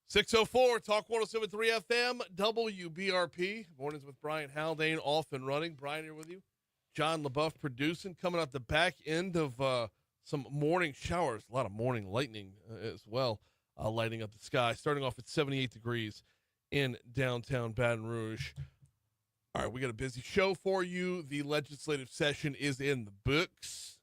604 Talk 107.3 FM, WBRP. Mornings with Brian Haldane, off and running. Brian here with you. John LaBeouf producing. Coming out the back end of some morning showers. A lot of morning lightning as well, lighting up the sky. Starting off at 78 degrees in downtown Baton Rouge. All right, we got a busy show for you. The legislative session is in the books.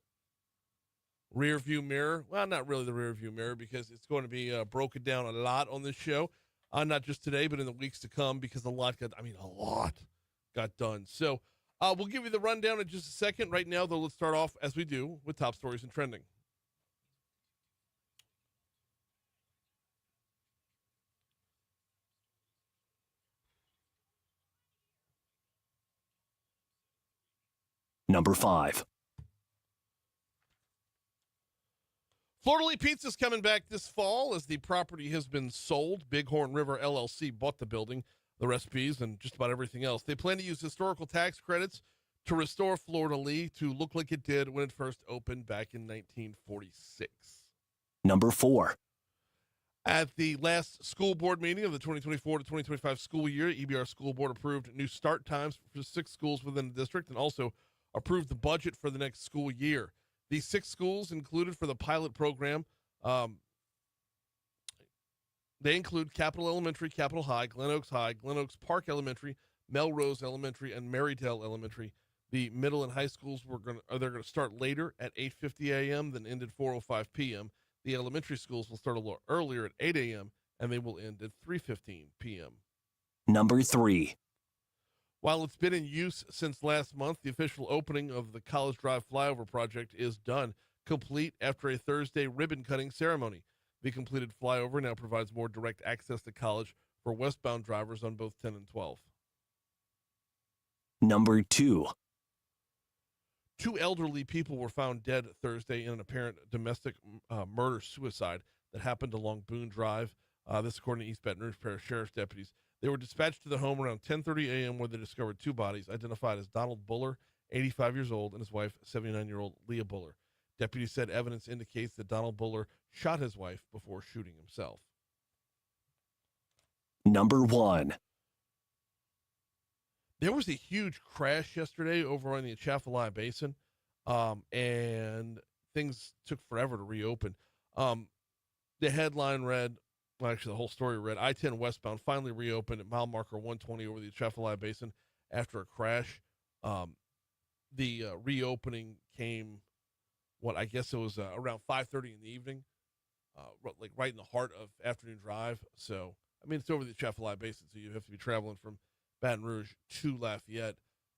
Rear view mirror. Well, not really the rear view mirror because it's going to be broken down a lot on this show. Not just today, but in the weeks to come because a lot got done. So we'll give you the rundown in just a second. Right now, though, let's start off, as we do, with top stories and trending. Number 5. Florida Lee Pizza's coming back this fall as the property has been sold. Bighorn River LLC bought the building, the recipes, and just about everything else. They plan to use historical tax credits to restore Florida Lee to look like it did when it first opened back in 1946. Number 4. At the last school board meeting of the 2024 to 2025 school year, EBR School Board approved new start times for 6 schools within the district and also approved the budget for the next school year. These 6 schools included for the pilot program, they include Capitol Elementary, Capitol High, Glen Oaks Park Elementary, Melrose Elementary, and Marydale Elementary. The middle and high schools they're going to start later at 8:50 a.m. then end at 4:05 p.m. The elementary schools will start a little earlier at 8 a.m. and they will end at 3:15 p.m. Number 3. While it's been in use since last month, the official opening of the College Drive Flyover project is done, complete after a Thursday ribbon-cutting ceremony. The completed flyover now provides more direct access to college for westbound drivers on both 10 and 12. Number 2. 2 elderly people were found dead Thursday in an apparent domestic murder-suicide that happened along Boone Drive. This according to East Baton Rouge Parish Sheriff's deputies. They were dispatched to the home around 10:30 a.m. where they discovered 2 bodies identified as Donald Buller, 85 years old, and his wife, 79-year-old Leah Buller. Deputies said evidence indicates that Donald Buller shot his wife before shooting himself. Number 1. There was a huge crash yesterday over on the Atchafalaya Basin, and things took forever to reopen. The headline read, well, actually, the whole story read, I-10 westbound finally reopened at mile marker 120 over the Atchafalaya Basin after a crash. The reopening came, I guess it was around 5:30 in the evening, like right in the heart of afternoon drive. So, I mean, it's over the Atchafalaya Basin, so you have to be traveling from Baton Rouge to Lafayette.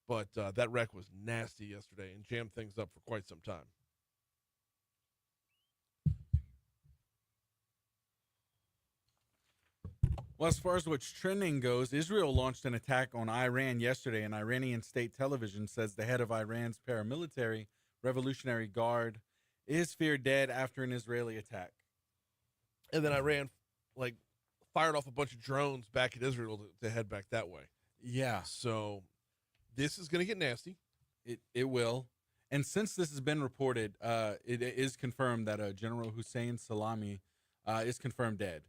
But that wreck was nasty yesterday and jammed things up for quite some time. Well, as far as what's trending goes, Israel launched an attack on Iran yesterday, and Iranian state television says the head of Iran's paramilitary Revolutionary Guard is feared dead after an Israeli attack. And then Iran, fired off a bunch of drones back at Israel to head back that way. Yeah. So this is going to get nasty. It will. And since this has been reported, it is confirmed that General Hussein Salami is confirmed dead.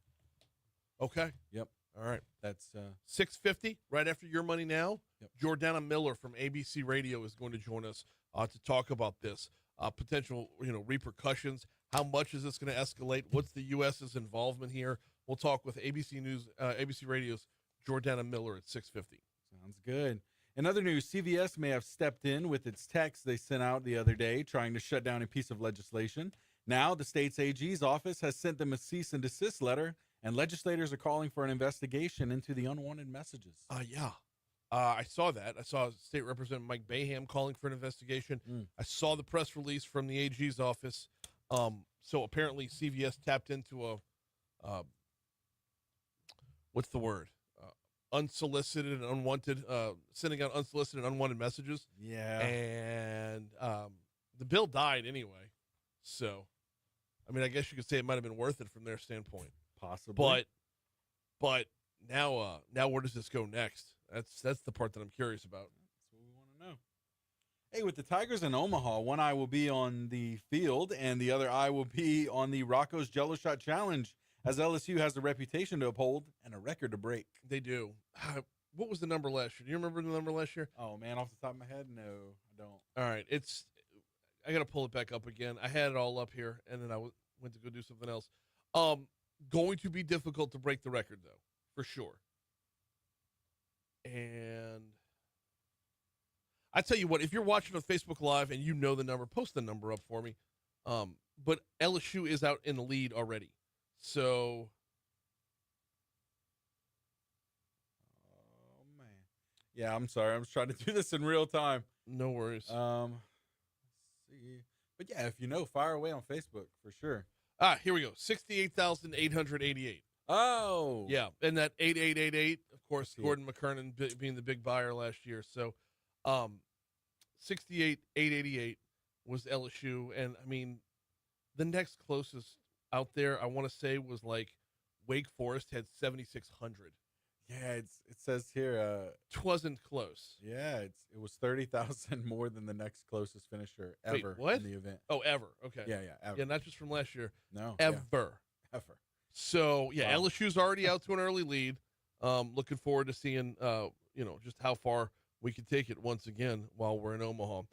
Okay. Yep. All right. That's 6:50, right after Your Money Now. Yep. Jordana Miller from ABC Radio is going to join us to talk about this potential, repercussions. How much is this going to escalate? What's the U.S.'s involvement here? We'll talk with ABC Radio's Jordana Miller at 6:50. Sounds good. In other news, CVS may have stepped in with its text they sent out the other day trying to shut down a piece of legislation. Now, the state's AG's office has sent them a cease and desist letter, and legislators are calling for an investigation into the unwanted messages. Yeah. I saw that. I saw State Representative Mike Baham calling for an investigation. I saw the press release from the AG's office. So apparently CVS tapped into what's the word? Unsolicited and unwanted, sending out unsolicited and unwanted messages. Yeah. And the bill died anyway. So, I mean, I guess you could say it might have been worth it from their standpoint. Possibly. But now where does this go next? That's the part that I'm curious about. That's what we want to know. Hey, with the Tigers in Omaha, one eye will be on the field and the other eye will be on the Rocco's Jello Shot Challenge as LSU has a reputation to uphold and a record to break. They do. What was the number last year? Do you remember the number last year? Oh, man, off the top of my head, no, I don't. All right. I got to pull it back up again. I had it all up here, and then I went to go do something else. Going to be difficult to break the record, though, for sure. And I tell you what, if you're watching on Facebook Live and you know the number, post the number up for me. But LSU is out in the lead already. So. Oh, man. Yeah, I'm sorry. I was trying to do this in real time. No worries. Let's see. But yeah, if you know, fire away on Facebook for sure. Here we go. 68,888. Oh. Yeah. And that 8888, of course, Yeah. Gordon McKernan being the big buyer last year. So 68,888 was LSU. And I mean, the next closest out there, I want to say, was like Wake Forest had 7,600. Yeah, it says here. It wasn't close. Yeah, it was 30,000 more than the next closest finisher Wait, ever what? in the event. Oh, ever. Okay. Yeah, ever. Yeah, not just from last year. No, Ever. yeah, ever. So, yeah, Wow. LSU's already out to an early lead. Looking forward to seeing, just how far we can take it once again while we're in Omaha.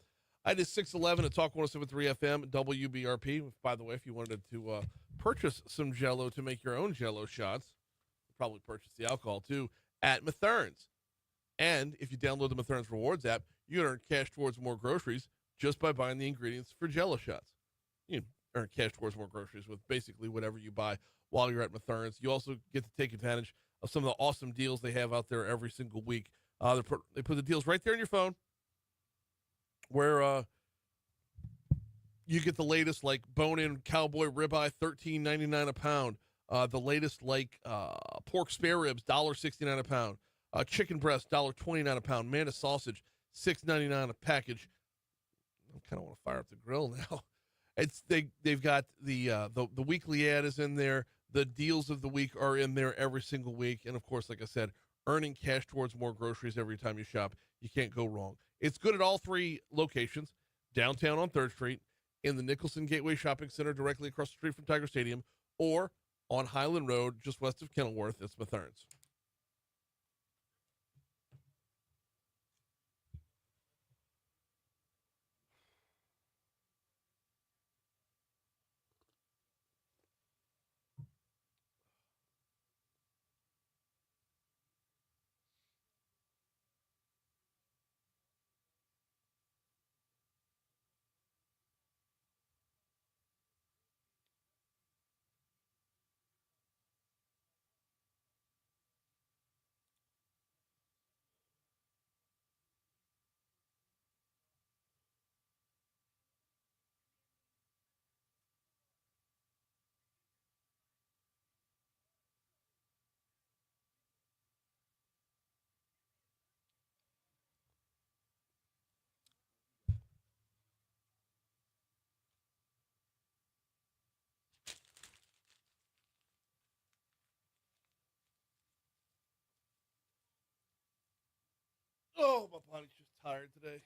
I did 611 at Talk 107.3 FM, WBRP. By the way, if you wanted to purchase some Jell-O to make your own Jell-O shots, probably purchase the alcohol too at Mathern's. And if you download the Mathern's Rewards app, you can earn cash towards more groceries just by buying the ingredients for Jell-O shots. You can earn cash towards more groceries with basically whatever you buy while you're at Mathern's. You also get to take advantage of some of the awesome deals they have out there every single week. They put the deals right there on your phone where you get the latest like bone-in cowboy ribeye, $13.99 a pound. The latest like pork spare ribs, $1.69 a pound. Chicken breast, $1.29 a pound. Manna sausage, $6.99 a package. I kind of want to fire up the grill now. They've got the weekly ad is in there. The deals of the week are in there every single week, and of course, like I said, earning cash towards more groceries every time you shop. You can't go wrong. It's good at all three locations: downtown on 3rd Street, in the Nicholson Gateway Shopping Center directly across the street from Tiger Stadium, or on Highland Road just west of Kenilworth. It's Mathern's. Oh, my body's just tired today.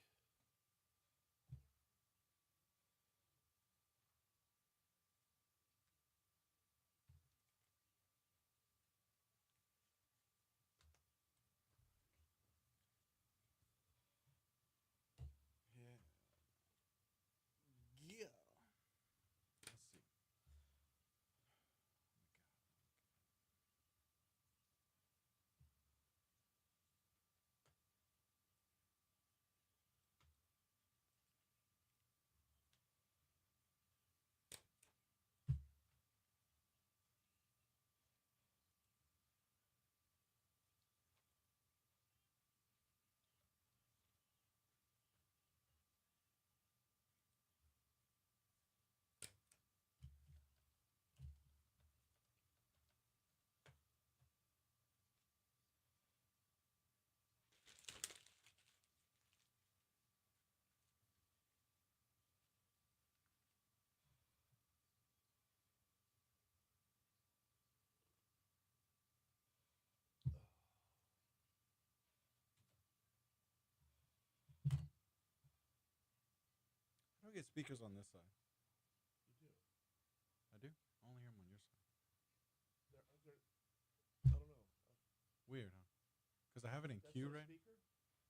Yeah. Let's see. I don't get speakers on this side. You do. I do. I only hear them on your side. Weird, huh? Because I have it in Q right. Speaker?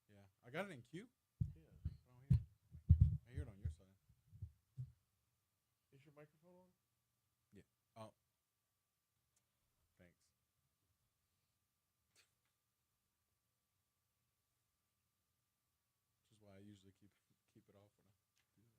Yeah, I got it in Q. Yeah. I hear it on your side. Is your microphone on? Yeah. Oh. Thanks. Which is why I usually keep it off when I do this.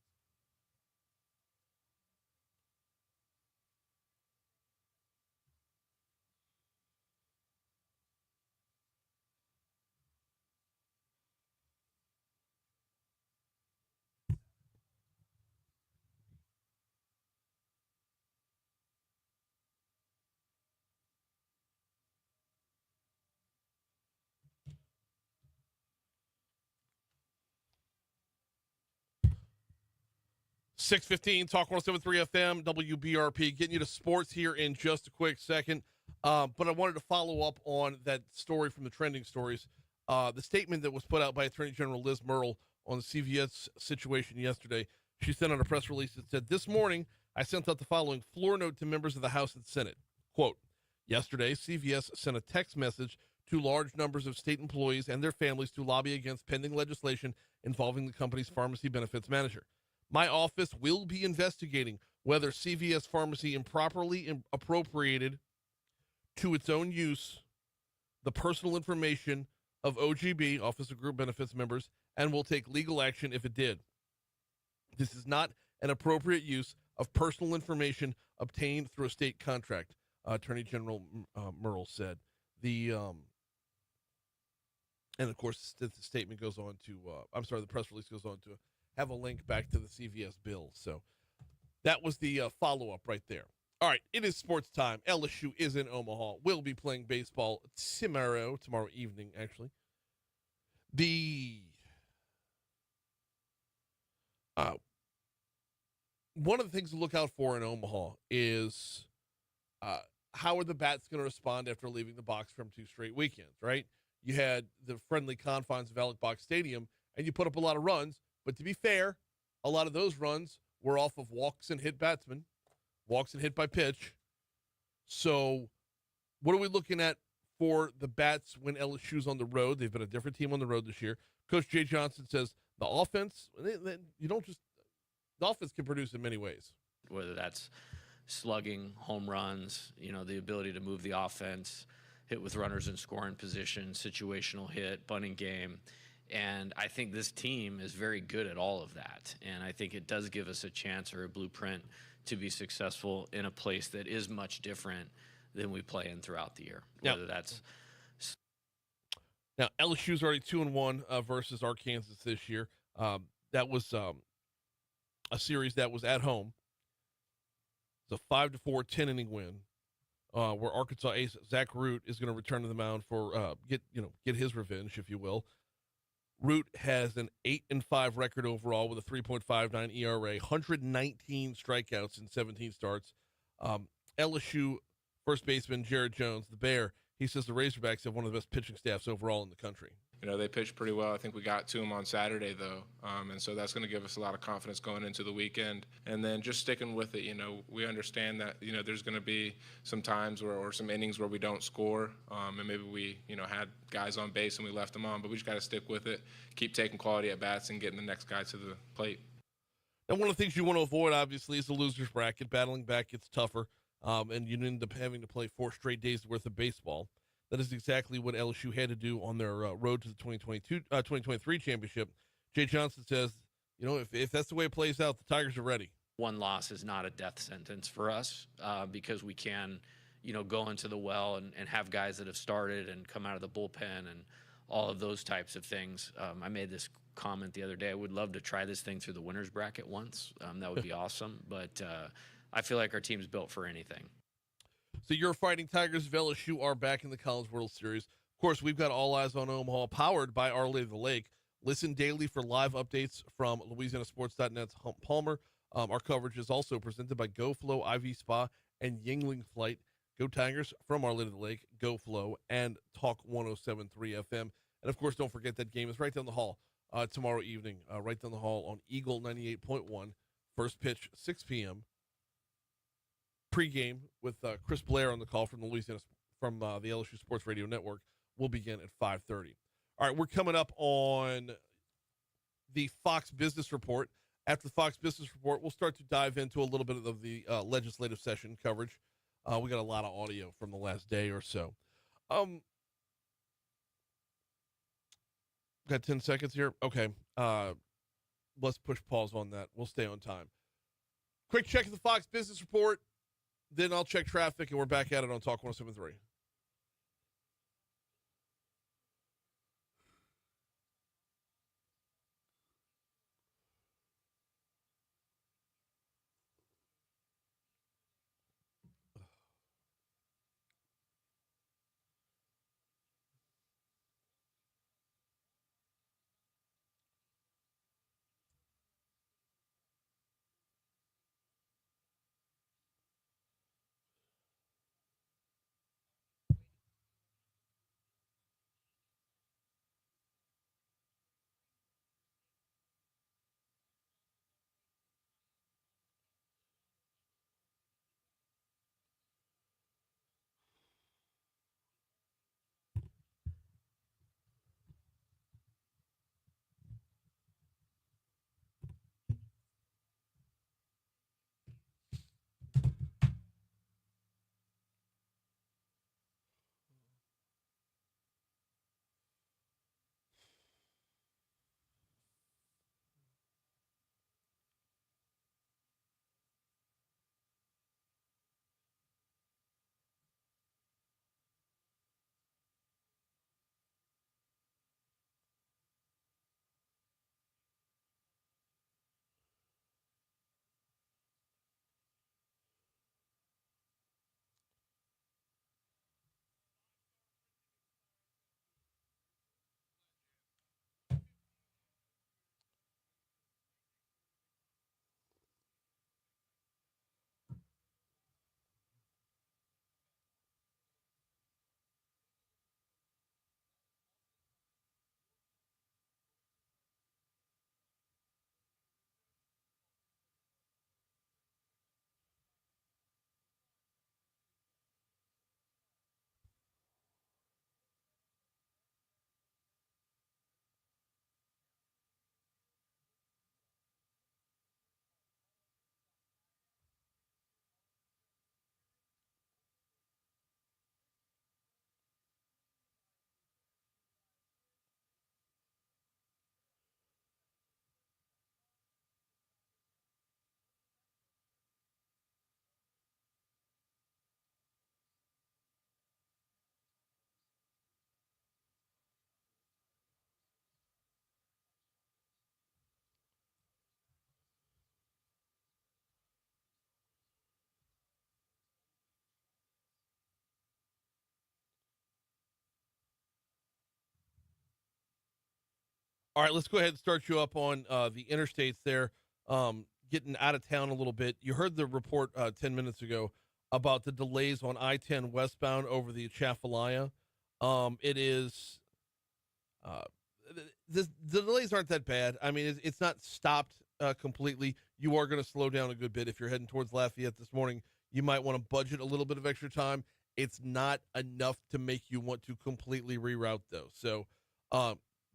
.615 Talk 107.3 FM WBRP. Getting you to sports here in just a quick second. But I wanted to follow up on that story from the trending stories. The statement that was put out by Attorney General Liz Murrill on the CVS situation yesterday. She sent out a press release that said, "This morning, I sent out the following floor note to members of the House and Senate." Quote, "Yesterday, CVS sent a text message to large numbers of state employees and their families to lobby against pending legislation involving the company's pharmacy benefits manager. My office will be investigating whether CVS Pharmacy improperly appropriated to its own use the personal information of OGB, Office of Group Benefits members, and will take legal action if it did. This is not an appropriate use of personal information obtained through a state contract," Attorney General Murrill said. And of course, the statement goes on to, the press release goes on to have a link back to the CVS bill. So that was the follow-up right there. All right, it is sports time. LSU is in Omaha. We'll be playing baseball tomorrow evening, actually. One of the things to look out for in Omaha is how are the bats going to respond after leaving the box from 2 straight weekends, right? You had the friendly confines of Alec Box Stadium, and you put up a lot of runs. But to be fair, a lot of those runs were off of walks and hit batsmen, walks and hit by pitch. So what are we looking at for the bats when LSU's on the road? They've been a different team on the road this year. Coach Jay Johnson says the offense, the offense can produce in many ways. Whether that's slugging, home runs, the ability to move the offense, hit with runners in scoring position, situational hit, bunting game. And I think this team is very good at all of that. And I think it does give us a chance or a blueprint to be successful in a place that is much different than we play in throughout the year. Whether that's now LSU's already 2-1 versus Arkansas this year. That was a series that was at home. It's a 5-4 10-inning win, where Arkansas ace Zach Root is going to return to the mound for get his revenge, if you will. Root has an 8-5 record overall with a 3.59 ERA, 119 strikeouts in 17 starts. LSU first baseman Jared Jones, the Bear, he says the Razorbacks have one of the best pitching staffs overall in the country. They pitched pretty well. I think we got to them on Saturday, though. And so that's going to give us a lot of confidence going into the weekend. And then just sticking with it, we understand that, there's going to be some times or some innings where we don't score. And maybe we, had guys on base and we left them on. But we just got to stick with it, keep taking quality at bats and getting the next guy to the plate. And one of the things you want to avoid, obviously, is the loser's bracket. Battling back gets tougher. And you end up having to play 4 straight days worth of baseball. That is exactly what LSU had to do on their road to the 2023 championship. Jay Johnson says, if that's the way it plays out, the Tigers are ready. One loss is not a death sentence for us because we can, go into the well and have guys that have started and come out of the bullpen and all of those types of things. I made this comment the other day. I would love to try this thing through the winner's bracket once. That would be awesome. But I feel like our team's built for anything. So your Fighting Tigers of LSU are back in the College World Series. Of course, we've got All Eyes on Omaha, powered by Our Lady of the Lake. Listen daily for live updates from LouisianaSports.net's Hump Palmer. Our coverage is also presented by GoFlow, IV Spa, and Yingling Flight. Go Tigers from Our Lady of the Lake, GoFlow, and Talk 107.3 FM. And, of course, don't forget that game is right down the hall tomorrow evening, right down the hall on Eagle 98.1. First pitch, 6 p.m. Pre-game with Chris Blair on the call from the LSU Sports Radio Network. will begin at 5:30. All right, we're coming up on the Fox Business Report. After the Fox Business Report, we'll start to dive into a little bit of the legislative session coverage. We got a lot of audio from the last day or so. Got 10 seconds here? Okay. Let's push pause on that. We'll stay on time. Quick check of the Fox Business Report. Then I'll check traffic, and we're back at it on Talk 107.3. All right, let's go ahead and start you up on the interstates there, getting out of town a little bit. You heard the report 10 minutes ago about the delays on I-10 westbound over the Atchafalaya. It is the delays aren't that bad. I mean, it's not stopped completely. You are going to slow down a good bit if you're heading towards Lafayette this morning. You might want to budget a little bit of extra time. It's not enough to make you want to completely reroute, though. So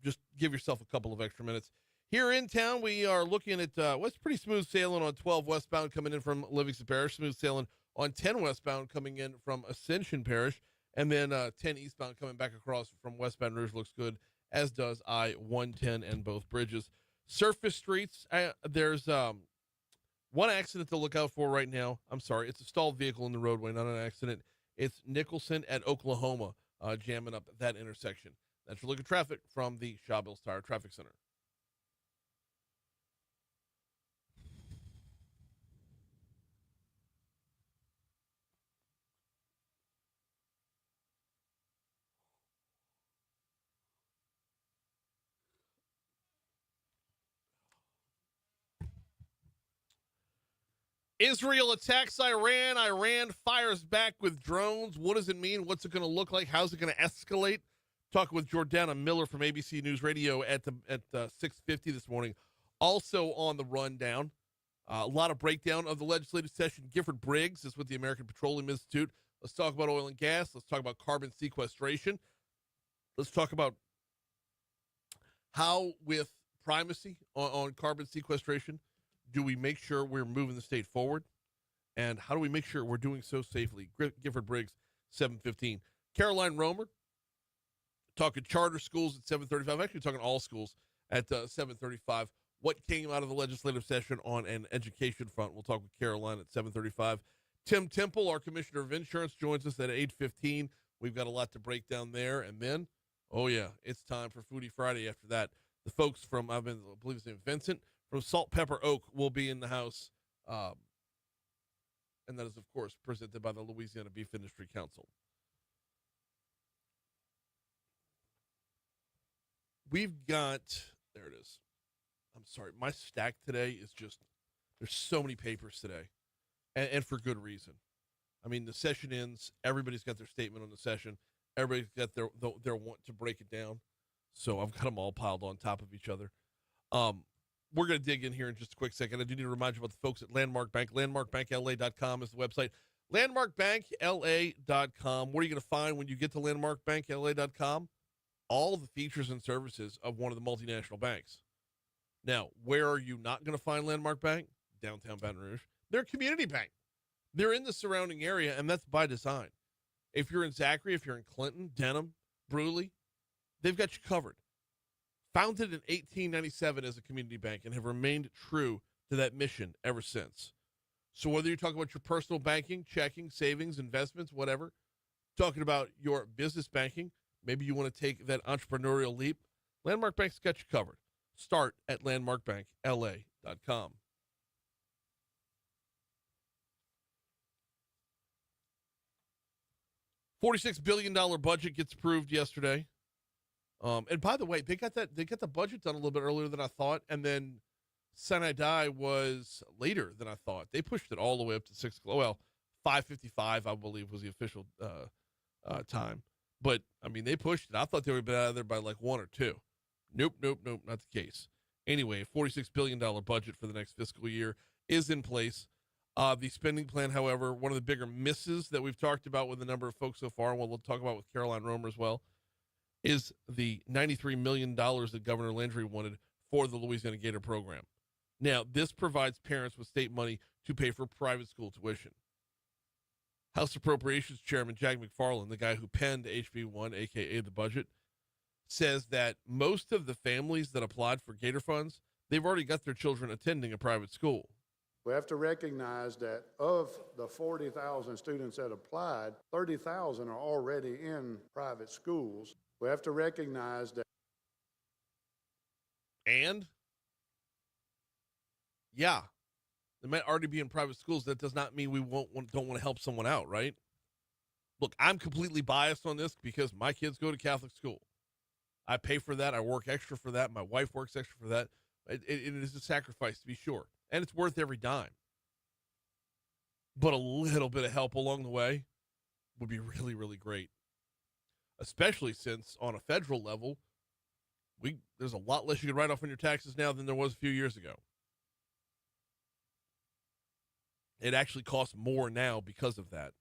just give yourself a couple of extra minutes. Here in town, we are looking at what's pretty smooth sailing on 12 westbound coming in from Livingston Parish, smooth sailing on 10 westbound coming in from Ascension Parish, and then 10 eastbound coming back across from westbound Rouge looks good, as does I-110 and both bridges. Surface streets, there's one accident to look out for right now. I'm sorry, it's a stalled vehicle in the roadway, not an accident. It's Nicholson at Oklahoma jamming up that intersection. That's your look at traffic from the Shaw Bills Tire Traffic Center. Israel attacks Iran. Iran fires back with drones. What does it mean? What's it going to look like? How's it going to escalate? Talking with Jordana Miller from ABC News Radio at 6:50 this morning. Also on the rundown, a lot of breakdown of the legislative session. Gifford Briggs is with the American Petroleum Institute. Let's talk about oil and gas. Let's talk about carbon sequestration. Let's talk about how, with primacy on carbon sequestration, do we make sure we're moving the state forward? And how do we make sure we're doing so safely? Gifford Briggs, 7:15. Caroline Roemer, talking charter schools at 7:35. Actually, talking all schools at 7:35. What came out of the legislative session on an education front? We'll talk with Caroline at 7:35. Tim Temple, our commissioner of insurance, joins us at 8:15. We've got a lot to break down there. And then, oh, yeah, it's time for Foodie Friday after that. The folks from, I believe his name Vincent, from Salt Pepper Oak will be in the house. And that is, of course, presented by the Louisiana Beef Industry Council. We've got, there it is. I'm sorry, my stack today is just, there's so many papers today, and for good reason. I mean, the session ends, everybody's got their statement on the session, everybody's got their want to break it down, so I've got them all piled on top of each other. We're going to dig in here in just a quick second. I do need to remind you about the folks at Landmark Bank. LandmarkBankLA.com is the website. LandmarkBankLA.com. What are you going to find when you get to LandmarkBankLA.com? All the features and services of one of the multinational banks. Now, where are you not going to find Landmark Bank? Downtown Baton Rouge. They're a community bank. They're in the surrounding area, and that's by design. If you're in Zachary, if you're in Clinton, Denham, Brewley, they've got you covered. Founded in 1897 as a community bank and have remained true to that mission ever since. So whether you're talking about your personal banking, checking, savings, investments, whatever, talking about your business banking, maybe you want to take that entrepreneurial leap, Landmark Bank's got you covered. Start at landmarkbankla.com. $46 billion budget gets approved yesterday. And by the way, they got the budget done a little bit earlier than I thought, and then Sinai Die was later than I thought. They pushed it all the way up to 6 o'clock. Well, 5:55, I believe, was the official time. But I mean, they pushed it. I thought they would be out of there by like 1 or 2. Nope, not the case. Anyway, $46 billion budget for the next fiscal year is in place. The spending plan, however, one of the bigger misses that we've talked about with a number of folks so far, and what we'll talk about with Caroline Roemer as well, is the $93 million that Governor Landry wanted for the Louisiana Gator program. Now, this provides parents with state money to pay for private school tuition. House Appropriations Chairman Jack McFarland, the guy who penned HB1, a.k.a. the budget, says that most of the families that applied for Gator funds, they've already got their children attending a private school. We have to recognize that of the 40,000 students that applied, 30,000 are already in private schools. We have to recognize that. And, yeah, they might already be in private schools. That does not mean we don't want to help someone out, right? Look, I'm completely biased on this because my kids go to Catholic school. I pay for that. I work extra for that. My wife works extra for that. It is a sacrifice, to be sure. And it's worth every dime. But a little bit of help along the way would be really, really great. Especially since on a federal level, there's a lot less you can write off on your taxes now than there was a few years ago. It actually costs more now because of that.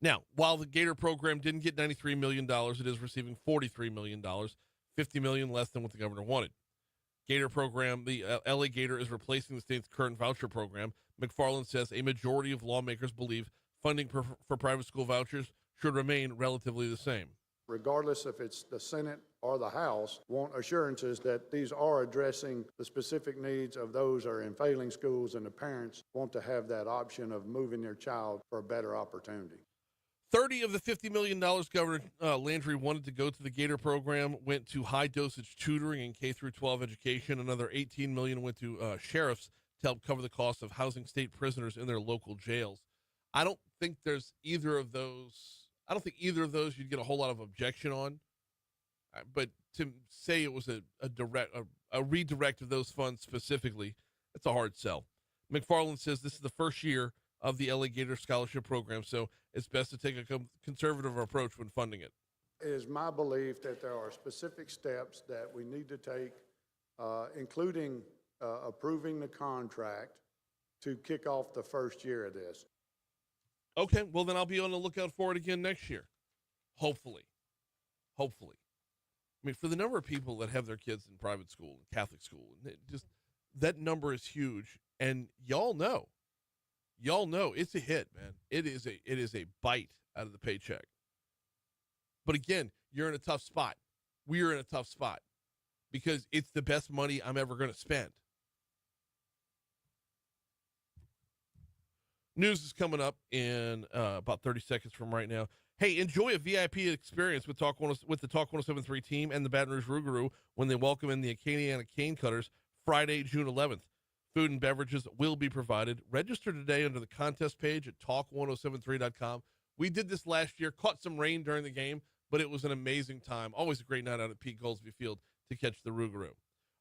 Now, while the Gator program didn't get $93 million, it is receiving $43 million, $50 million less than what the governor wanted. Gator program, the LA Gator is replacing the state's current voucher program. McFarland says a majority of lawmakers believe funding for private school vouchers should remain relatively the same. Regardless if it's the Senate or the House, want assurances that these are addressing the specific needs of those who are in failing schools, and the parents want to have that option of moving their child for a better opportunity. 30 of the $50 million Governor Landry wanted to go to the Gator program went to high-dosage tutoring and K-12 education. Another $18 million went to sheriffs to help cover the cost of housing state prisoners in their local jails. I don't think either of those you'd get a whole lot of objection on. But to say it was a redirect of those funds specifically, that's a hard sell. McFarland says this is the first year of the LA Gator Scholarship Program, so it's best to take a conservative approach when funding it. It is my belief that there are specific steps that we need to take, including approving the contract to kick off the first year of this. Okay, well then I'll be on the lookout for it again next year, hopefully. hopefully. I mean, for the number of people that have their kids in private school and Catholic school, and that number is huge. And y'all know it's a hit, man. It is a bite out of the paycheck. But again, you're in a tough spot. We're in a tough spot because it's the best money I'm ever going to spend. News is coming up in about 30 seconds from right now. Hey, enjoy a VIP experience with the Talk 1073 team and the Baton Rouge Rougarou when they welcome in the Acadiana Cane Cutters Friday, June 11th. Food and beverages will be provided. Register today under the contest page at talk1073.com. We did this last year, caught some rain during the game, but it was an amazing time. Always a great night out at Pete Goldsby Field to catch the Rougarou.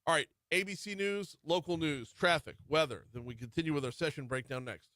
All right, ABC News, local news, traffic, weather. Then we continue with our session breakdown next.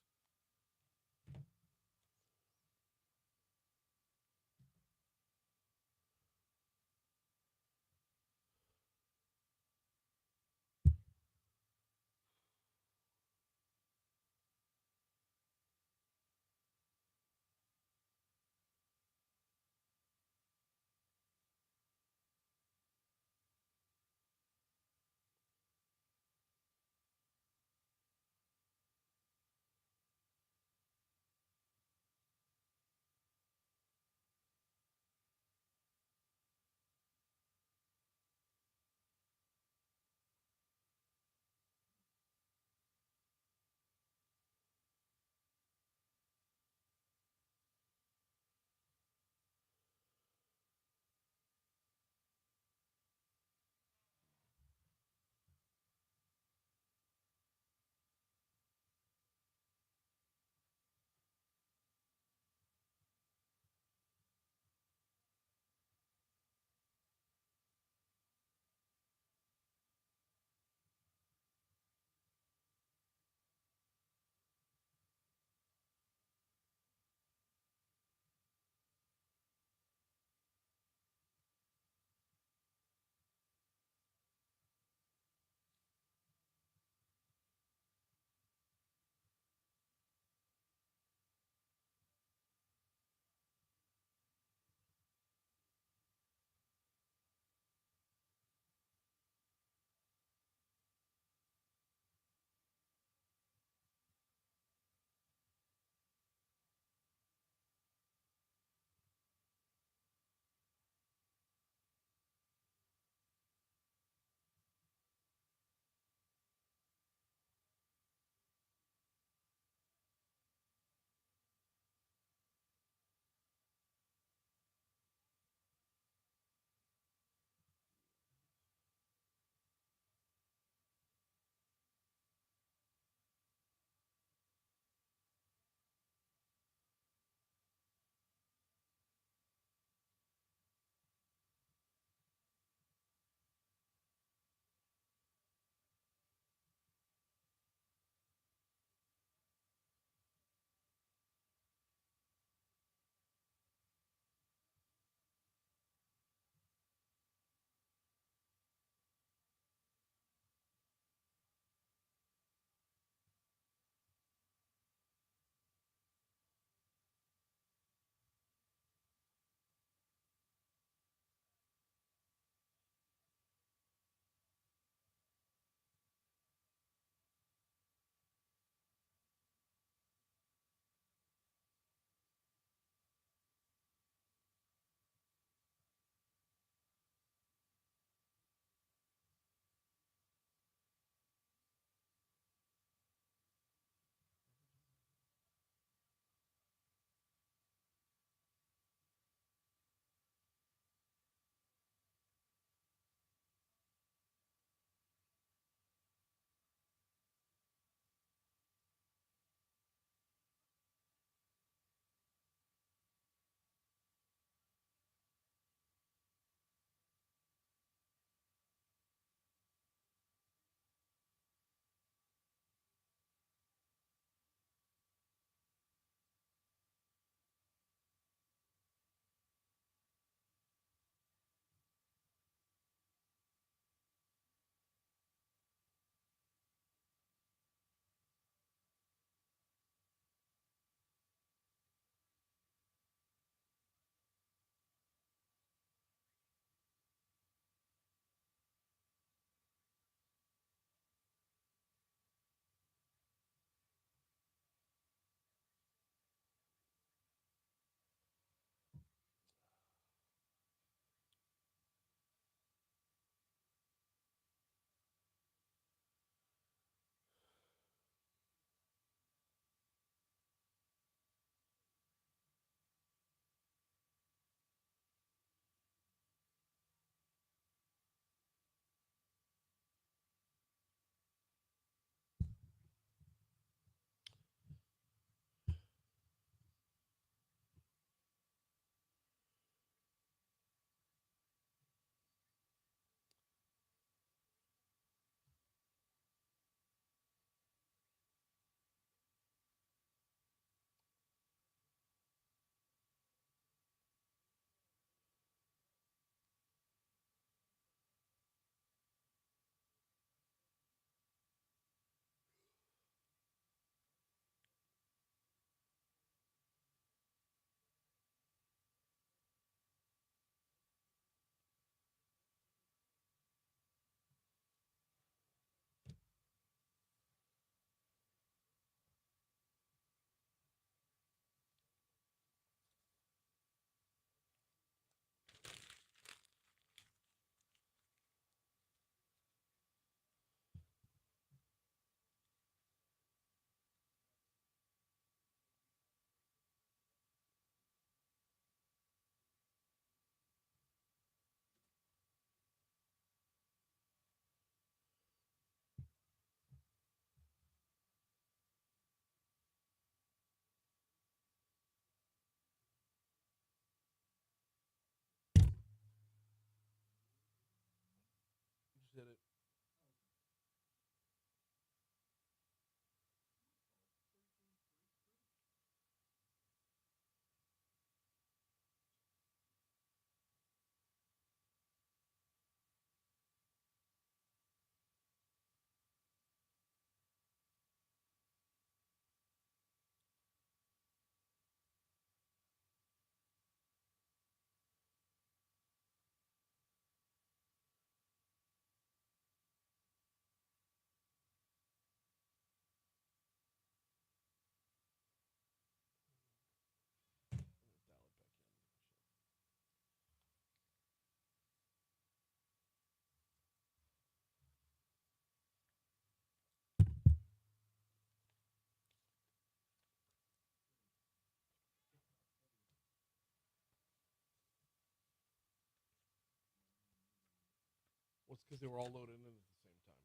Well, it's because they were all loaded in at the same time.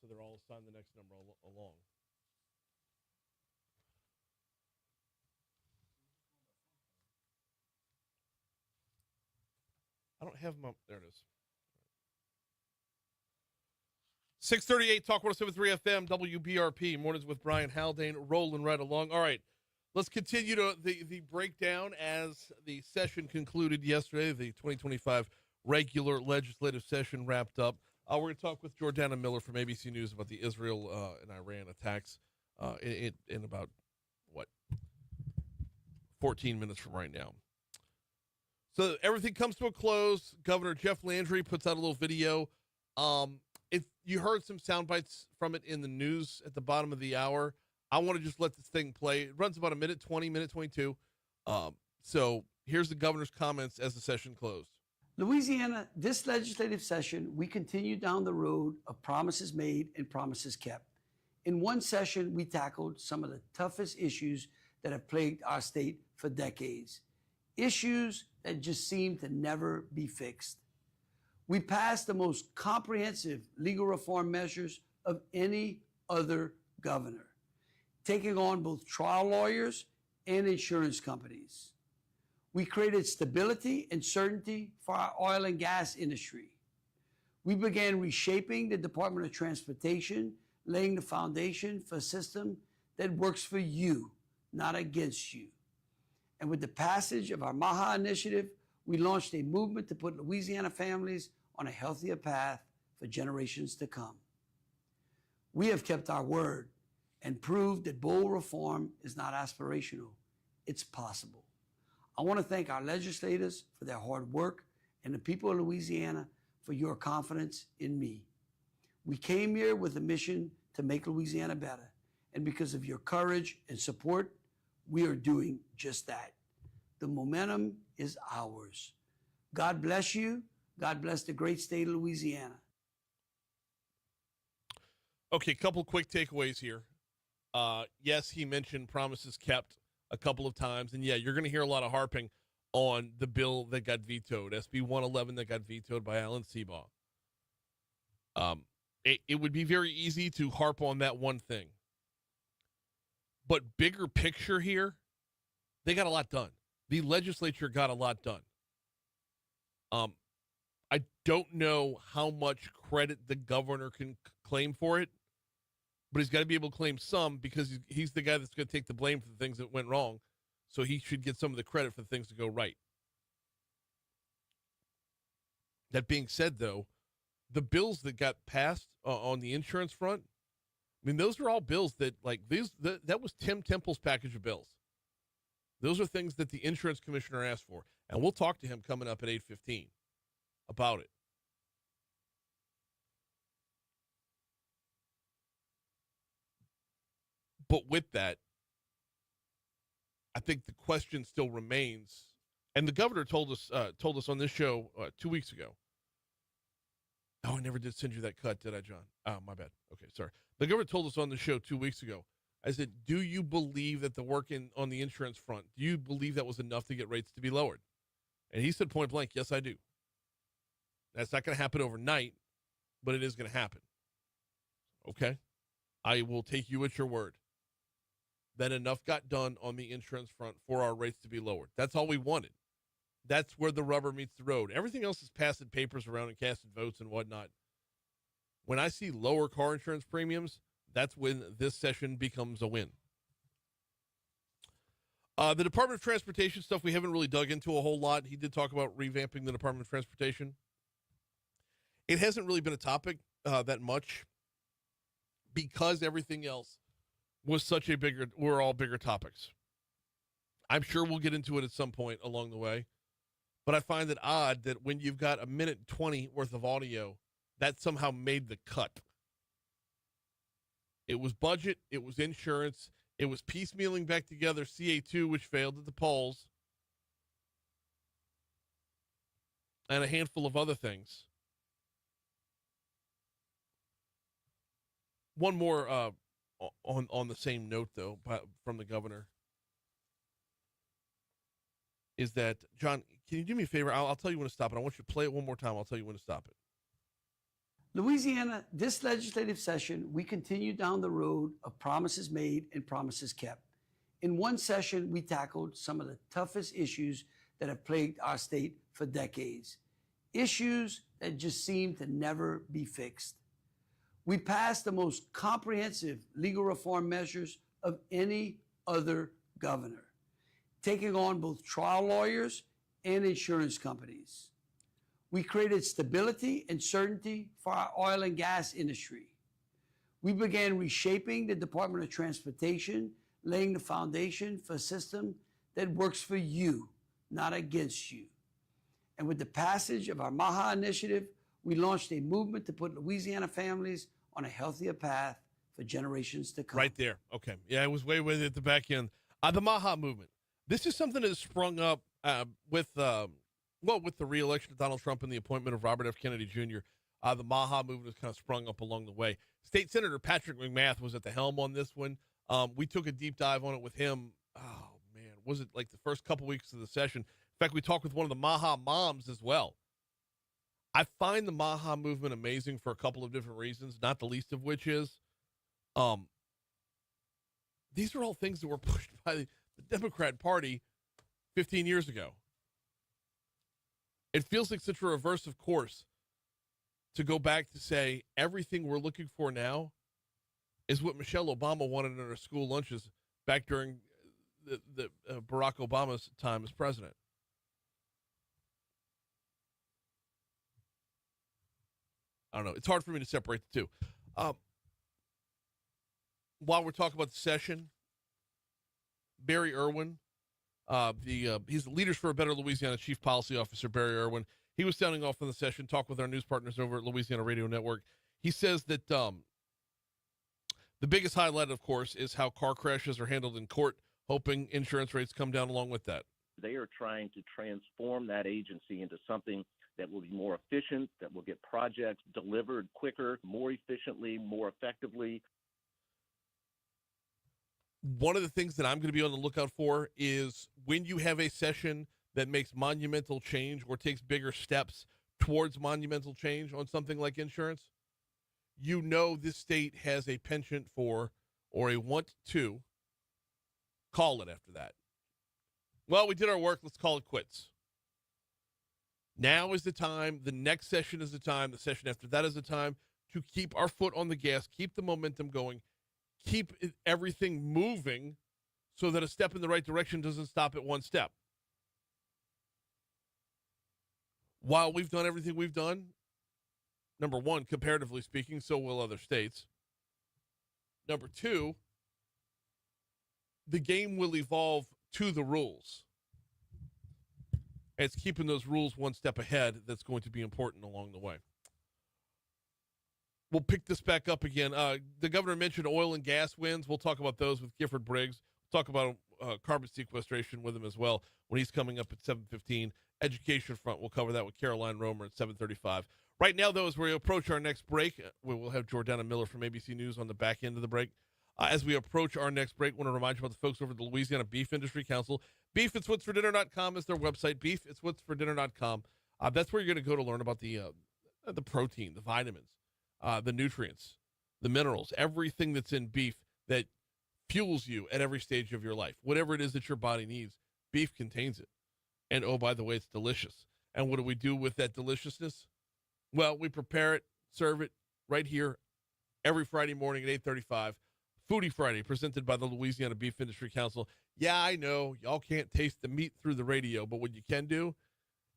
So they're all assigned the next number along. I don't have my. There it is. 638 Talk 107.3 FM WBRP. Mornings with Brian Haldane rolling right along. All right. Let's continue to the breakdown as the session concluded yesterday. The 2025 regular legislative session wrapped up. We're going to talk with Jordana Miller from ABC News about the Israel and Iran attacks in about, 14 minutes from right now. So everything comes to a close. Governor Jeff Landry puts out a little video. You heard some sound bites from it in the news at the bottom of the hour. I want to just let this thing play. It runs about a minute 20, minute 22. So here's the governor's comments as the session closed. Louisiana, this legislative session, we continue down the road of promises made and promises kept. In one session, we tackled some of the toughest issues that have plagued our state for decades. Issues that just seem to never be fixed. We passed the most comprehensive legal reform measures of any other governor, taking on both trial lawyers and insurance companies. We created stability and certainty for our oil and gas industry. We began reshaping the Department of Transportation, laying the foundation for a system that works for you, not against you. And with the passage of our MAHA initiative, we launched a movement to put Louisiana families on a healthier path for generations to come. We have kept our word and proved that bold reform is not aspirational, it's possible. I want to thank our legislators for their hard work and the people of Louisiana for your confidence in me. We came here with a mission to make Louisiana better, and because of your courage and support, we are doing just that. The momentum is ours. God bless you. God bless the great state of Louisiana. Okay, a couple quick takeaways here. Yes, he mentioned promises kept a couple of times. And yeah, you're going to hear a lot of harping on the bill that got vetoed, SB 111 that got vetoed by Alan Seabaugh. It would be very easy to harp on that one thing. But bigger picture here, they got a lot done. The legislature got a lot done. I don't know how much credit the governor can claim for it, but he's got to be able to claim some because he's the guy that's going to take the blame for the things that went wrong. So he should get some of the credit for the things that go right. That being said, though, the bills that got passed on the insurance front, I mean, those are all bills that, that was Tim Temple's package of bills. Those are things that the insurance commissioner asked for. And we'll talk to him coming up at 8:15 about it. But with that, I think the question still remains, and the governor told us on this show 2 weeks ago. Oh, I never did send you that cut, did I, John? Oh, my bad. Okay, sorry. The governor told us on the show 2 weeks ago. I said, do you believe that the work on the insurance front, do you believe that was enough to get rates to be lowered? And he said point blank, yes, I do. That's not going to happen overnight, but it is going to happen. Okay? I will take you at your word that enough got done on the insurance front for our rates to be lowered. That's all we wanted. That's where the rubber meets the road. Everything else is passing papers around and casting votes and whatnot. When I see lower car insurance premiums, that's when this session becomes a win. The Department of Transportation stuff we haven't really dug into a whole lot. He did talk about revamping the Department of Transportation. It hasn't really been a topic that much because everything else was we're all bigger topics. I'm sure we'll get into it at some point along the way, but I find it odd that when you've got a minute 20 worth of audio, that somehow made the cut. It was budget, it was insurance, it was piecemealing back together CA2, which failed at the polls, and a handful of other things. One more on the same note, though, from the governor, is that, John, can you do me a favor? I'll tell you when to stop it. I want you to play it one more time. I'll tell you when to stop it. Louisiana, this legislative session, we continue down the road of promises made and promises kept. In one session, we tackled some of the toughest issues that have plagued our state for decades, issues that just seem to never be fixed. We passed the most comprehensive legal reform measures of any other governor, taking on both trial lawyers and insurance companies. We created stability and certainty for our oil and gas industry. We began reshaping the Department of Transportation, laying the foundation for a system that works for you, not against you. And with the passage of our MAHA initiative, we launched a movement to put Louisiana families on a healthier path for generations to come. Right there. Okay. Yeah, I was way at the back end. The MAHA movement. This is something that has sprung up with the re-election of Donald Trump and the appointment of Robert F. Kennedy Jr. The MAHA movement has kind of sprung up along the way. State Senator Patrick McMath was at the helm on this one. We took a deep dive on it with him. Oh, man. Was it like the first couple weeks of the session? In fact, we talked with one of the MAHA moms as well. I find the MAHA movement amazing for a couple of different reasons, not the least of which is these are all things that were pushed by the Democrat Party 15 years ago. It feels like such a reverse of course to go back to say everything we're looking for now is what Michelle Obama wanted in her school lunches back during the Barack Obama's time as president. I don't know. It's hard for me to separate the two. While we're talking about the session, Barry Irwin, he's the Leaders for a Better Louisiana Chief Policy Officer, Barry Irwin. He was sounding off on the session, talked with our news partners over at Louisiana Radio Network. He says that the biggest highlight, of course, is how car crashes are handled in court, hoping insurance rates come down along with that. They are trying to transform that agency into something that will be more efficient, that will get projects delivered quicker, more efficiently, more effectively. One of the things that I'm going to be on the lookout for is when you have a session that makes monumental change or takes bigger steps towards monumental change on something like insurance, you know this state has a penchant for or a want to call it after that. Well, we did our work. Let's call it quits. Now is the time. The next session is the time. The session after that is the time to keep our foot on the gas, keep the momentum going, keep everything moving so that a step in the right direction doesn't stop at one step. While we've done everything we've done, number one, comparatively speaking, so will other states. Number two, the game will evolve to the rules. And it's keeping those rules one step ahead that's going to be important along the way. We'll pick this back up again. The governor mentioned oil and gas wins. We'll talk about those with Gifford Briggs. We'll talk about carbon sequestration with him as well when he's coming up at 7:15. Education front, we'll cover that with Caroline Roemer at 7:35. Right now, though, as we approach our next break, we will have Jordana Miller from ABC News on the back end of the break. As we approach our next break, I want to remind you about the folks over at the Louisiana Beef Industry Council. BeefIt'sWhat'sForDinner.com is their website. BeefIt'sWhat'sForDinner.com. That's where you're going to go to learn about the protein, the vitamins, the nutrients, the minerals, everything that's in beef that fuels you at every stage of your life. Whatever it is that your body needs, beef contains it. And, oh, by the way, it's delicious. And what do we do with that deliciousness? Well, we prepare it, serve it right here every Friday morning at 8:35. Foodie Friday, presented by the Louisiana Beef Industry Council. Yeah, I know, y'all can't taste the meat through the radio, but what you can do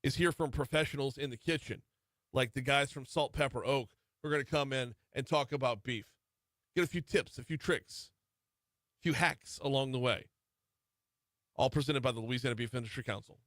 is hear from professionals in the kitchen, like the guys from Salt Pepper Oak, who are going to come in and talk about beef. Get a few tips, a few tricks, a few hacks along the way. All presented by the Louisiana Beef Industry Council.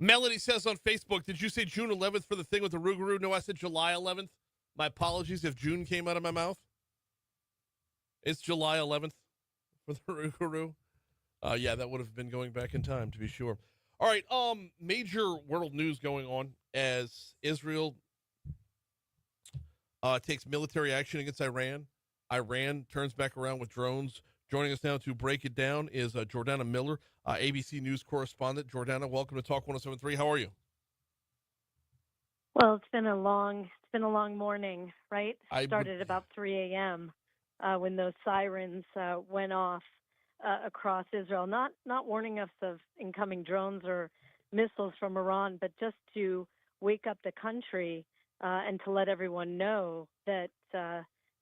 Melody says on Facebook, did you say June 11th for the thing with the Rougarou? No, I said July 11th. My apologies if June came out of my mouth. It's July 11th for the Rougarou. Yeah, that would have been going back in time, to be sure. All right, major world news going on as Israel takes military action against Iran. Iran turns back around with drones. Joining us now to break it down is Jordana Miller, ABC News correspondent. Jordana, welcome to Talk 107.3. How are you? Well, it's been a long morning, right? Started about 3 a.m. When those sirens went off across Israel, not warning us of incoming drones or missiles from Iran, but just to wake up the country and to let everyone know that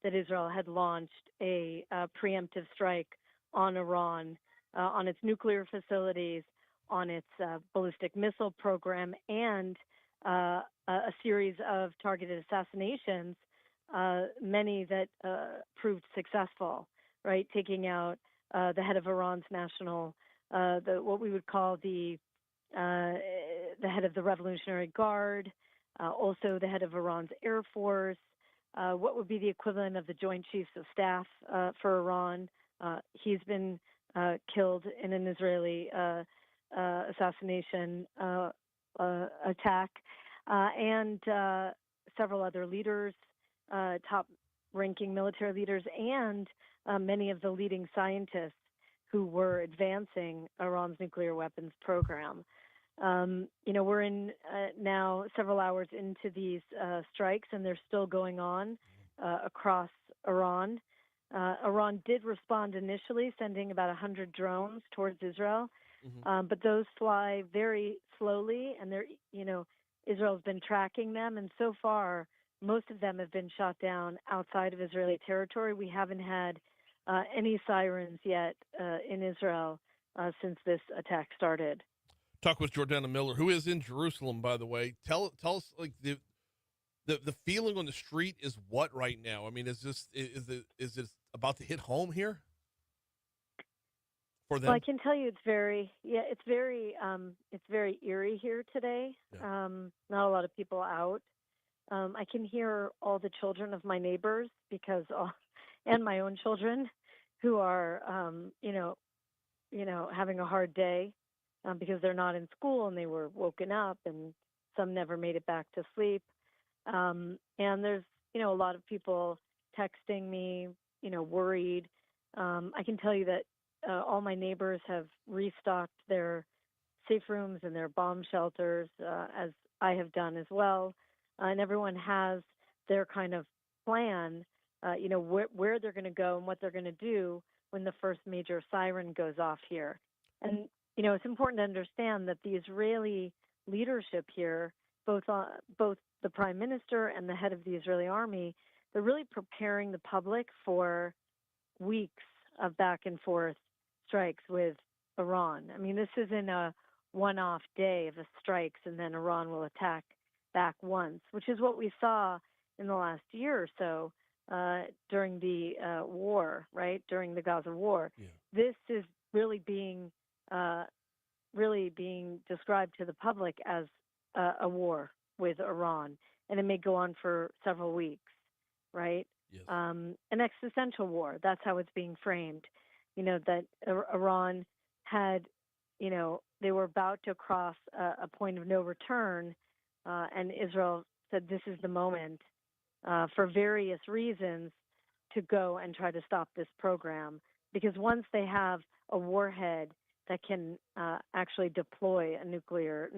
Israel had launched a preemptive strike on Iran, on its nuclear facilities, on its ballistic missile program, and a series of targeted assassinations, many that proved successful, right? Taking out the head of Iran's national, what we would call the head of the Revolutionary Guard, also the head of Iran's Air Force, what would be the equivalent of the Joint Chiefs of Staff for Iran. He's been killed in an Israeli assassination attack, and several other leaders, top-ranking military leaders, and many of the leading scientists who were advancing Iran's nuclear weapons program. We're in now several hours into these strikes, and they're still going on across Iran. Iran did respond initially, sending about 100 drones towards Israel, but those fly very slowly, and Israel's been tracking them, and so far, most of them have been shot down outside of Israeli territory. We haven't had any sirens yet in Israel since this attack started. Talk with Jordana Miller, who is in Jerusalem, by the way. Tell us, like, the feeling on the street is what right now? I mean, is it about to hit home here for them? Well, I can tell you it's very eerie here today. Yeah. Not a lot of people out. I can hear all the children of my neighbors and my own children who are, having a hard day because they're not in school and they were woken up, and some never made it back to sleep. And there's, a lot of people texting me, worried. I can tell you that all my neighbors have restocked their safe rooms and their bomb shelters, as I have done as well. And everyone has their kind of plan, where they're going to go and what they're going to do when the first major siren goes off here. And, it's important to understand that the Israeli leadership here, both the prime minister and the head of the Israeli army, they're really preparing the public for weeks of back and forth strikes with Iran. I mean, this isn't a one-off day of the strikes and then Iran will attack back once, which is what we saw in the last year or so during the war, right? During the Gaza war. Yeah. This is really being described to the public as a war with Iran, and it may go on for several weeks, right? Yes. An existential war. That's how it's being framed. That Iran had, they were about to cross a point of no return, and Israel said this is the moment for various reasons to go and try to stop this program. Because once they have a warhead that can actually deploy nuclear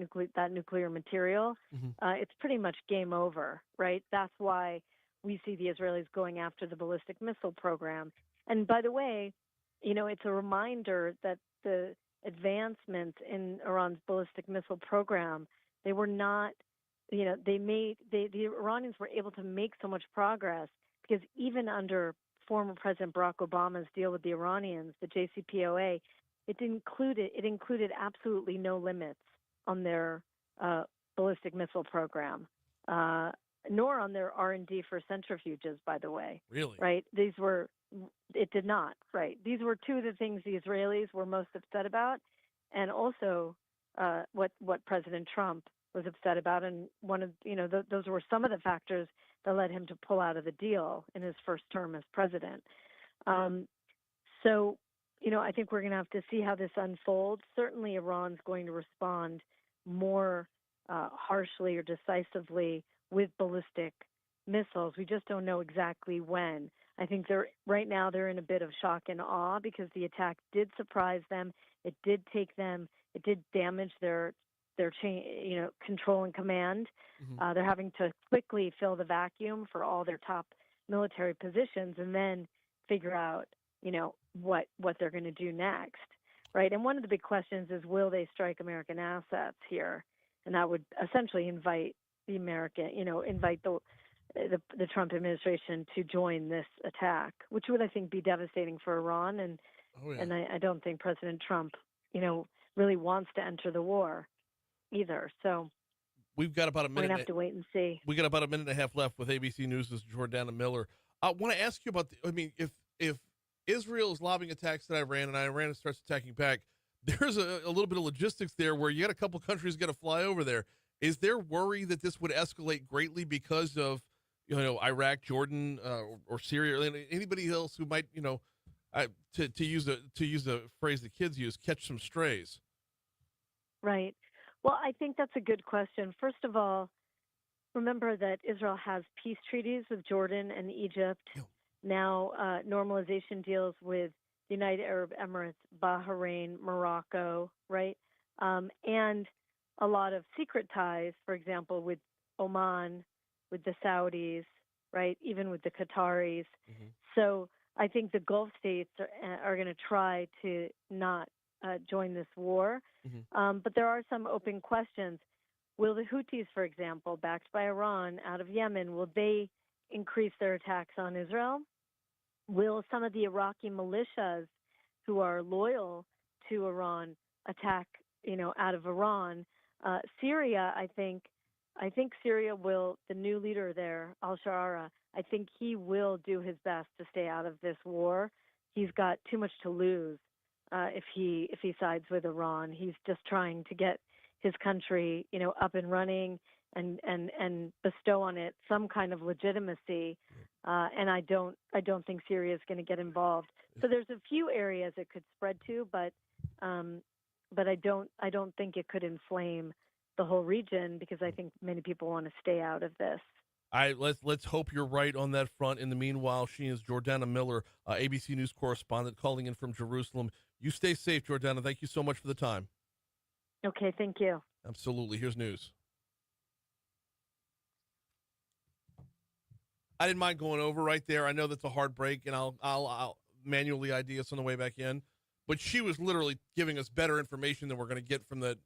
material, it's pretty much game over, right? That's why we see the Israelis going after the ballistic missile program. And by the way, it's a reminder that the advancements in Iran's ballistic missile program, they were not, the Iranians were able to make so much progress because even under former President Barack Obama's deal with the Iranians, the JCPOA, it included absolutely no limits on their ballistic missile program, nor on their R&D for centrifuges, by the way. Really? Right? It did not, right? These were two of the things the Israelis were most upset about, and also what President Trump was upset about, and one of those were some of the factors that led him to pull out of the deal in his first term as president. So, I think we're going to have to see how this unfolds. Certainly, Iran's going to respond more harshly or decisively with ballistic missiles. We just don't know exactly when. I think right now they're in a bit of shock and awe because the attack did surprise them. It did damage their control and command. Mm-hmm. They're having to quickly fill the vacuum for all their top military positions and then figure out, what they're going to do next, right? And one of the big questions is, will they strike American assets here? And that would essentially invite the Trump administration to join this attack, which would, I think, be devastating for Iran. And I don't think President Trump, really wants to enter the war either. So we've got about a minute. We're gonna have to wait and see. We got about a minute and a half left with ABC News' Jordana Miller. I want to ask you about if Israel is lobbing attacks at Iran and Iran starts attacking back, there's a little bit of logistics there where you got a couple countries got to fly over there. Is there worry that this would escalate greatly because of, Iraq, Jordan, or Syria, or anybody else who might, to use a phrase the kids use, catch some strays? Right. Well, I think that's a good question. First of all, remember that Israel has peace treaties with Jordan and Egypt. Yeah. Now, normalization deals with the United Arab Emirates, Bahrain, Morocco, right? And a lot of secret ties, for example, with Oman, with the Saudis, right? Even with the Qataris. Mm-hmm. So I think the Gulf states are going to try to not join this war. Mm-hmm. But there are some open questions. Will the Houthis, for example, backed by Iran out of Yemen, will they increase their attacks on Israel? Will some of the Iraqi militias who are loyal to Iran attack, out of Iran? Syria, I think Syria will, the new leader there, al-Shara, I think he will do his best to stay out of this war. He's got too much to lose if he sides with Iran. He's just trying to get his country, up and running and bestow on it some kind of legitimacy. And I don't think Syria is going to get involved. So there's a few areas it could spread to, but I don't think it could inflame the whole region because I think many people want to stay out of this. Let's hope you're right on that front. In the meanwhile, she is Jordana Miller, ABC News correspondent, calling in from Jerusalem. You stay safe, Jordana. Thank you so much for the time. Okay, thank you. Absolutely. Here's news. I didn't mind going over right there. I know that's a hard break, and I'll manually ID us on the way back in. But she was literally giving us better information than we're going to get from the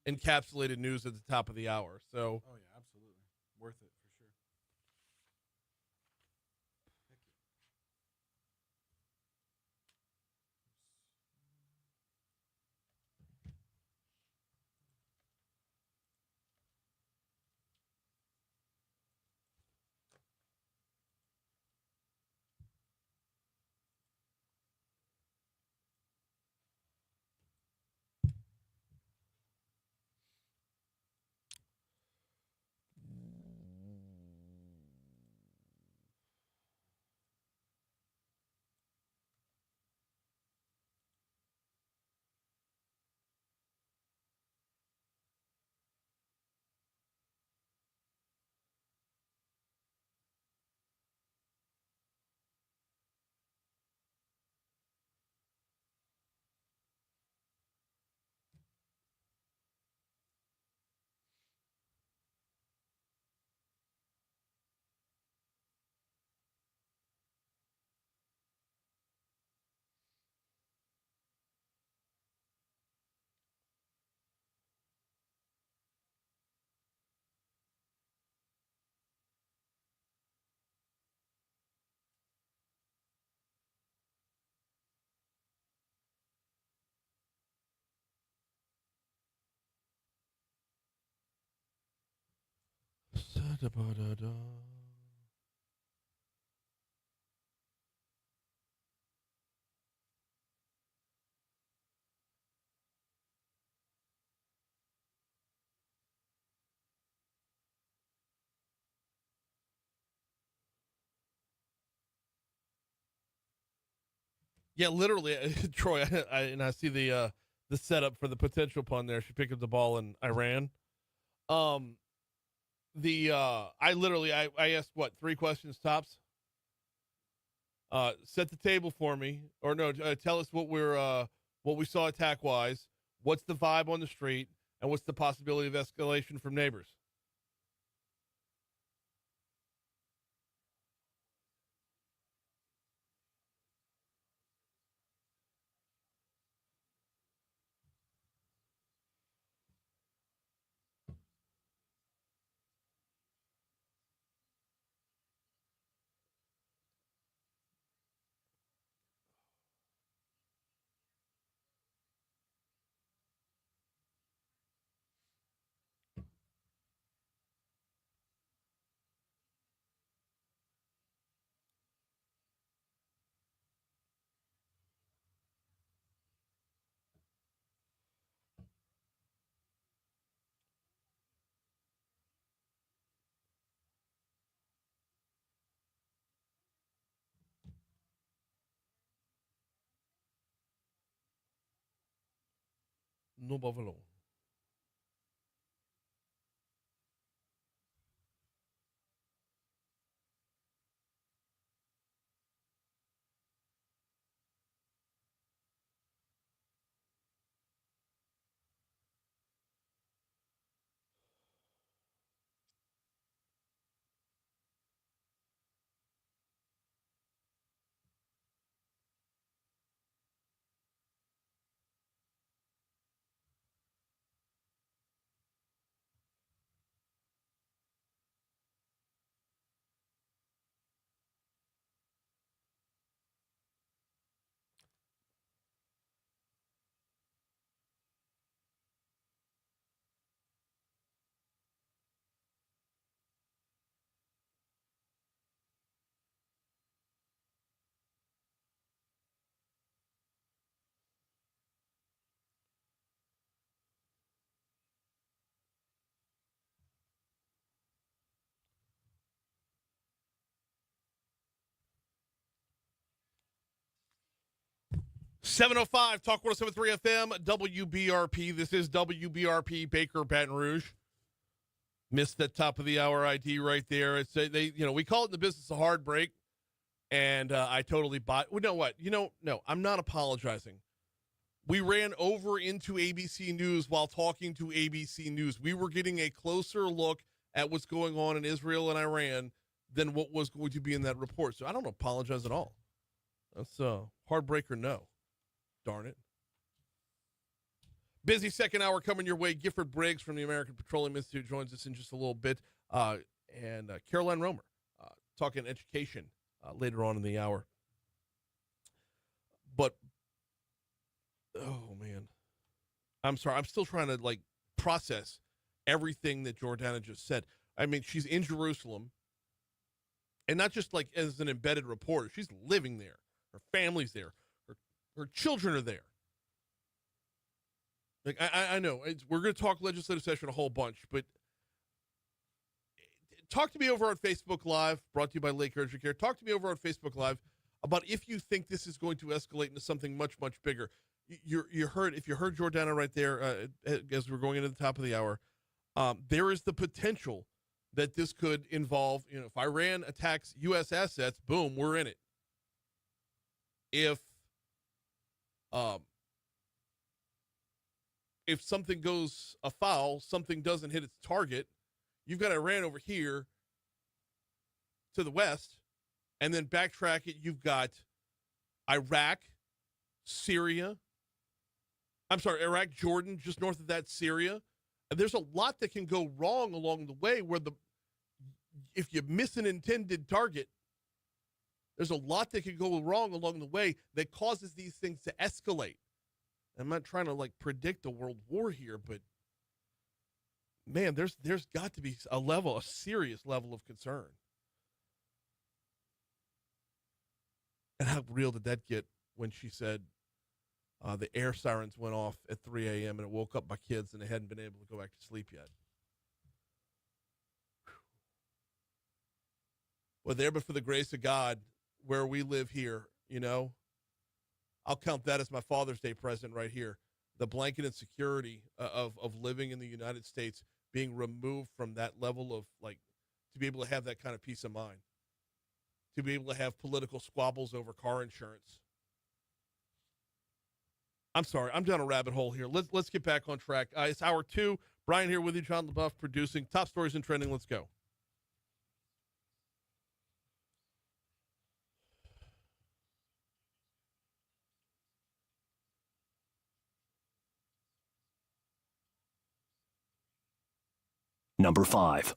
encapsulated news at the top of the hour. So, oh yeah, absolutely worth it for sure. Yeah, literally, Troy. I see the setup for the potential pun there. She picked up the ball in Iran. I asked what 3 questions tops. Set the table for me, or no, tell us what we saw attack wise. What's the vibe on the street, and what's the possibility of escalation from neighbors? No buffalo. .705 Talk 107.3 FM WBRP. This is WBRP Baker Baton Rouge. Missed that top of the hour ID right there. It's we call it in the business a hard break, and I totally bought. Well, you know what? No, I'm not apologizing. We ran over into ABC News while talking to ABC News. We were getting a closer look at what's going on in Israel and Iran than what was going to be in that report. So I don't apologize at all. That's a hard break or no. Darn it. Busy second hour coming your way. Gifford Briggs from the American Petroleum Institute joins us in just a little bit. And Caroline Roemer talking education later on in the hour. But, oh, man. I'm sorry. I'm still trying to, process everything that Jordana just said. I mean, she's in Jerusalem. And not just, as an embedded reporter. She's living there. Her family's there. Her children are there. I know we're going to talk legislative session a whole bunch, but talk to me over on Facebook Live, brought to you by Lake Urgent Care. Talk to me over on Facebook Live about if you think this is going to escalate into something much, much bigger. If you heard Jordana right there as we're going into the top of the hour, there is the potential that this could involve, if Iran attacks U.S. assets, boom, we're in it. If something goes afoul, something doesn't hit its target, you've got Iran over here to the west, and then backtrack it, you've got Iraq, Jordan, just north of that, Syria. And there's a lot that can go wrong along the way where if you miss an intended target, there's a lot that can go wrong along the way that causes these things to escalate. I'm not trying to predict a world war here, but man, there's got to be a serious level of concern. And how real did that get when she said the air sirens went off at 3 a.m. and it woke up my kids and they hadn't been able to go back to sleep yet? Well, there, but for the grace of God, where we live here, I'll count that as my Father's Day present right here. The blanket and security of living in the United States being removed from that level of, like, to be able to have that kind of peace of mind, to be able to have political squabbles over car insurance. I'm sorry, I'm down a rabbit hole here. Let's get back on track. It's hour 2. Brian here with you, John LaBeouf producing. Top stories and trending. Let's go. Number 5.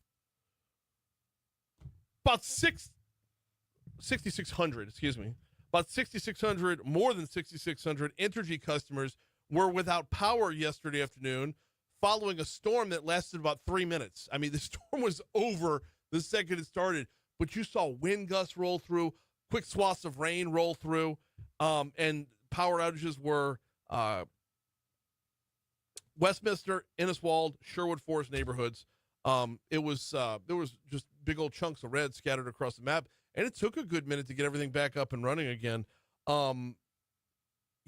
About 6,600, excuse me. About 6,600, more than 6,600 Entergy customers were without power yesterday afternoon following a storm that lasted about 3 minutes. I mean, the storm was over the second it started, but you saw wind gusts roll through, quick swaths of rain roll through, and power outages were Westminster, Inniswald, Sherwood Forest neighborhoods. There was just big old chunks of red scattered across the map, and it took a good minute to get everything back up and running again.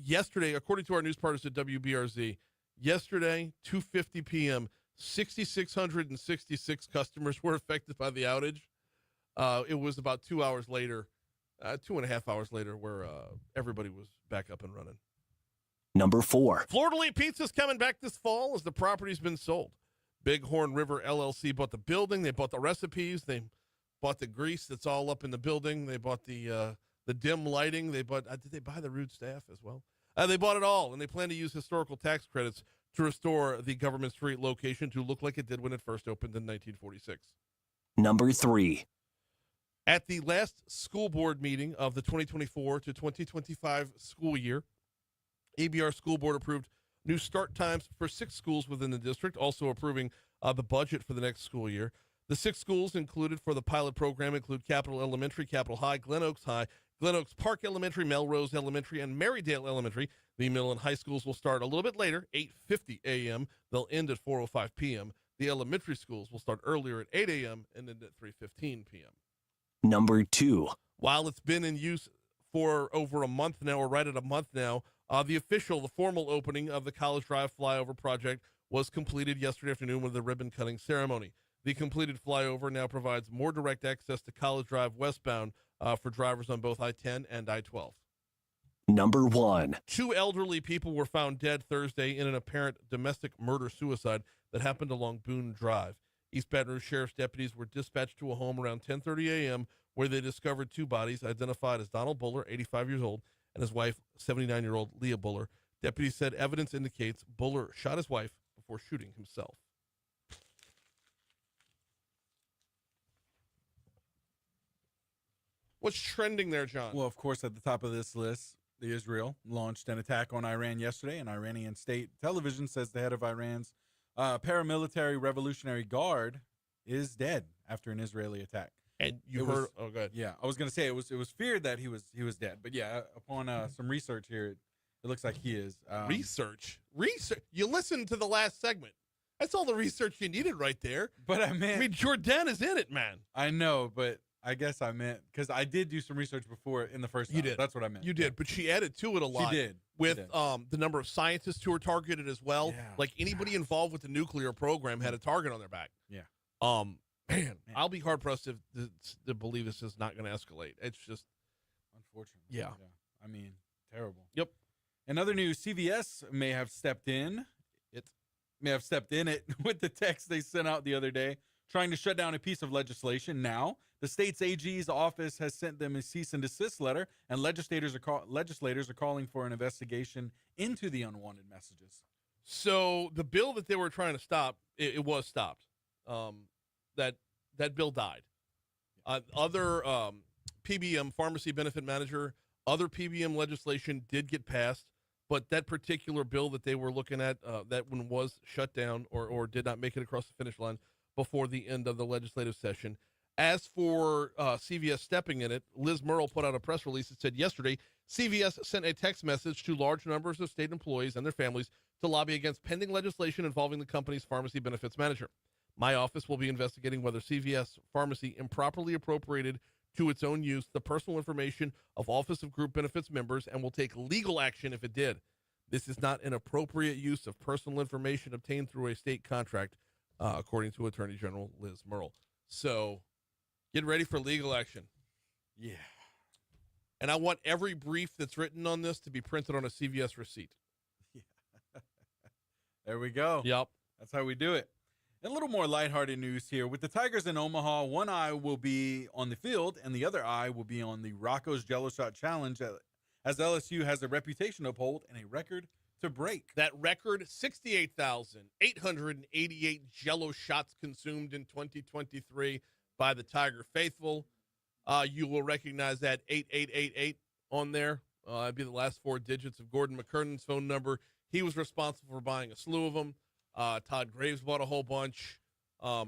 Yesterday, according to our news partners at WBRZ, yesterday, 2:50 p.m., 6,666 customers were affected by the outage. It was about 2 hours later, 2.5 hours later, where everybody was back up and running. Number 4. Florida Elite Pizza's coming back this fall as the property's been sold. Bighorn River LLC bought the building. They bought the recipes. They bought the grease that's all up in the building. They bought the dim lighting. They bought. Did they buy the rude staff as well? They bought it all, and they plan to use historical tax credits to restore the Government Street location to look like it did when it first opened in 1946. Number 3. At the last school board meeting of the 2024 to 2025 school year, ABR School Board approved new start times for 6 schools within the district, also approving the budget for the next school year. The 6 schools included for the pilot program include Capitol Elementary, Capitol High, Glen Oaks High, Glen Oaks Park Elementary, Melrose Elementary, and Marydale Elementary. The middle and high schools will start a little bit later, 8:50 a.m. They'll end at 4:05 p.m. The elementary schools will start earlier at 8 a.m. and end at 3:15 p.m. Number 2. While it's been in use for over a month now, or right at a month now, the formal opening of the College Drive flyover project was completed yesterday afternoon with the ribbon cutting ceremony. The completed flyover now provides more direct access to College Drive westbound for drivers on both I-10 and I-12. Number 1. 2 elderly people were found dead Thursday in an apparent domestic murder-suicide that happened along Boone Drive. East Baton Rouge Sheriff's deputies were dispatched to a home around 10:30 a.m. where they discovered 2 bodies identified as Donald Buller, 85 years old, and his wife, 79-year-old Leah Buller. Deputies said evidence indicates Buller shot his wife before shooting himself. What's trending there, John? Well, of course, at the top of this list, the Israel launched an attack on Iran yesterday, and Iranian state television says the head of Iran's paramilitary Revolutionary Guard is dead after an Israeli attack. And you heard? Oh, good. Yeah, I was going to say it was feared that he was dead, but yeah, upon some research here, it looks like he is. Research. You listened to the last segment. That's all the research you needed right there. But I mean, Jordana's in it, man. I know, but I guess I meant because I did do some research before in the first. You did. That's what I meant. You did, but she added to it a lot. She did with the number of scientists who were targeted as well. Yeah. Like anybody involved with the nuclear program had a target on their back. Yeah. Man, I'll be hard pressed to believe this is not going to escalate. It's just unfortunate. Yeah. I mean, terrible. Yep. In other news, CVS may have stepped in. It may have stepped in it with the text they sent out the other day, trying to shut down a piece of legislation. Now, the state's AG's office has sent them a cease and desist letter, and legislators are calling for an investigation into the unwanted messages. So the bill that they were trying to stop, it was stopped. That bill died. Other PBM, pharmacy benefit manager, other PBM legislation did get passed, but that particular bill that they were looking at, that one was shut down or did not make it across the finish line before the end of the legislative session. As for CVS stepping in it, Liz Murrell put out a press release that said yesterday, CVS sent a text message to large numbers of state employees and their families to lobby against pending legislation involving the company's pharmacy benefits manager. My office will be investigating whether CVS Pharmacy improperly appropriated to its own use the personal information of Office of Group Benefits members and will take legal action if it did. This is not an appropriate use of personal information obtained through a state contract, according to Attorney General Liz Murrell. So get ready for legal action. Yeah. And I want every brief that's written on this to be printed on a CVS receipt. Yeah. There we go. Yep. That's how we do it. And a little more lighthearted news here. With the Tigers in Omaha, one eye will be on the field and the other eye will be on the Rocco's Jello Shot Challenge, as LSU has a reputation to uphold and a record to break. That record, 68,888 Jello shots consumed in 2023 by the Tiger faithful. You will recognize that 8888 on there. That'd be the last four digits of Gordon McKernan's phone number. He was responsible for buying a slew of them. Todd Graves bought a whole bunch. It's a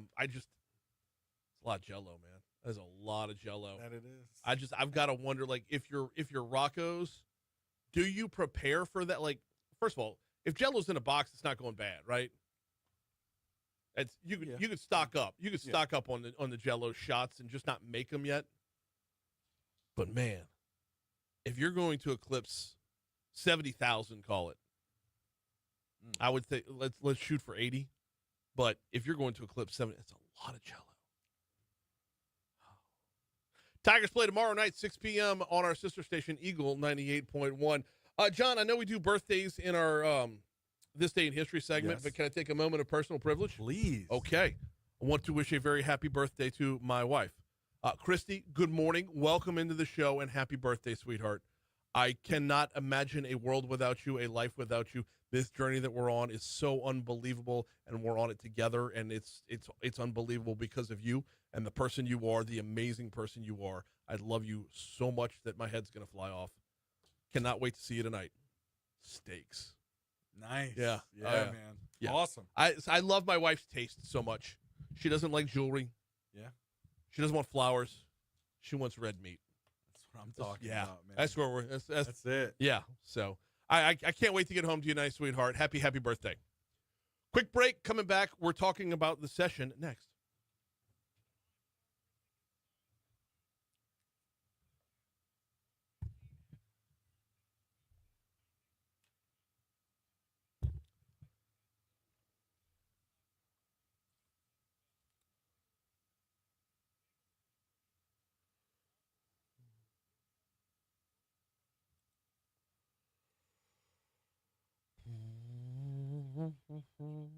lot of Jello, man. There's a lot of Jello. That it is. I've got to wonder, like, if you're Rocco's, do you prepare for that? Like, first of all, if Jello's in a box, it's not going bad, right? You could stock up. You could stock up on the Jello shots and just not make them yet. But man, if you're going to eclipse 70,000, call it. I would say let's shoot for 80. But if you're going to eclipse 70, that's a lot of Jello. Tigers play tomorrow night, 6 p.m. on our sister station, Eagle 98.1. John, I know we do birthdays in our This Day in History segment, Yes. but can I take a moment of personal privilege? Please. Okay. I want to wish a very happy birthday to my wife. Christy, good morning. Welcome into the show, and happy birthday, sweetheart. I cannot imagine a world without you, a life without you. This journey that we're on is so unbelievable, and we're on it together, and it's unbelievable because of you and the person you are, the amazing person you are. I love you so much that my head's going to fly off. Cannot wait to see you tonight. Steaks. Nice. Yeah. Yeah, Oh, yeah. man. Yeah. Awesome. I love my wife's taste so much. She doesn't like jewelry. Yeah. She doesn't want flowers. She wants red meat. That's what I'm talking Yeah. about, man. That's where we're. That's it. Yeah. So I can't wait to get home to you, nice sweetheart. Happy birthday. Quick break. Coming back, we're talking about the session next. So much better.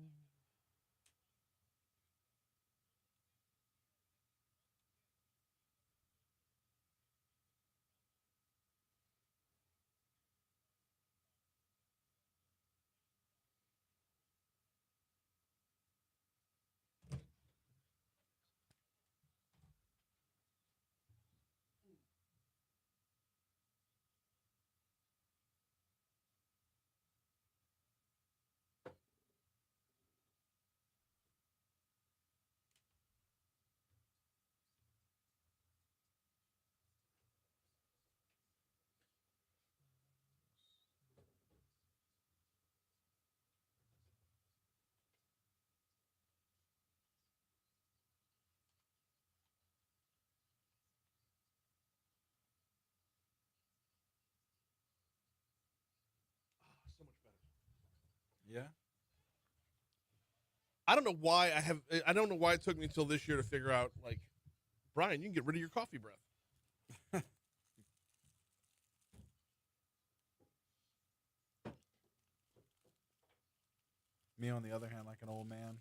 Yeah. I don't know why it took me until this year to figure out, like, Brian, you can get rid of your coffee breath. Me, on the other hand, like an old man,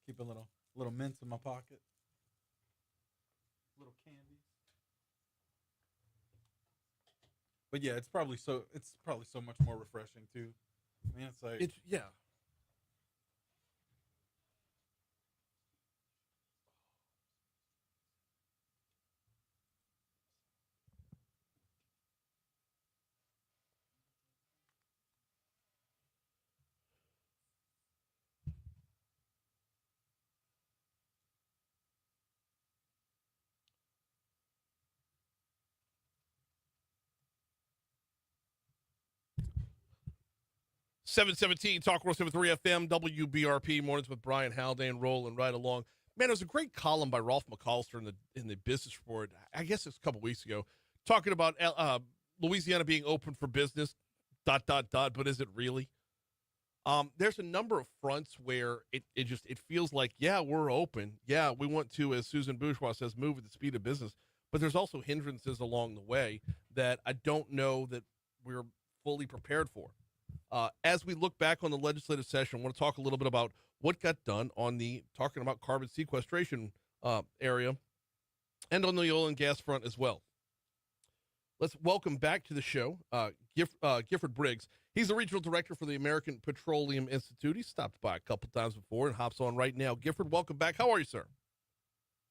keep a little mints in my pocket, little candies. But yeah, it's probably so much more refreshing too. I mean, it's like Yeah. $717 Talk 107.3 FM WBRP mornings with Brian Haldane rolling right along. Man, it was a great column by Rolf McAllister in the Business Report. I guess it's a couple weeks ago, talking about Louisiana being open for business. ... But is it really? There's a number of fronts where it feels like, yeah, we're open. Yeah, we want to, as Susan Bourgeois says, move at the speed of business. But there's also hindrances along the way that I don't know that we're fully prepared for. As we look back on the legislative session, I want to talk a little bit about what got done on talking about carbon sequestration area and on the oil and gas front as well. Let's welcome back to the show Gifford Briggs. He's the regional director for the American Petroleum Institute. He stopped by a couple times before and hops on right now. Gifford, welcome back. How are you, sir?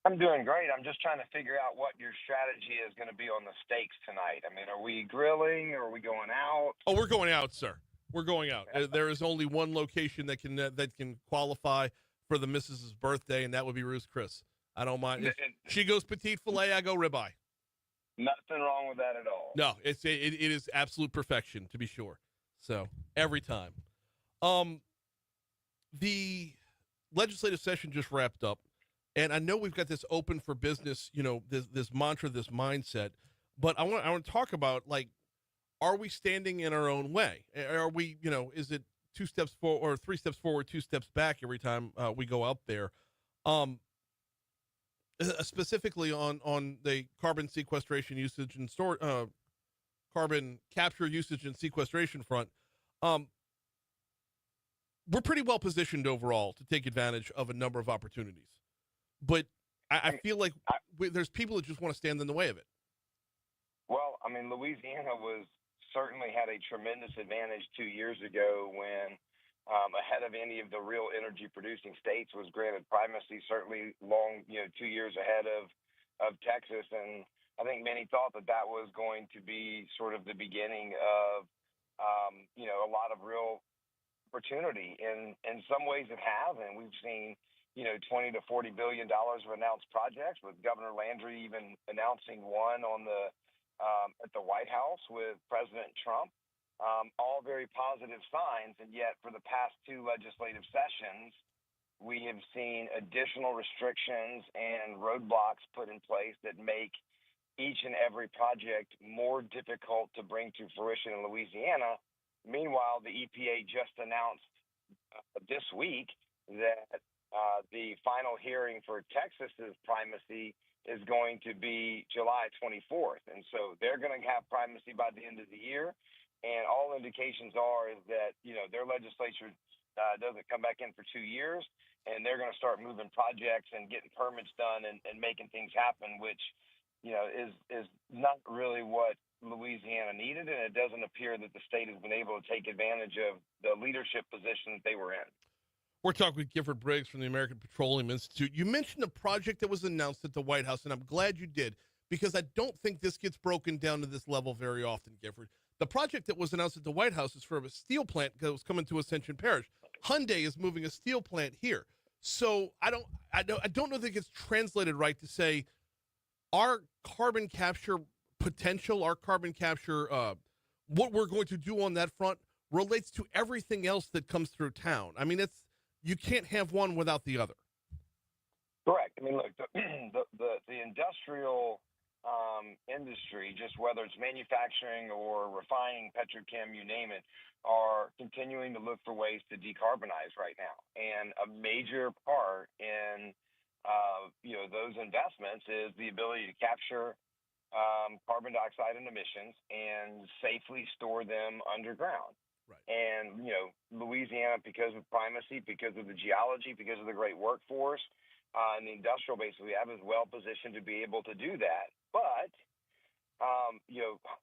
I'm doing great. I'm just trying to figure out what your strategy is going to be on the steaks tonight. I mean, are we grilling or are we going out? Oh, we're going out, sir. We're going out. There is only one location that can qualify for the missus's birthday, and that would be Ruth's Chris. I don't mind. If she goes petite filet, I go ribeye. Nothing wrong with that at all. No, it is absolute perfection, to be sure. So every time. The legislative session just wrapped up, and I know we've got this open for business, this mantra, this mindset, but I want to talk about, like, are we standing in our own way? Are we, is it 2 steps forward or 3 steps forward, 2 steps back every time we go out there? Specifically on the carbon sequestration usage and carbon capture usage and sequestration front, we're pretty well positioned overall to take advantage of a number of opportunities. But I feel like there's people that just want to stand in the way of it. Well, I mean, Louisiana certainly had a tremendous advantage 2 years ago when ahead of any of the real energy producing states was granted primacy, certainly 2 years ahead of Texas. And I think many thought that was going to be sort of the beginning of, a lot of real opportunity. And in some ways it has, and we've seen, $20 to $40 billion of announced projects, with Governor Landry even announcing one at the White House with President Trump. All very positive signs, and yet for the past 2 legislative sessions, we have seen additional restrictions and roadblocks put in place that make each and every project more difficult to bring to fruition in Louisiana. Meanwhile, the EPA just announced this week that the final hearing for Texas's primacy is going to be July 24th. And so they're going to have primacy by the end of the year. And all indications is that, their legislature doesn't come back in for 2 years, and they're going to start moving projects and getting permits done and making things happen, which, is not really what Louisiana needed. And it doesn't appear that the state has been able to take advantage of the leadership position that they were in. We're talking with Gifford Briggs from the American Petroleum Institute. You mentioned a project that was announced at the White House, and I'm glad you did, because I don't think this gets broken down to this level very often, Gifford. The project that was announced at the White House is for a steel plant that was coming to Ascension Parish. Hyundai is moving a steel plant here. So I don't know that it gets translated right to say our carbon capture potential, our carbon capture, what we're going to do on that front relates to everything else that comes through town. I mean, you can't have one without the other. Correct. I mean, look, the industrial industry, just whether it's manufacturing or refining, petrochem, you name it, are continuing to look for ways to decarbonize right now. And a major part in those investments is the ability to capture carbon dioxide and emissions and safely store them underground. Right. And, Louisiana, because of primacy, because of the geology, because of the great workforce, and the industrial base we have, is well positioned to be able to do that. But,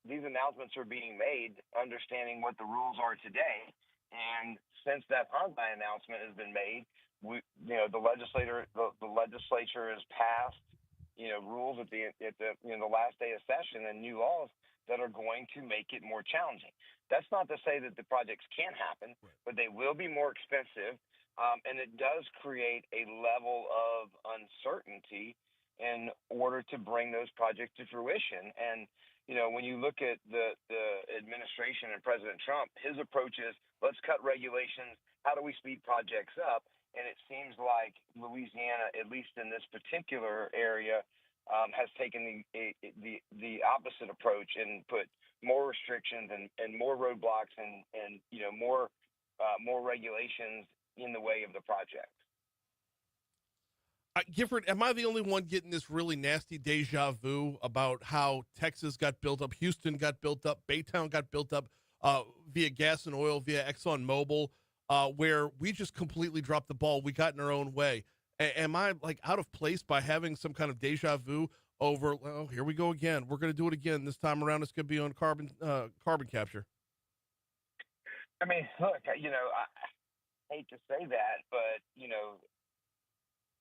these announcements are being made understanding what the rules are today. And since that Hyundai announcement has been made, the legislature has passed, rules at the last day of session and new laws that are going to make it more challenging. That's not to say that the projects can't happen, but they will be more expensive. And it does create a level of uncertainty in order to bring those projects to fruition. And, when you look at the administration and President Trump, his approach is, let's cut regulations. How do we speed projects up? and it seems like Louisiana, at least in this particular area, has taken the opposite approach and put more restrictions and more roadblocks and more regulations in the way of the project. Gifford, am I the only one getting this really nasty deja vu about how Texas got built up, Houston got built up, Baytown got built up via gas and oil, via ExxonMobil, where we just completely dropped the ball. We got in our own way. Am I like out of place by having some kind of deja vu over, well, here we go again. We're going to do it again. This time around, it's going to be on carbon capture. I mean, look, I hate to say that, but,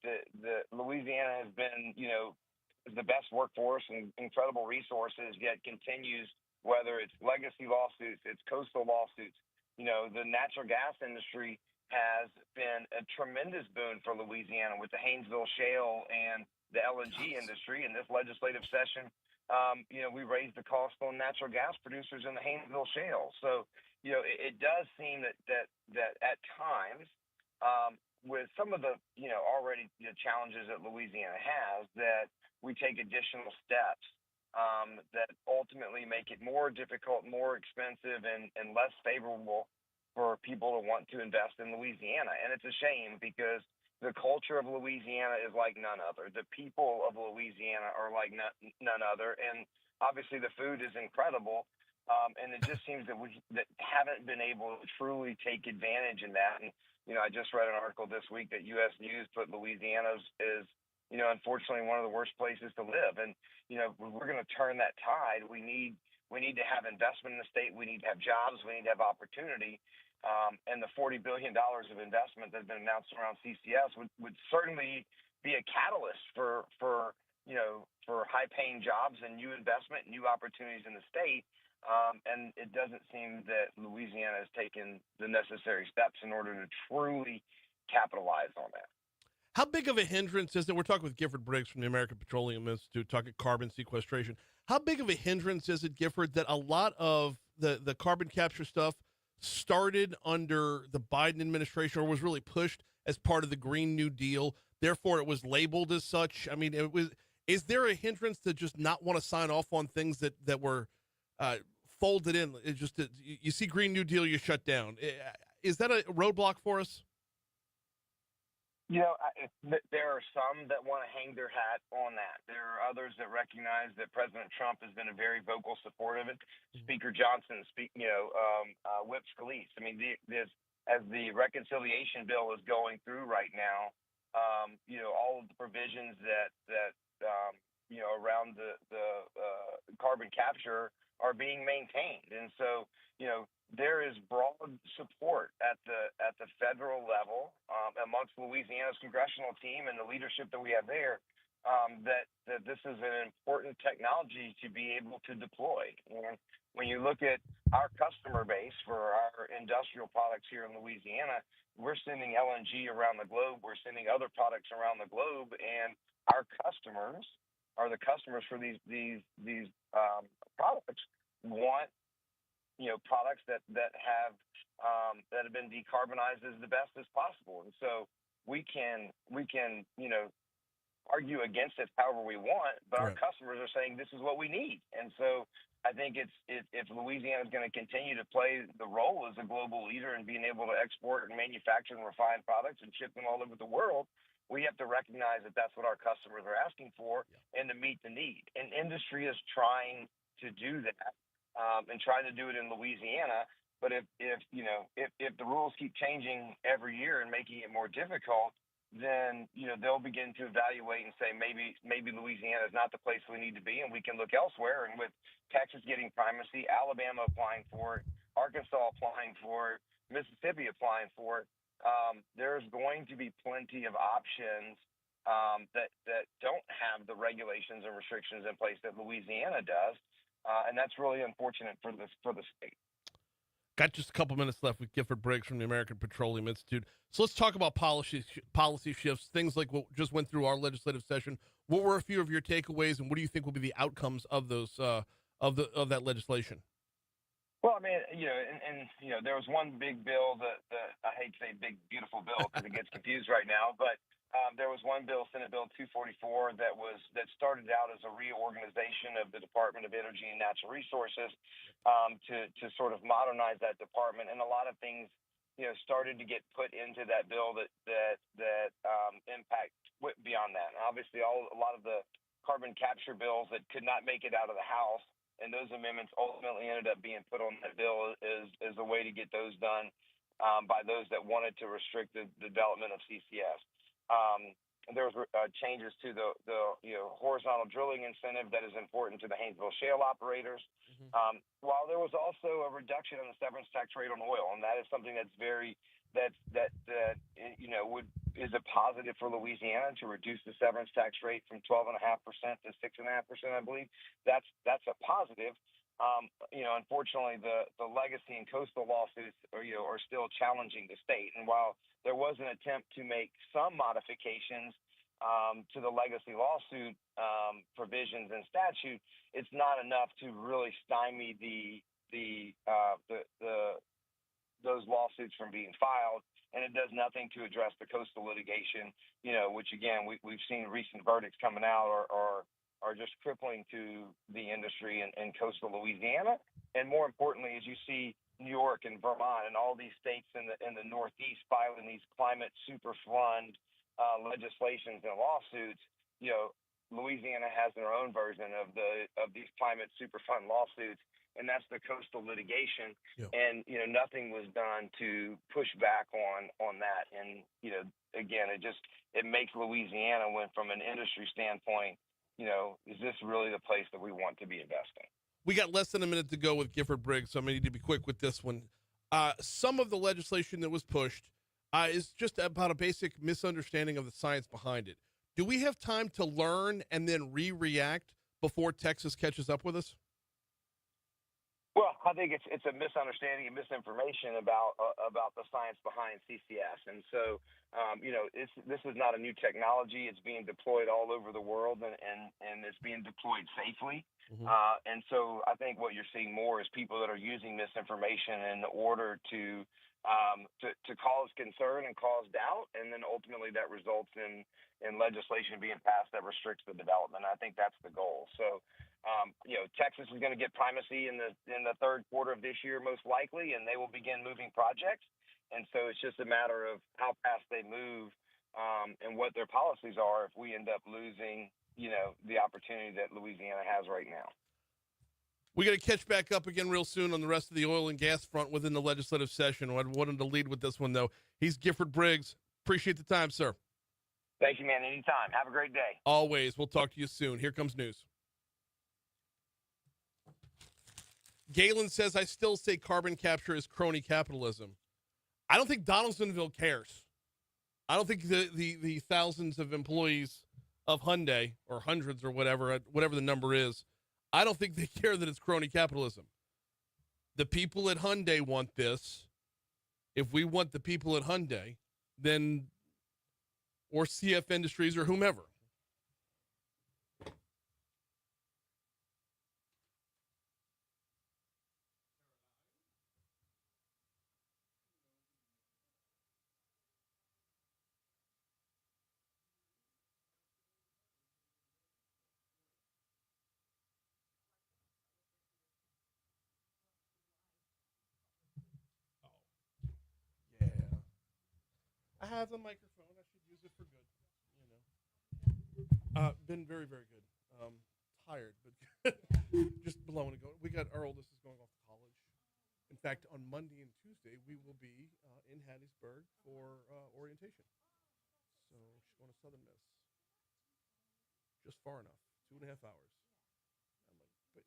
the Louisiana has been, the best workforce and incredible resources, yet continues, whether it's legacy lawsuits, it's coastal lawsuits. The natural gas industry has been a tremendous boon for Louisiana with the Haynesville Shale and the LNG industry. In this legislative session, we raised the cost on natural gas producers in the Haynesville Shale. So, it does seem that at times, with some of the, already challenges that Louisiana has, that we take additional steps that ultimately make it more difficult, more expensive, and less favorable for people to want to invest in Louisiana. And it's a shame because the culture of Louisiana is like none other. The people of Louisiana are like none other. And obviously the food is incredible. And it just seems that we haven't been able to truly take advantage in that. And, I just read an article this week that U.S. News put Louisiana is unfortunately one of the worst places to live. And, if we're going to turn that tide, we need to have investment in the state. We need to have jobs. We need to have opportunity. And the $40 billion of investment that's been announced around CCS would certainly be a catalyst for high-paying jobs and new investment, new opportunities in the state. And it doesn't seem that Louisiana has taken the necessary steps in order to truly capitalize on that. How big of a hindrance is it? We're talking with Gifford Briggs from the American Petroleum Institute, talking carbon sequestration. How big of a hindrance is it, Gifford, that a lot of the carbon capture stuff started under the Biden administration or was really pushed as part of the Green New Deal? Therefore, it was labeled as such. I mean, is there a hindrance to just not want to sign off on things that were folded in? It's just you see Green New Deal, you shut down. Is that a roadblock for us? There are some that want to hang their hat on that. There are others that recognize that President Trump has been a very vocal supporter of it. Speaker Johnson, Whip Scalise. I mean, as the reconciliation bill is going through right now, all of the provisions that around the carbon capture are being maintained, and so there is broad support at the federal level amongst Louisiana's congressional team and the leadership that we have there that this is an important technology to be able to deploy. And when you look at our customer base for our industrial products here in Louisiana, we're sending LNG around the globe. We're sending other products around the globe, and our customers are the customers for these products want products that have been decarbonized as the best as possible. And so we can argue against it however we want, but our customers are saying this is what we need. And so I think if Louisiana is going to continue to play the role as a global leader in being able to export and manufacture and refine products and ship them all over the world, we have to recognize that that's what our customers are asking for and to meet the need. And industry is trying to do that and trying to do it in Louisiana. But if the rules keep changing every year and making it more difficult, then they'll begin to evaluate and say maybe Louisiana is not the place we need to be, and we can look elsewhere. And with Texas getting primacy, Alabama applying for it, Arkansas applying for it, Mississippi applying for it, there's going to be plenty of options that don't have the regulations and restrictions in place that Louisiana does, and that's really unfortunate for the state. Got just a couple minutes left with Gifford Briggs from the American Petroleum Institute. So let's talk about policy shifts, things like what just went through our legislative session. What were a few of your takeaways, and what do you think will be the outcomes of those of that legislation? Well, I mean, there was one big bill that I hate to say big, beautiful bill because it gets confused right now, but there was one bill, Senate Bill 244, that started out as a reorganization of the Department of Energy and Natural Resources to sort of modernize that department, and a lot of things, started to get put into that bill that impact beyond that. And obviously, a lot of the carbon capture bills that could not make it out of the House. And those amendments ultimately ended up being put on that bill as a way to get those done by those that wanted to restrict the development of CCS. There was changes to the horizontal drilling incentive that is important to the Haynesville shale operators. While there was also a reduction in the severance tax rate on oil, and that is something that's is a positive for Louisiana to reduce the severance tax rate from 12.5% to 6.5%, I believe. That's a positive. Unfortunately, the legacy and coastal lawsuits are still challenging the state. And while there was an attempt to make some modifications to the legacy lawsuit provisions and statute, it's not enough to really stymie those lawsuits from being filed, and it does nothing to address the coastal litigation, which again we've seen recent verdicts coming out are just crippling to the industry in coastal Louisiana, and more importantly, as you see New York and Vermont and all these states in the Northeast filing these climate super fund legislations and lawsuits, Louisiana has their own version of these climate super fund lawsuits. And that's the coastal litigation. Yep. And, nothing was done to push back on that. And, again, it makes Louisiana, from an industry standpoint, is this really the place that we want to be investing? We got less than a minute to go with Gifford Briggs, so I'm going to need to be quick with this one. Some of the legislation that was pushed is just about a basic misunderstanding of the science behind it. Do we have time to learn and then react before Texas catches up with us? Well, I think it's a misunderstanding and misinformation about the science behind CCS, and so this is not a new technology. It's being deployed all over the world, and it's being deployed safely. Mm-hmm. And so I think what you're seeing more is people that are using misinformation in order to cause concern and cause doubt, and then ultimately that results in legislation being passed that restricts the development. I think that's the goal. So. Texas is going to get primacy in the third quarter of this year, most likely, and they will begin moving projects. And so it's just a matter of how fast they move and what their policies are if we end up losing, the opportunity that Louisiana has right now. We got to catch back up again real soon on the rest of the oil and gas front within the legislative session. I wanted to lead with this one, though. He's Gifford Briggs. Appreciate the time, sir. Thank you, man. Anytime. Have a great day. Always. We'll talk to you soon. Here comes news. Galen says, I still say carbon capture is crony capitalism. I don't think Donaldsonville cares. I don't think the thousands of employees of Hyundai, or hundreds or whatever the number is, I don't think they care that it's crony capitalism. The people at Hyundai want this. If we want the people at Hyundai, then, or CF Industries or whomever. I have the microphone. I should use it for good. Been very, very good. Tired, but just blowing it going. We got our oldest is going off to college. In fact, on Monday and Tuesday, we will be in Hattiesburg for orientation. So she's going to Southern Miss. Just far enough. 2.5 hours. I'm like, but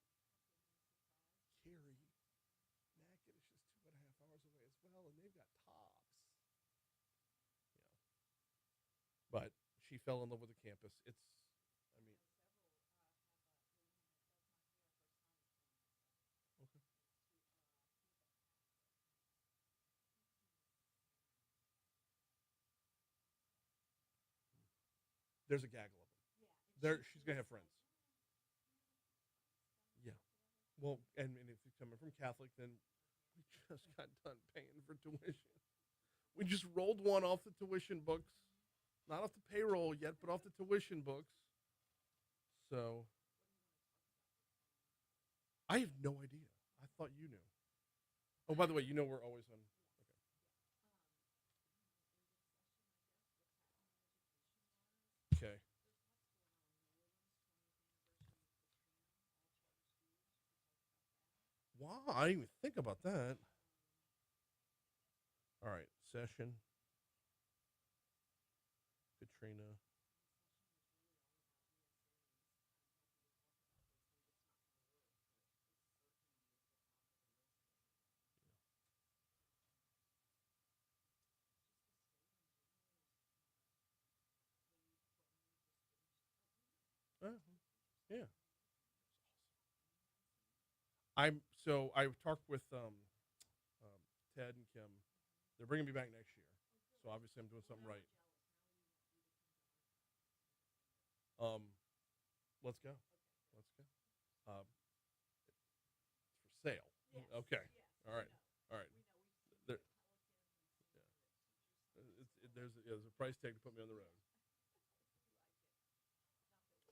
Carrie, Mackin is just 2.5 hours away as well, and they've got tops. But she fell in love with the campus. Okay. There's a gaggle of them. She's gonna have friends. Yeah. Well, and if you're coming from Catholic, then we just got done paying for tuition. We just rolled one off the tuition books. Not off the payroll yet, but off the tuition books. So, I have no idea. I thought you knew. Oh, by the way, we're always on. Okay. Okay. Wow, I didn't even think about that. All right, session. Katrina. Yeah. I've talked with Ted and Kim. They're bringing me back next year, so obviously I'm doing something right. Let's go. Let's go. It's for sale. Okay. All right. All right. There, there's a price tag to put me on the road.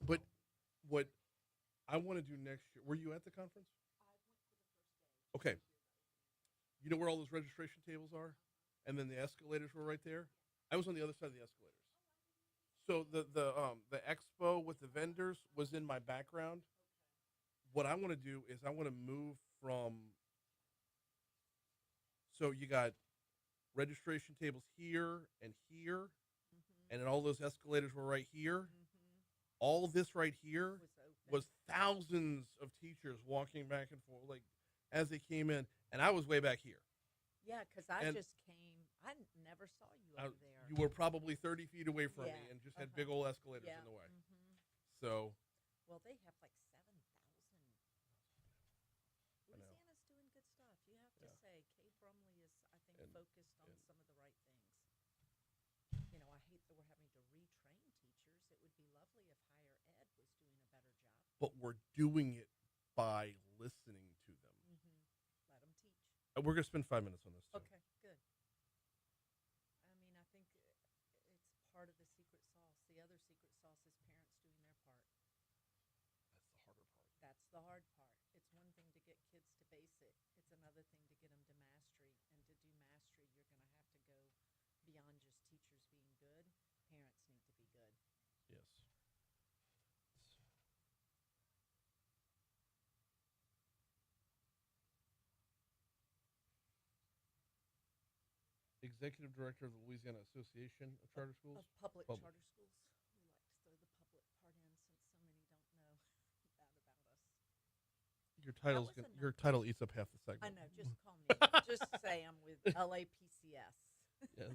But what I want to do next year. Were you at the conference? Okay. You know where all those registration tables are? And then the escalators were right there? I was on the other side of the escalators. So the expo with the vendors was in my background. What I want to do is I want to move from, so you got registration tables here and here, and then all those escalators were right here. All this right here was thousands of teachers walking back and forth, like as they came in, and I was way back here. Yeah, because I just came. I never saw you over there. You were probably 30 feet away from me and just had big old escalators in the way. So. Well, they have like 7,000. Louisiana's doing good stuff. You have to say, Kay Brumley is, I think, focused on some of the right things. I hate that we're having to retrain teachers. It would be lovely if higher ed was doing a better job. But we're doing it by listening to them. Let them teach. We're going to spend 5 minutes on this, too. Okay, good. I mean, I think it's part of the secret sauce. The other secret sauce is parents doing their part. That's the hard part. That's the hard part. It's one thing to get kids to basic. It's another thing to get them to mastery. And to do mastery, you're going to have to go beyond just teachers being good. Parents need to be good. Yes. Executive Director of the Louisiana Association of Charter Schools? Of public charter schools. We like to throw the public part in since so many don't know that about us. Your title eats up half the segment. I know. Just call me. Just say I'm with LAPCS. Yes.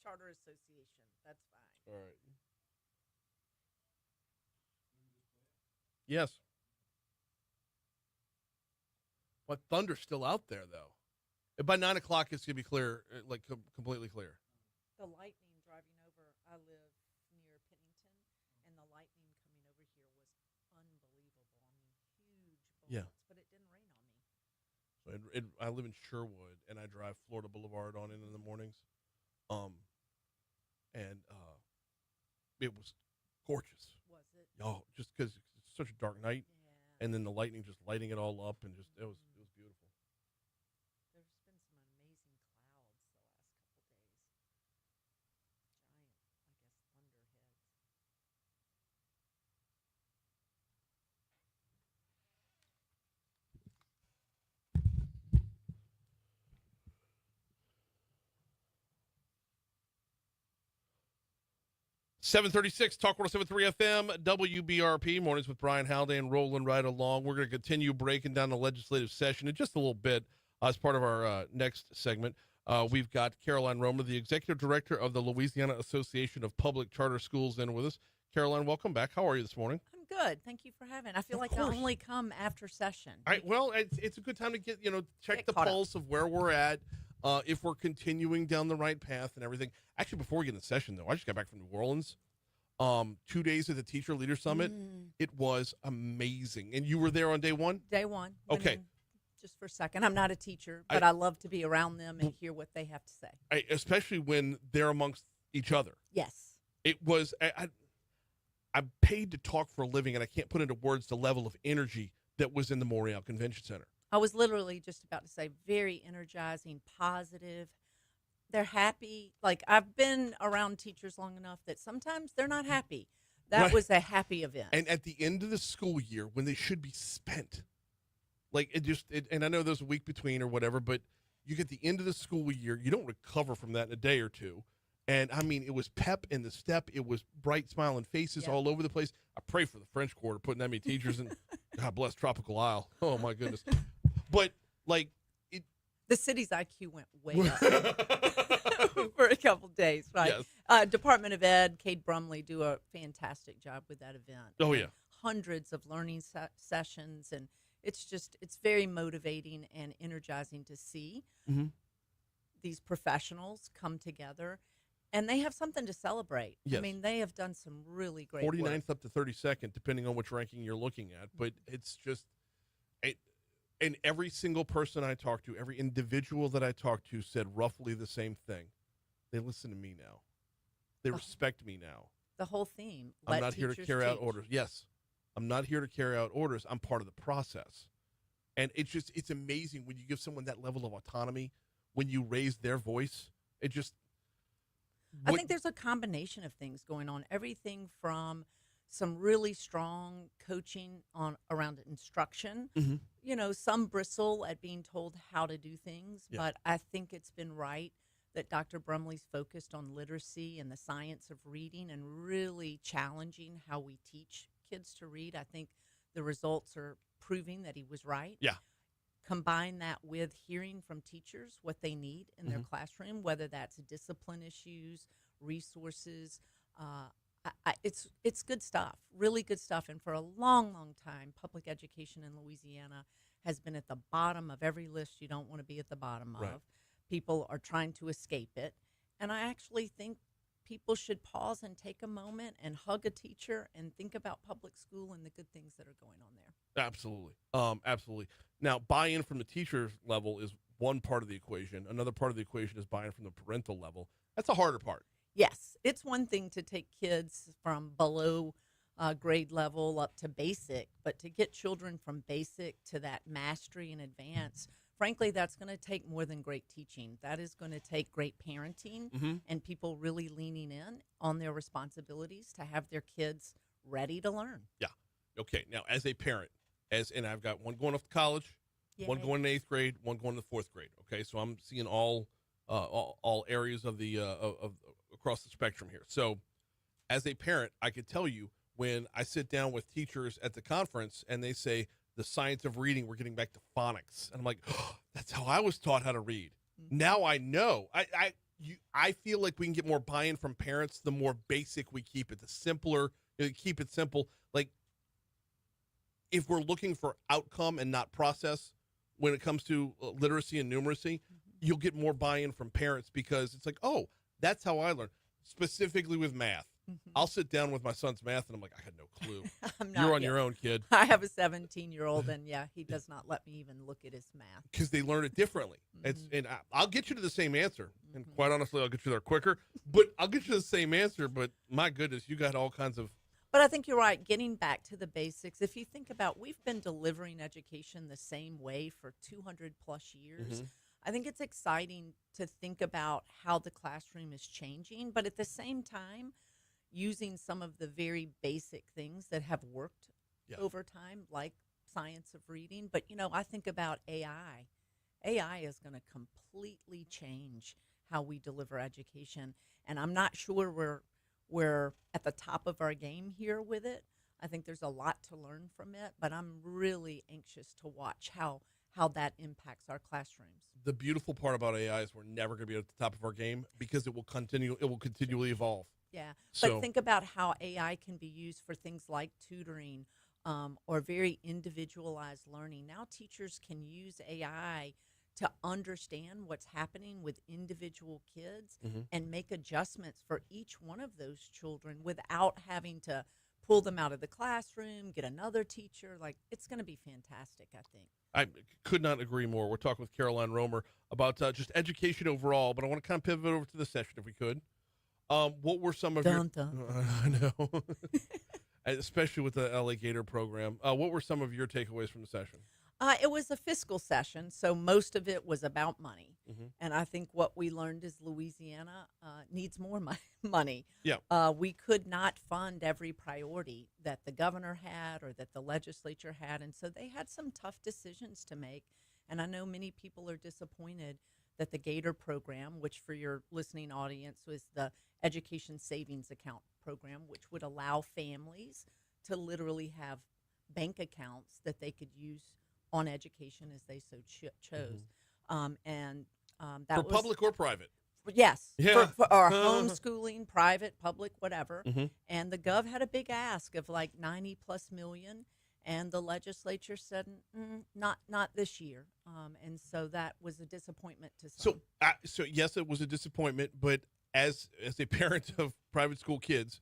Charter Association. That's fine. All right. Yes. But thunder's still out there, though. By 9 o'clock, it's going to be clear, like completely clear. The lightning driving over, I live near Pennington, and the lightning coming over here was unbelievable. I mean, huge bullets, but it didn't rain on me. So I live in Sherwood, and I drive Florida Boulevard on in the mornings. And it was gorgeous. Was it? Oh, just because it's such a dark night, and then the lightning just lighting it all up, and just it was beautiful. There's been some amazing clouds the last couple days. Giant, thunder heads. 736 Talk 107.3 FM, WBRP, mornings with Brian Haldane, rolling right along. We're going to continue breaking down the legislative session in just a little bit as part of our next segment. We've got Caroline Roemer, the Executive Director of the Louisiana Association of Public Charter Schools, in with us. Caroline, welcome back. How are you this morning? I'm good. Thank you for having. I feel like I only come after session. All right, well, it's a good time to check Get the caught pulse of where we're at, if we're continuing down the right path and everything. Actually, before we get into session, though, I just got back from New Orleans. 2 days at the Teacher Leader Summit. It was amazing. And you were there on day one? Day one. Went Okay. in just for a second. I'm not a teacher, but I love to be around them and hear what they have to say. Especially when they're amongst each other. Yes. It was, I'm paid to talk for a living, and I can't put into words the level of energy that was in the Montreal Convention Center. I was literally just about to say very energizing, positive. They're happy. Like, I've been around teachers long enough that sometimes they're not happy. That Right. was a happy event. And at the end of the school year, when they should be spent, like and I know there's a week between or whatever, but you get the end of the school year, you don't recover from that in a day or two. And I mean, it was pep in the step. It was bright smiling faces all over the place. I pray for the French Quarter putting that many teachers in. God bless Tropical Isle. Oh my goodness. But like the city's IQ went way up for a couple days, right? Yes. Department of Ed, Cade Brumley do a fantastic job with that event. Oh, yeah. Hundreds of learning sessions, and it's very motivating and energizing to see these professionals come together, and they have something to celebrate. Yes. I mean, they have done some really great 49th work. up to 32nd, depending on which ranking you're looking at. But it's just, and every single person I talked to, every individual that I talked to said roughly the same thing. They listen to me now. They respect me now. The whole theme. I'm not here to carry out orders. Yes. I'm not here to carry out orders. I'm part of the process. And it's amazing when you give someone that level of autonomy, when you raise their voice. I think there's a combination of things going on. Everything from some really strong coaching around instruction. You know, some bristle at being told how to do things, but I think it's been right that Dr. Brumley's focused on literacy and the science of reading and really challenging how we teach kids to read. I think the results are proving that he was right. Yeah. Combine that with hearing from teachers what they need in their classroom, whether that's discipline issues, resources. It's good stuff, really good stuff. And for a long, long time, public education in Louisiana has been at the bottom of every list you don't want to be at the bottom of. People are trying to escape it. And I actually think people should pause and take a moment and hug a teacher and think about public school and the good things that are going on there. Absolutely. Absolutely. Now, buy-in from the teacher's level is one part of the equation. Another part of the equation is buy-in from the parental level. That's the harder part. Yes. It's one thing to take kids from below grade level up to basic, but to get children from basic to that mastery and advance, frankly, that's going to take more than great teaching. That is going to take great parenting and people really leaning in on their responsibilities to have their kids ready to learn. Yeah. Okay. Now, as a parent, and I've got one going off to college, one going to 8th grade, one going to 4th grade. Okay, so I'm seeing all areas of the of across the spectrum here. So, as a parent, I could tell you when I sit down with teachers at the conference and they say the science of reading, we're getting back to phonics, and I'm like, oh, that's how I was taught how to read. Now I know. I feel like we can get more buy-in from parents the more basic we keep it, the simpler keep it simple. Like, if we're looking for outcome and not process when it comes to literacy and numeracy, you'll get more buy-in from parents because it's like, oh, that's how I learn, specifically with math. I'll sit down with my son's math, and I'm like, I had no clue. You're on your own, kid. I have a 17-year-old, and he does not let me even look at his math. Because they learn it differently. And I'll get you to the same answer. And quite honestly, I'll get you there quicker. But I'll get you the same answer. But my goodness, you got all kinds of... But I think you're right. Getting back to the basics, if you think about, we've been delivering education the same way for 200 plus years. I think it's exciting to think about how the classroom is changing, but at the same time, using some of the very basic things that have worked over time, like science of reading. But, I think about AI. AI is going to completely change how we deliver education. And I'm not sure we're at the top of our game here with it. I think there's a lot to learn from it, but I'm really anxious to watch how that impacts our classrooms. The beautiful part about AI is we're never going to be at the top of our game because it will continually evolve. Yeah, but think about how AI can be used for things like tutoring or very individualized learning. Now teachers can use AI to understand what's happening with individual kids Mm-hmm. and make adjustments for each one of those children without having to pull them out of the classroom, get another teacher. Like, it's going to be fantastic, I think. I could not agree more. We're talking with Caroline Roemer about just education overall, but I want to kind of pivot over to the session if we could. What were some of Dun, your... dun. I know. Especially with the LA Gator program. What were some of your takeaways from the session? It was a fiscal session, so most of it was about money. Mhm. And I think what we learned is Louisiana needs more money. Yeah. We could not fund every priority that the governor had or that the legislature had. And so they had some tough decisions to make. And I know many people are disappointed that the Gator program, which for your listening audience was the Education Savings Account program, which would allow families to literally have bank accounts that they could use on education as they so chose. That For was public or private? yes, Yeah. for our homeschooling, private, public, whatever. Mhm. And the Gov had a big ask of like 90+ million, and the legislature said not this year. And so that was a disappointment to some. So yes, it was a disappointment, but as a parent of private school kids,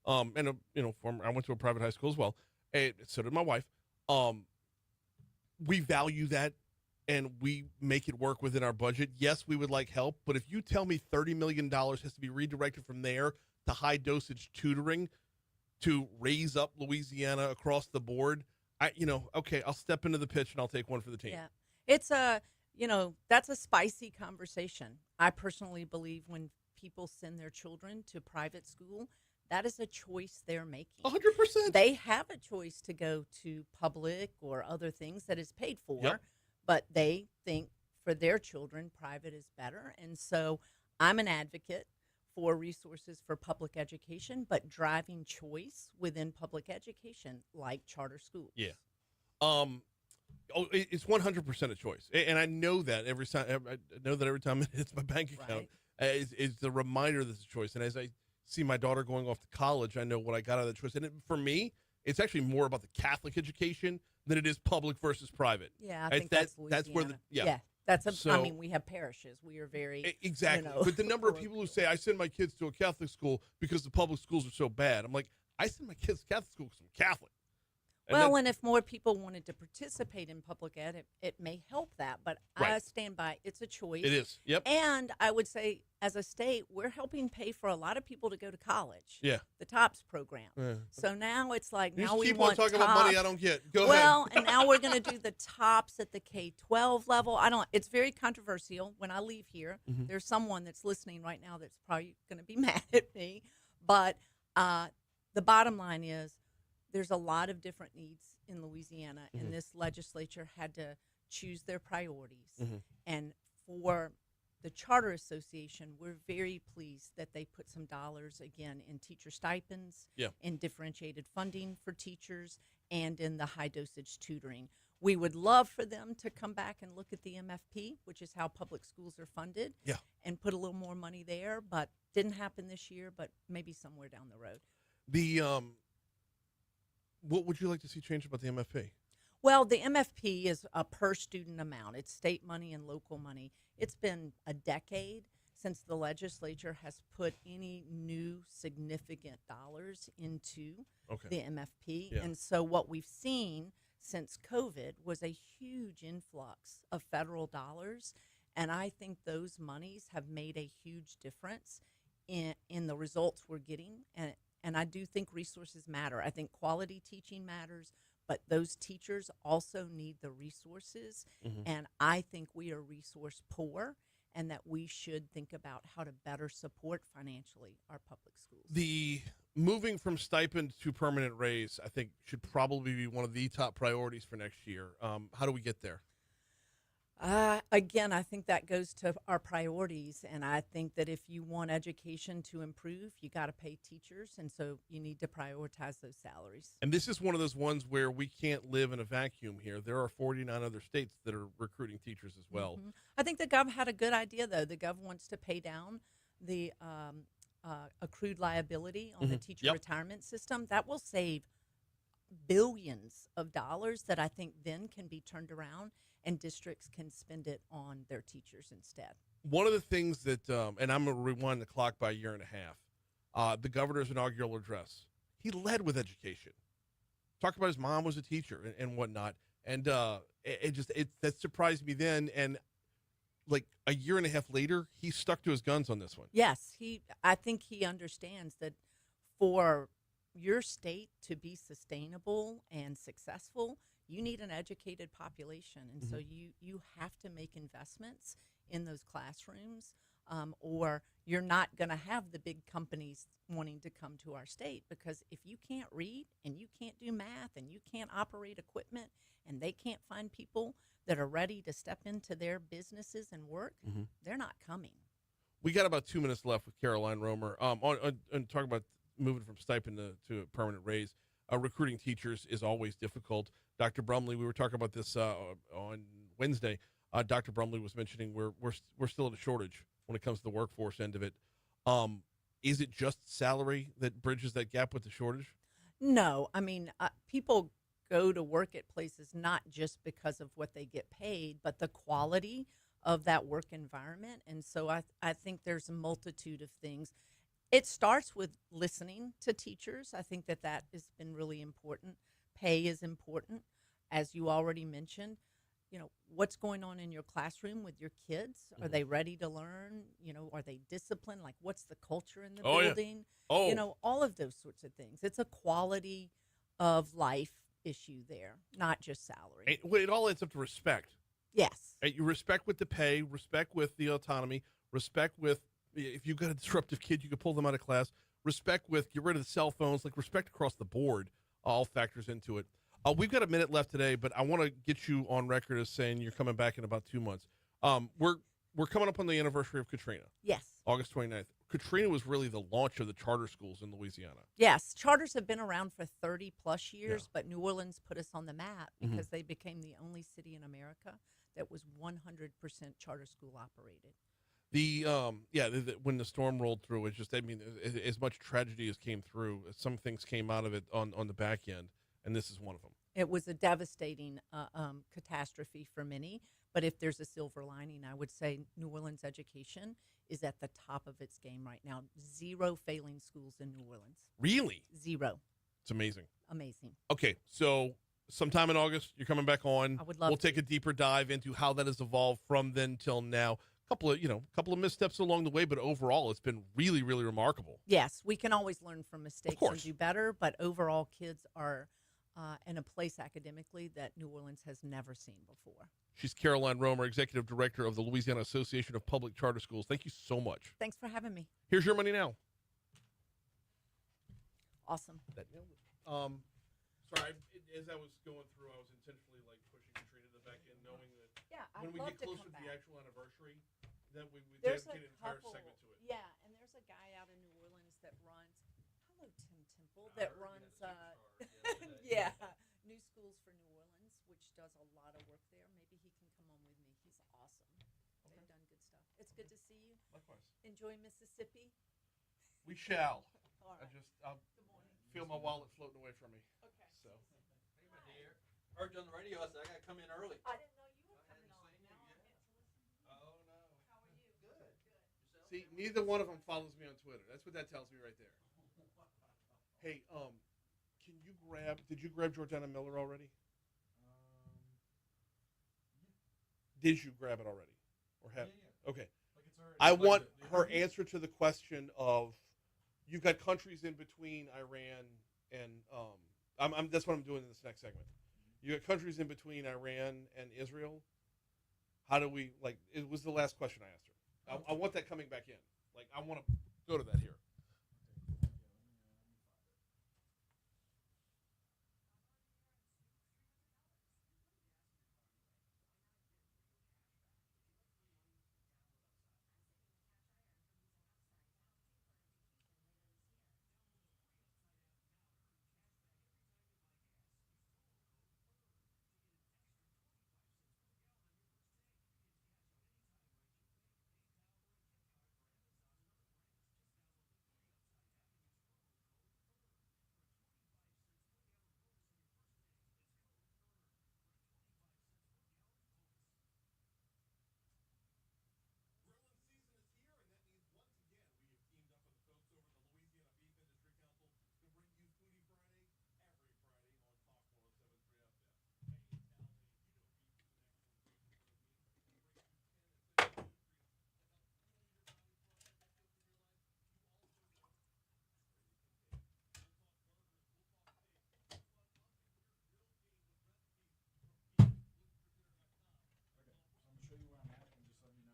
and I went to a private high school as well, and so did my wife. We value that, and we make it work within our budget. Yes, we would like help, but if you tell me $30 million has to be redirected from there to high dosage tutoring to raise up Louisiana across the board, okay, I'll step into the pitch and I'll take one for the team. Yeah, it's that's a spicy conversation. I personally believe when people send their children to private school, that is a choice they're making. 100%. They have a choice to go to public or other things that is paid for, Yep. but they think for their children, private is better. And so I'm an advocate for resources for public education, but driving choice within public education, like charter schools. Yeah. It's 100% a choice, and I know that every time. I know that every time it hits my bank account, it's a reminder that it's a choice. And as I see my daughter going off to college, I know what I got out of that choice. And for me, it's actually more about the Catholic education than it is public versus private. Yeah, I think that's where So, we have parishes. We are very exactly. But the number of people who say I send my kids to a Catholic school because the public schools are so bad, I'm like, I send my kids to Catholic school because I'm Catholic. And if more people wanted to participate in public ed, it may help that. But I Right. stand by it's a choice. It is. Yep. And I would say, as a state, we're helping pay for a lot of people to go to college. Yeah. The TOPS program. Yeah. So now it's like You now just we keep want on talking TOPS. about money I don't get. Go Well, ahead. and now we're going to do the TOPS at the K-12 level. It's very controversial. When I leave here, there's someone that's listening right now that's probably going to be mad at me. But the bottom line is there's a lot of different needs in Louisiana, and this legislature had to choose their priorities. And for the Charter Association, we're very pleased that they put some dollars again in teacher stipends, in differentiated funding for teachers, and in the high dosage tutoring. We would love for them to come back and look at the MFP, which is how public schools are funded, and put a little more money there, but didn't happen this year, but maybe somewhere down the road. What would you like to see change about the MFP? Well, the MFP is a per student amount. It's state money and local money. It's been a decade since the legislature has put any new significant dollars into the MFP. Yeah. And so what we've seen since COVID was a huge influx of federal dollars. And I think those monies have made a huge difference in the results we're getting. And I do think resources matter. I think quality teaching matters, but those teachers also need the resources. And I think we are resource poor, and that we should think about how to better support financially our public schools. The moving from stipend to permanent raise, I think, should probably be one of the top priorities for next year. How do we get there? Again, I think that goes to our priorities, and I think that if you want education to improve, you got to pay teachers, and so you need to prioritize those salaries. And this is one of those ones where we can't live in a vacuum here. There are 49 other states that are recruiting teachers as well. I think the Gov had a good idea, though. The Gov wants to pay down the accrued liability on the teacher retirement system. That will save billions of dollars that I think then can be turned around and districts can spend it on their teachers instead. One of the things that, and I'm going to rewind the clock by a year and a half, the governor's inaugural address, he led with education. Talked about his mom was a teacher and whatnot. And that surprised me then. And like a year and a half later, he stuck to his guns on this one. Yes, I think he understands that for your state to be sustainable and successful, you need an educated population. And so you have to make investments in those classrooms, or you're not going to have the big companies wanting to come to our state, because if you can't read and you can't do math and you can't operate equipment and they can't find people that are ready to step into their businesses and work, they're not coming. We got about 2 minutes left with Caroline Roemer. On talking about moving from stipend to a permanent raise. Recruiting teachers is always difficult. Dr. Brumley, we were talking about this on Wednesday. Dr. Brumley was mentioning we're still at a shortage when it comes to the workforce end of it. Is it just salary that bridges that gap with the shortage? No, I mean, people go to work at places not just because of what they get paid, but the quality of that work environment. And so I think there's a multitude of things. It starts with listening to teachers. I think that has been really important. Pay is important, as you already mentioned. You know, what's going on in your classroom with your kids? Are they ready to learn? You know, are they disciplined? Like, what's the culture in the building? Yeah. You know, all of those sorts of things. It's a quality of life issue there, not just salary. It all ends up to respect. Yes. You respect with the pay, respect with the autonomy, respect with, if you've got a disruptive kid, you can pull them out of class. Respect with, get rid of the cell phones, like respect across the board, all factors into it. We've got a minute left today, but I want to get you on record as saying you're coming back in about 2 months. We're coming up on the anniversary of Katrina. Yes. August 29th. Katrina was really the launch of the charter schools in Louisiana. Yes. Charters have been around for 30 plus years, but New Orleans put us on the map because they became the only city in America that was 100% charter school operated. When the storm rolled through, it's just, I mean, as much tragedy as came through, some things came out of it on the back end, and this is one of them. It was a devastating catastrophe for many, but if there's a silver lining, I would say New Orleans education is at the top of its game right now. 0 failing schools in New Orleans. Really? 0. It's amazing. Amazing. Okay, so sometime in August, you're coming back on. I would love We'll to. take a deeper dive into how that has evolved from then till now. Couple of missteps along the way, but overall, it's been really, really remarkable. Yes, we can always learn from mistakes and course. do better, but overall, kids are in a place academically that New Orleans has never seen before. She's Caroline Roemer, Executive Director of the Louisiana Association of Public Charter Schools. Thank you so much. Thanks for having me. Here's your money now. Awesome. Sorry, as I was going through, I was intentionally pushing Katrina to the back end, knowing that when we get closer to the actual anniversary, that we dedicate an entire segment to it. Yeah, and there's a guy out in New Orleans that runs, hello, Tim Temple, that runs, New Schools for New Orleans, which does a lot of work there. Maybe he can come on with me. He's awesome. They've done good stuff. It's good to see you. Likewise. Enjoy Mississippi. We shall. All right. I'll feel my wallet floating away from me. Okay. So. Hey, my dear. Heard you on the radio. I said I got to come in early. I didn't know you were coming on. Now I get to listen. Oh, no. How are you? Good. See, neither one of them follows me on Twitter. That's what that tells me right there. Hey, did you grab Jordana Miller already? Did you grab it already? Or have? Yeah. Okay. Like it's already, I want her answer to the question of, you've got countries in between Iran and, that's what I'm doing in this next segment. You got countries in between Iran and Israel. How do we, it was the last question I asked her. I want that coming back in. I want to go to that here.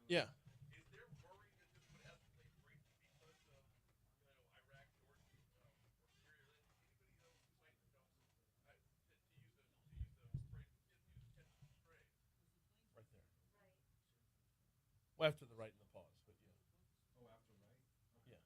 Yeah. Right there. Well, after the right and the pause, but yeah. Yeah.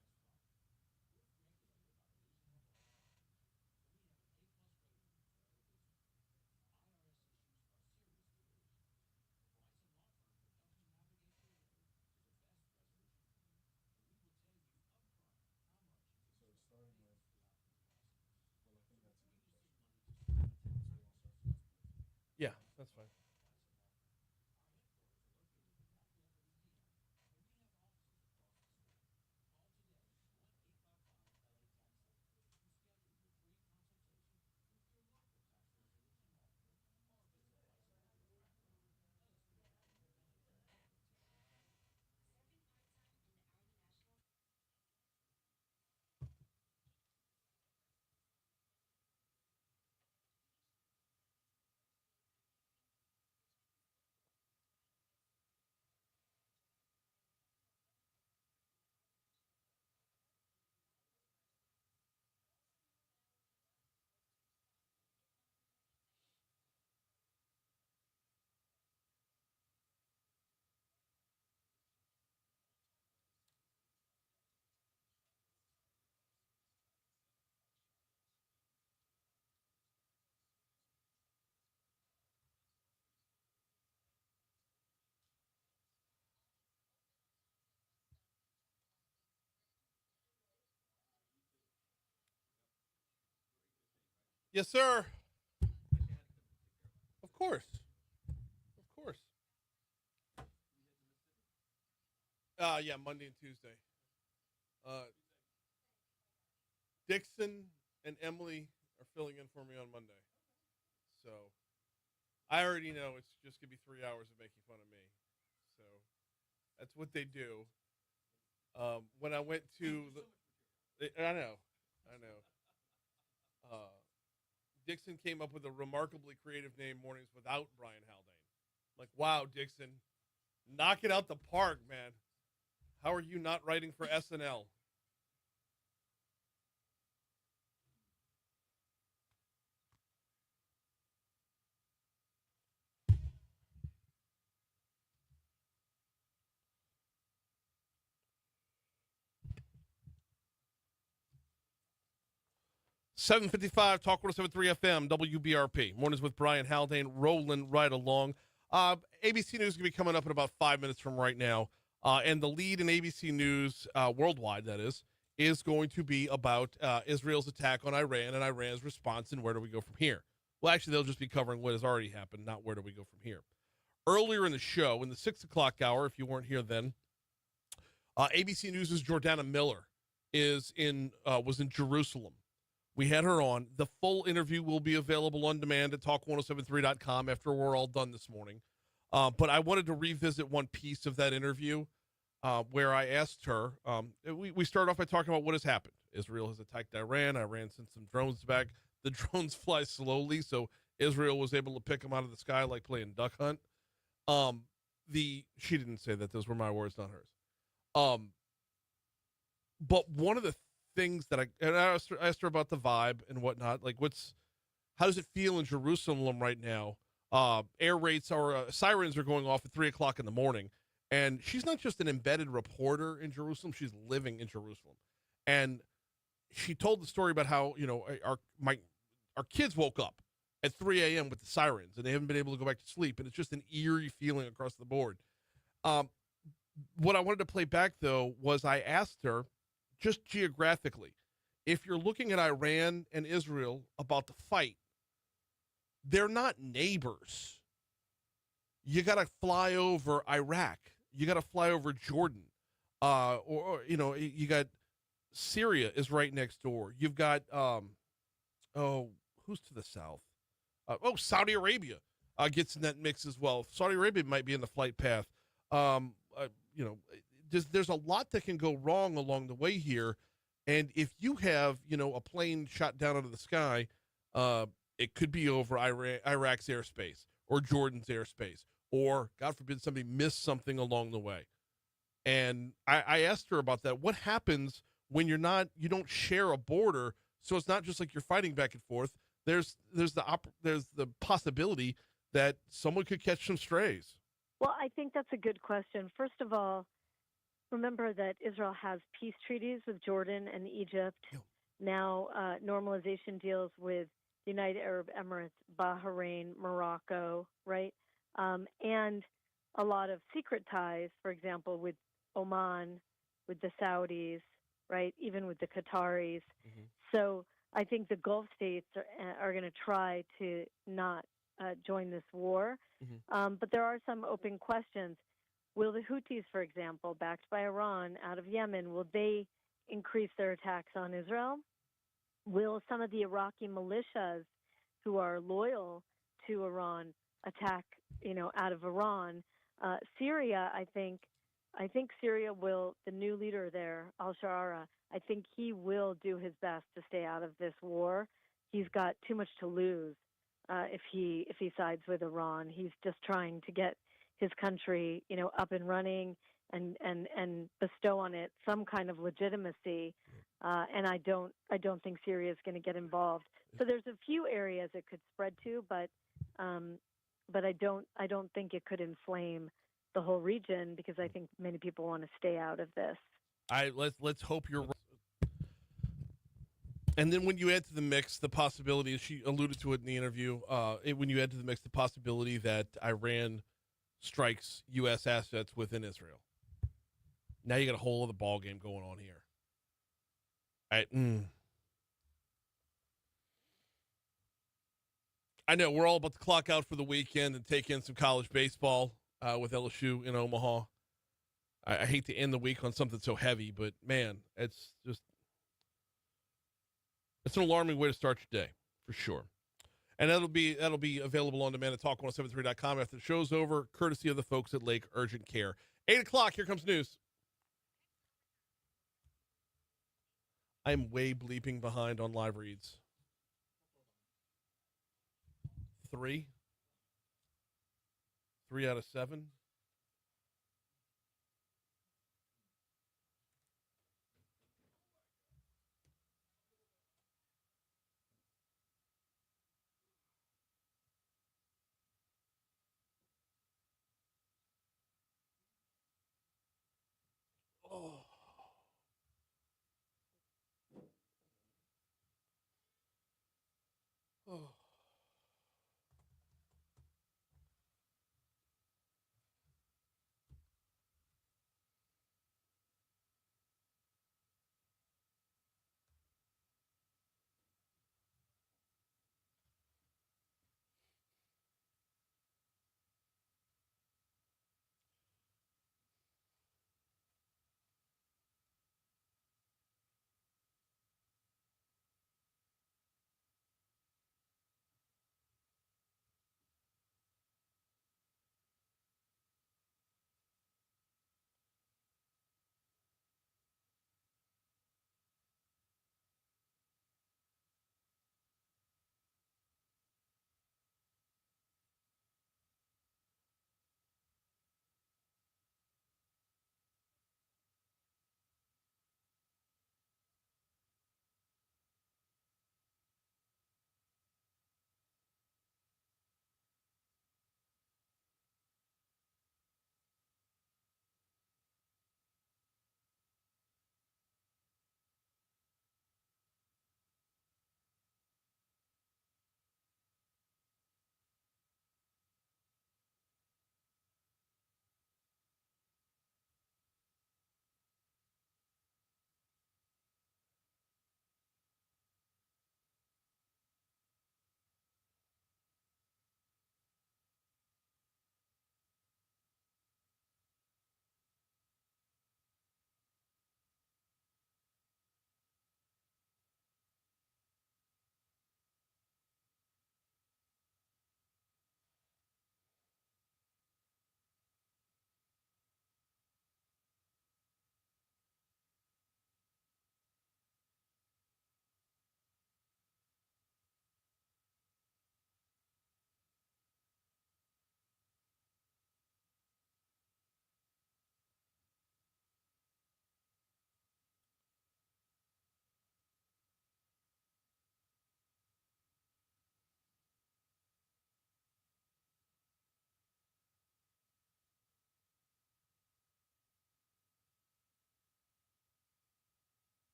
Yeah, that's fine. Yes, sir. Of course. Of course. Yeah, Monday and Tuesday. Uh, Dixon and Emily are filling in for me on Monday. So I already know it's just gonna be 3 hours of making fun of me. So that's what they do. When I went to I know, I know. Uh, Dixon came up with a remarkably creative name, Mornings Without Brian Haldane. Like, wow, Dixon, knock it out the park, man. How are you not writing for SNL? 755 Talk 1073 FM, WBRP. Mornings with Brian Haldane, rolling right along. ABC News is going to be coming up in about 5 minutes from right now. And the lead in ABC News, worldwide, that is going to be about Israel's attack on Iran and Iran's response and where do we go from here. Well, actually, they'll just be covering what has already happened, not where do we go from here. Earlier in the show, in the 6 o'clock hour, if you weren't here then, ABC News' Jordana Miller was in Jerusalem. We had her on. The full interview will be available on demand at talk1073.com after we're all done this morning. But I wanted to revisit one piece of that interview where I asked her. We started off by talking about what has happened. Israel has attacked Iran. Iran sent some drones back. The drones fly slowly, so Israel was able to pick them out of the sky like playing duck hunt. She didn't say that. Those were my words, not hers. But one of the things that I asked her about the vibe and whatnot, like how does it feel in Jerusalem right now? Air rates sirens are going off at 3:00 in the morning, and she's not just an embedded reporter in Jerusalem; she's living in Jerusalem. And she told the story about how our kids woke up at 3 a.m. with the sirens, and they haven't been able to go back to sleep, and it's just an eerie feeling across the board. What I wanted to play back though was I asked her, just geographically, if you're looking at Iran and Israel about to fight, they're not neighbors. You got to fly over Iraq. You got to fly over Jordan. You got Syria is right next door. You've got, who's to the south? Saudi Arabia gets in that mix as well. Saudi Arabia might be in the flight path. There's a lot that can go wrong along the way here. And if you have, a plane shot down out of the sky, it could be over Iraq's airspace or Jordan's airspace or God forbid somebody missed something along the way. And I asked her about that. What happens when you don't share a border? So it's not just like you're fighting back and forth. There's the possibility that someone could catch some strays. Well, I think that's a good question. First of all, remember that Israel has peace treaties with Jordan and Egypt. Yeah. Now, normalization deals with the United Arab Emirates, Bahrain, Morocco, right? And a lot of secret ties, for example, with Oman, with the Saudis, right? Even with the Qataris. Mm-hmm. So I think the Gulf states are going to try to not join this war. Mm-hmm. But there are some open questions. Will the Houthis, for example, backed by Iran out of Yemen, will they increase their attacks on Israel? Will some of the Iraqi militias who are loyal to Iran attack, out of Iran? Syria, I think Syria will, the new leader there, al-Shara, I think he will do his best to stay out of this war. He's got too much to lose if he sides with Iran. He's just trying to get his country, up and running and bestow on it some kind of legitimacy. And I don't think Syria is going to get involved. So there's a few areas it could spread to, but I don't think it could inflame the whole region, because I think many people want to stay out of this. Let's hope you're right. And then when you add to the mix the possibility, she alluded to it in the interview, when you add to the mix the possibility that Iran strikes U.S. assets within Israel, now you got a whole other ball game going on here. I know we're all about to clock out for the weekend and take in some college baseball with LSU in Omaha. I hate to end the week on something so heavy, but man, it's an alarming way to start your day for sure. And that'll be available on demand at talk1073.com after the show's over, courtesy of the folks at Lake Urgent Care. 8 o'clock, here comes news. I'm way bleeping behind on live reads. 3 out of 7. Oh. Oh.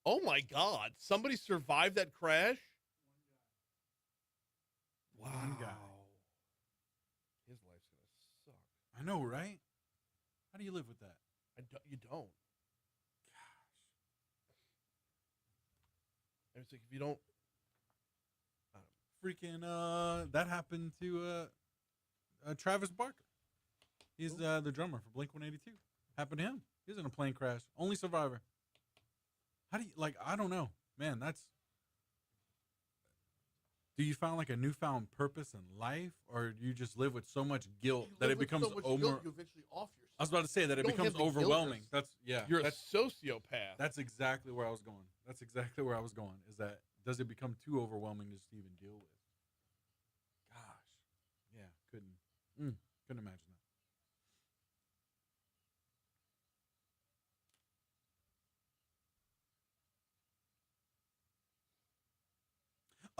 Oh my God! Somebody survived that crash. Wow. One guy. His life's gonna suck. I know, right? How do you live with that? You don't. And it's like if you don't. Freaking that happened to Travis Barker. He's the drummer for Blink-182. Happened to him. He was in a plane crash. Only survivor. How do you, like, I don't know. Man, do you find like a newfound purpose in life, or do you just live with so much guilt that it becomes so much guilt, you eventually off yourself. I was about to say that it You don't becomes have the overwhelming. guilt. You're a sociopath. That's exactly where I was going. Is that, does it become too overwhelming to just even deal with? Gosh. Yeah, couldn't imagine that.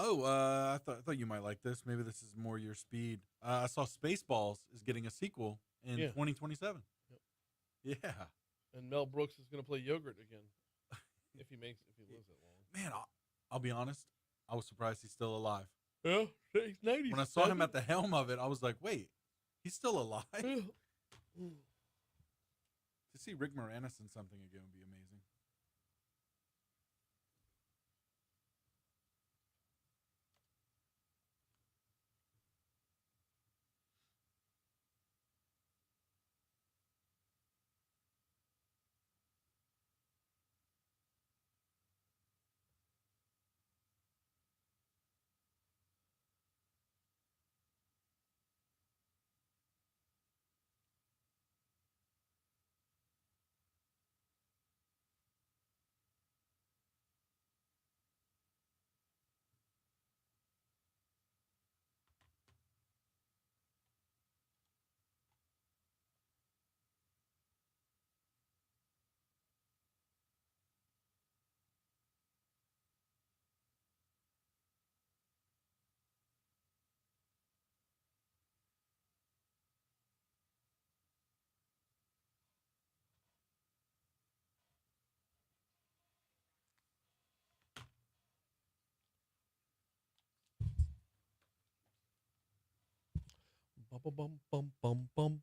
Oh, I thought you might like this. Maybe this is more your speed. I saw Spaceballs is getting a sequel in 2027. Yep. Yeah. And Mel Brooks is going to play yogurt again if he lives that long. Man, I'll be honest. I was surprised he's still alive. Yeah, he's 90. When I saw him at the helm of it, I was like, wait, he's still alive? To see Rick Moranis in something again would be amazing. Bum, bum, bum, bum, bum.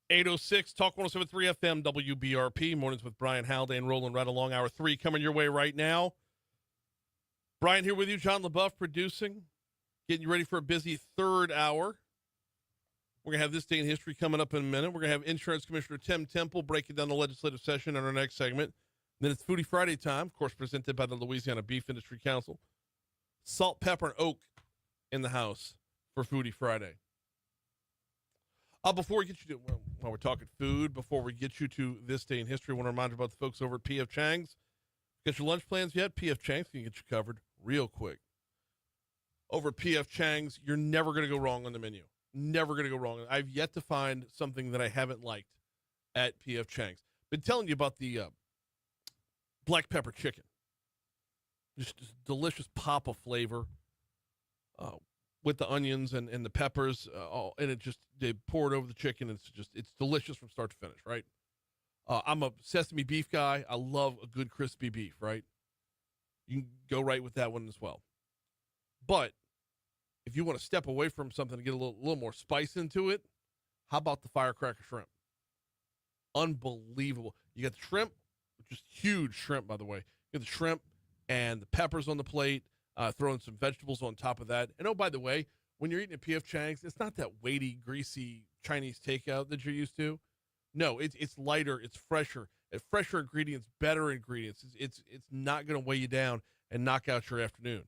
806 Talk 107.3 FM WBRP. Mornings with Brian Haldane rolling right along. Hour 3 coming your way right now. Brian here with you. John LaBeouf producing. Getting you ready for a busy third hour. We're going to have This Day in History coming up in a minute. We're going to have Insurance Commissioner Tim Temple breaking down the legislative session in our next segment. Then it's Foodie Friday time, of course, presented by the Louisiana Beef Industry Council. Salt, pepper, and oak in the house for Foodie Friday. Before we get you to, while we're talking food, before we get you to This Day in History, I want to remind you about the folks over at P.F. Chang's. Get your lunch plans yet? P.F. Chang's can get you covered real quick. Over at P.F. Chang's, you're never going to go wrong on the menu. Never going to go wrong. I've yet to find something that I haven't liked at P.F. Chang's. Been telling you about the black pepper chicken. Just delicious pop of flavor with the onions and the peppers, and they pour it over the chicken. It's delicious from start to finish, right? I'm a sesame beef guy. I love a good crispy beef, right? You can go right with that one as well. But if you want to step away from something to get a little more spice into it, how about the firecracker shrimp? Unbelievable. You got the shrimp, which is huge shrimp, by the way. You got the shrimp and the peppers on the plate, throwing some vegetables on top of that. And oh, by the way, when you're eating at P.F. Chang's, it's not that weighty, greasy Chinese takeout that you're used to. No, it's lighter, it's fresher. Fresher ingredients, better ingredients. It's not going to weigh you down and knock out your afternoon.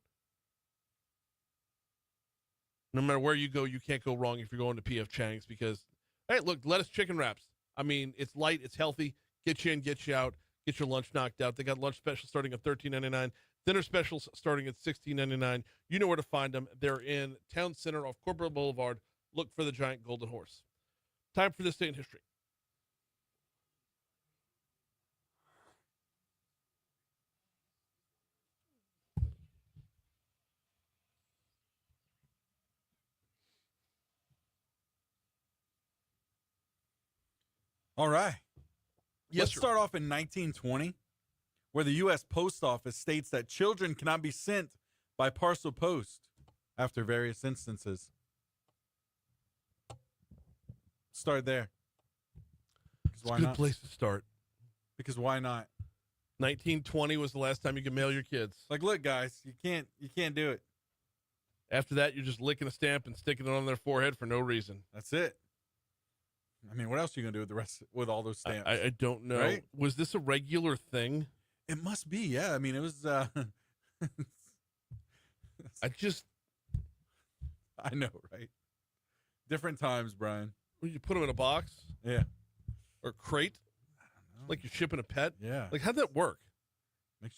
No matter where you go, you can't go wrong if you're going to P.F. Chang's because, hey, look, lettuce chicken wraps. I mean, it's light, it's healthy. Get you in, get you out. Get your lunch knocked out. They got lunch specials starting at $13.99. Dinner specials starting at $16.99. You know where to find them. They're in Town Center off Corporate Boulevard. Look for the giant golden horse. Time for This Day in History. All right. Yes, Let's sir. start off in 1920, where the U.S. Post Office states that children cannot be sent by parcel post after various instances. Start there. Because It's a why good not? place to start. Because why not? 1920 was the last time you could mail your kids. Like, look, guys, you can't do it. After that, you're just licking a stamp and sticking it on their forehead for no reason. That's it. I mean, what else are you gonna do with all those stamps? I don't know. Right? Was this a regular thing? It must be, yeah. I mean, it was. I know, right? Different times, Brian. You put them in a box Yeah. or crate, I don't know. like you're shipping a pet. Yeah. Like, how'd that work?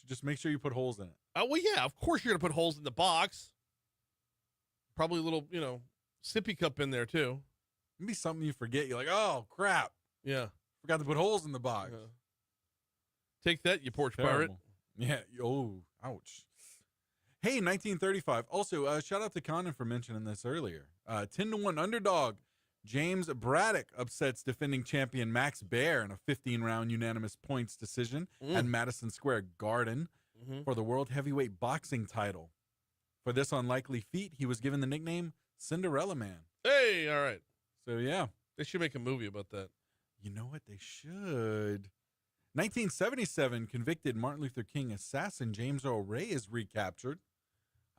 Just make sure you put holes in it. Oh, well, yeah, of course you're going to put holes in the box. Probably a little, sippy cup in there, too. Maybe something you forget. You're like, oh crap, Yeah. forgot to put holes in the box. Take that, you porch pirate. Terrible. Yeah. Oh, ouch. Hey, 1935. Also, shout out to Conan for mentioning this earlier. 10-1 underdog. James Braddock upsets defending champion Max Baer in a 15-round unanimous points decision at Madison Square Garden for the World Heavyweight Boxing title. For this unlikely feat, he was given the nickname Cinderella Man. Hey, all right. So, yeah. They should make a movie about that. You know what? They should. 1977, convicted Martin Luther King assassin James Earl Ray is recaptured.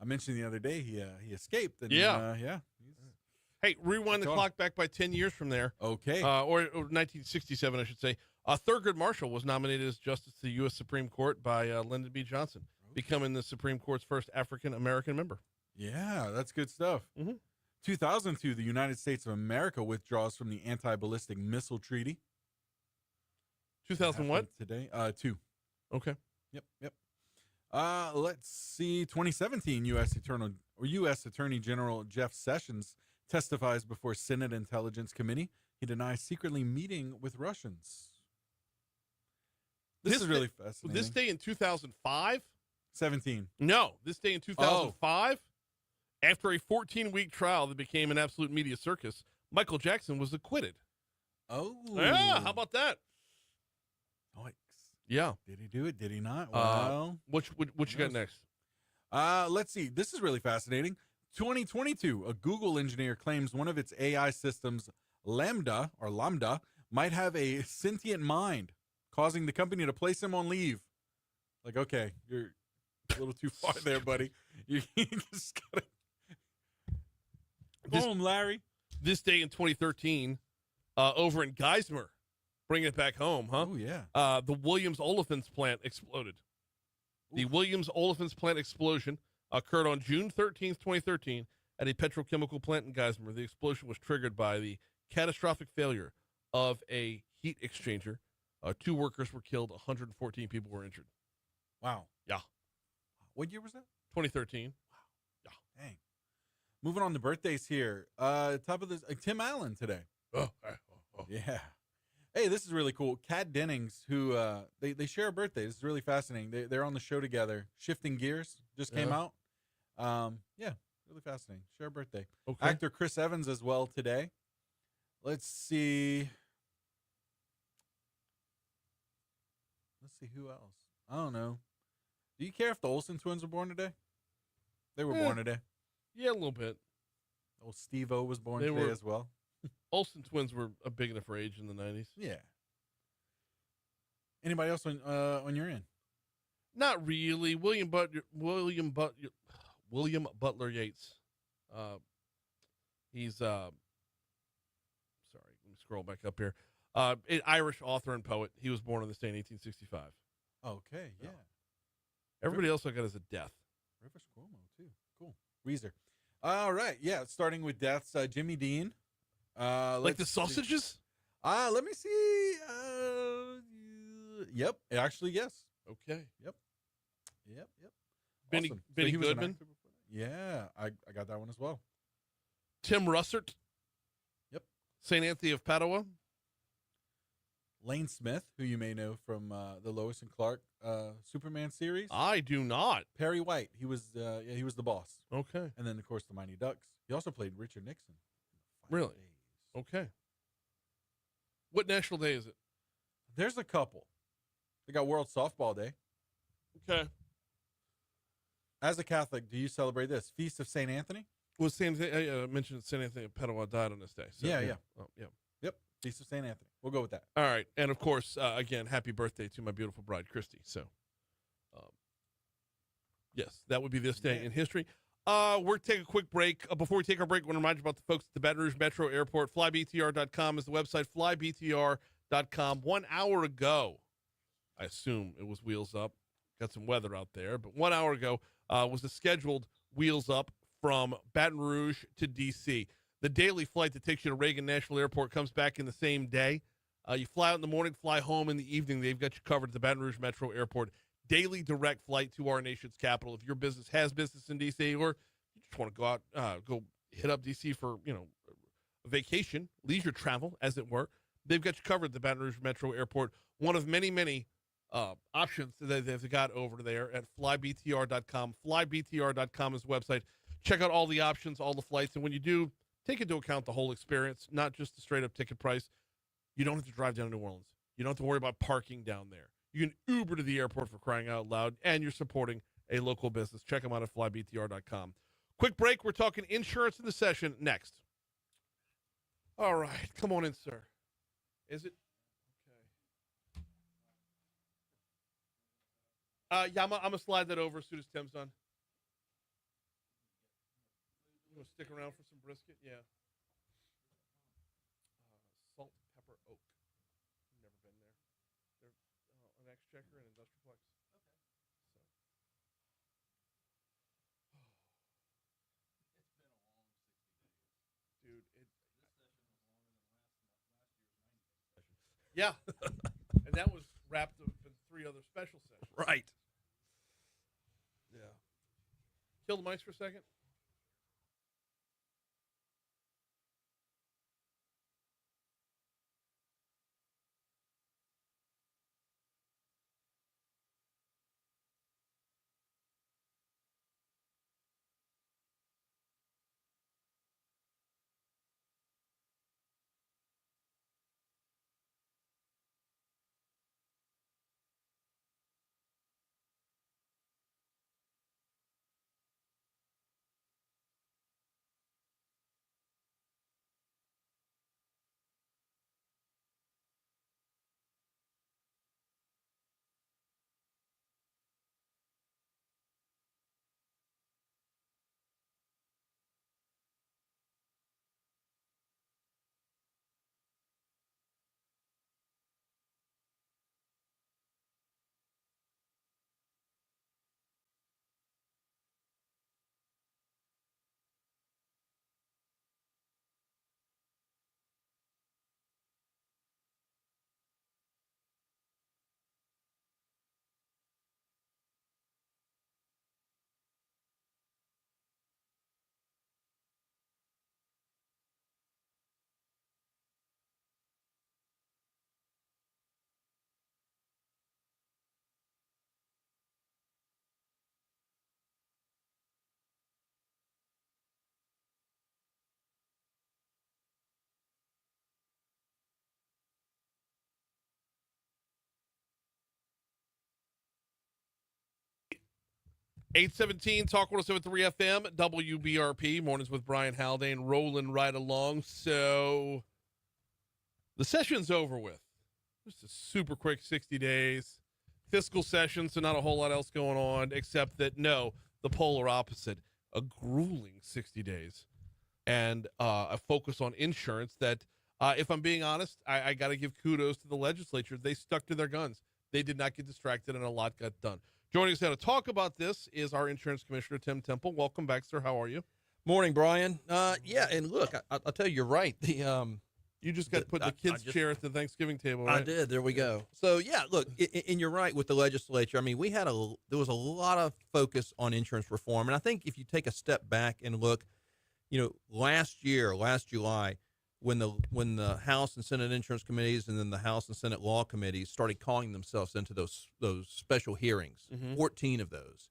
I mentioned the other day he escaped. And, Yeah. Hey, rewind the clock back by 10 years from there. Okay. Or 1967, I should say. Thurgood Marshall was nominated as Justice to the U.S. Supreme Court by Lyndon B. Johnson, becoming the Supreme Court's first African-American member. Yeah, that's good stuff. 2002, the United States of America withdraws from the Anti-Ballistic Missile Treaty. 2000 what? Today? 2. Okay. Yep. Let's see. 2017, U.S. Attorney General Jeff Sessions testifies before Senate Intelligence Committee. He denies secretly meeting with Russians. This is really fascinating. This day in 2005? 17. No, this day in 2005, after a 14-week trial that became an absolute media circus, Michael Jackson was acquitted. Oh. Yeah, how about that? Yikes. Yeah. Did he do it? Did he not? Well, what you got next? Let's see. This is really fascinating. 2022, a Google engineer claims one of its AI systems, Lambda, might have a sentient mind, causing the company to place him on leave. Like, okay, you're a little too far there, buddy. You just gotta go home, Larry. This day in 2013, over in Geismar, bringing it back home, huh? Oh, yeah. The Williams Olefins plant exploded. The Williams Olefins plant explosion occurred on June 13th, 2013, at a petrochemical plant in Geismar. The explosion was triggered by the catastrophic failure of a heat exchanger. 2 workers were killed. 114 people were injured. Wow. Yeah. What year was that? 2013. Wow. Yeah. Dang. Moving on to birthdays here. Top of this, Tim Allen today. Oh. Yeah. Hey, this is really cool. Kat Dennings, who they share a birthday. This is really fascinating. They're on the show together. Shifting Gears just came out. Yeah, really fascinating. Share a birthday. Okay. Actor Chris Evans as well today. Let's see who else. I don't know. Do you care if the Olsen twins were born today? They were born today. Yeah, a little bit. Old Steve-O was born today as well. Olsen twins were a big enough age in the 90s. Yeah. Anybody else on your end? Not really. William Butler Yates. He's sorry, let me scroll back up here. An Irish author and poet. He was born on this day in 1865. Okay, yeah. Everybody else I got is a death. Rivers Cuomo too. Cool. Weezer. All right, yeah. Starting with deaths, Jimmy Dean. Like the sausages? Let me see. Yep. Actually, yes. Okay. Yep. Benny Awesome. So he was an Goodman. actor before that? Yeah, I got that one as well. Tim Russert. Yep. St. Anthony of Padua. Lane Smith, who you may know from the Lois and Clark Superman series. I do not. Perry White. He was he was the boss. Okay. And then of course the Mighty Ducks. He also played Richard Nixon. Really? Okay. What national day is it? There's a couple. They got World Softball Day. Okay. As a Catholic, do you celebrate this? Feast of St. Anthony? Well, same thing. I mentioned St. Anthony of Padua died on this day. So, Yeah. Oh, yeah. Yep. Feast of St. Anthony. We'll go with that. All right. And, of course, again, happy birthday to my beautiful bride, Christy. So, yes, that would be this day in history. We're taking a quick break. Before we take our break, I want to remind you about the folks at the Baton Rouge Metro Airport. FlyBTR.com is the website, FlyBTR.com. 1 hour ago, I assume it was Wheels Up. Got some weather out there. But 1 hour ago was the scheduled Wheels Up from Baton Rouge to D.C. The daily flight that takes you to Reagan National Airport comes back in the same day. You fly out in the morning, fly home in the evening. They've got you covered at the Baton Rouge Metro Airport. Daily direct flight to our nation's capital. If your business has business in D.C. or you just want to go out, go hit up D.C. for, a vacation, leisure travel, as it were, they've got you covered at the Baton Rouge Metro Airport. One of many, many options that they've got over there at flybtr.com. Flybtr.com is the website. Check out all the options, all the flights, and when you do, take into account the whole experience, not just the straight-up ticket price. You don't have to drive down to New Orleans. You don't have to worry about parking down there. You can Uber to the airport for crying out loud, and you're supporting a local business. Check them out at flybtr.com. Quick break. We're talking insurance in the session next. All right. Come on in, sir. Is it? Okay. Yeah, I'm going to slide that over as soon as Tim's done. You want to stick around for some brisket? Yeah. Salt, pepper, oak. Never been there. They're an Exchequer and Industrialplex. Okay. So. Dude, yeah. And that was wrapped up in 3 other special sessions. Right. Yeah. Kill the mics for a second. .817 Talk 107.3 FM, WBRP, mornings with Brian Haldane, rolling right along. So the session's over with. Just a super quick 60 days. Fiscal session, so not a whole lot else going on, except that, no, the polar opposite, a grueling 60 days. And a focus on insurance that, if I'm being honest, I got to give kudos to the legislature. They stuck to their guns. They did not get distracted, and a lot got done. Joining us now to talk about this is our insurance commissioner, Tim Temple. Welcome back, sir. How are you? Morning, Brian. Yeah, and look, I'll tell you, you're right. You just got put in the kids' chair at the Thanksgiving table, right? I did. There we go. So, yeah, look, and you're right with the legislature. I mean, there was a lot of focus on insurance reform. And I think if you take a step back and look, last July, when the House and Senate insurance committees and then the House and Senate law committees started calling themselves into those special hearings, 14 of those,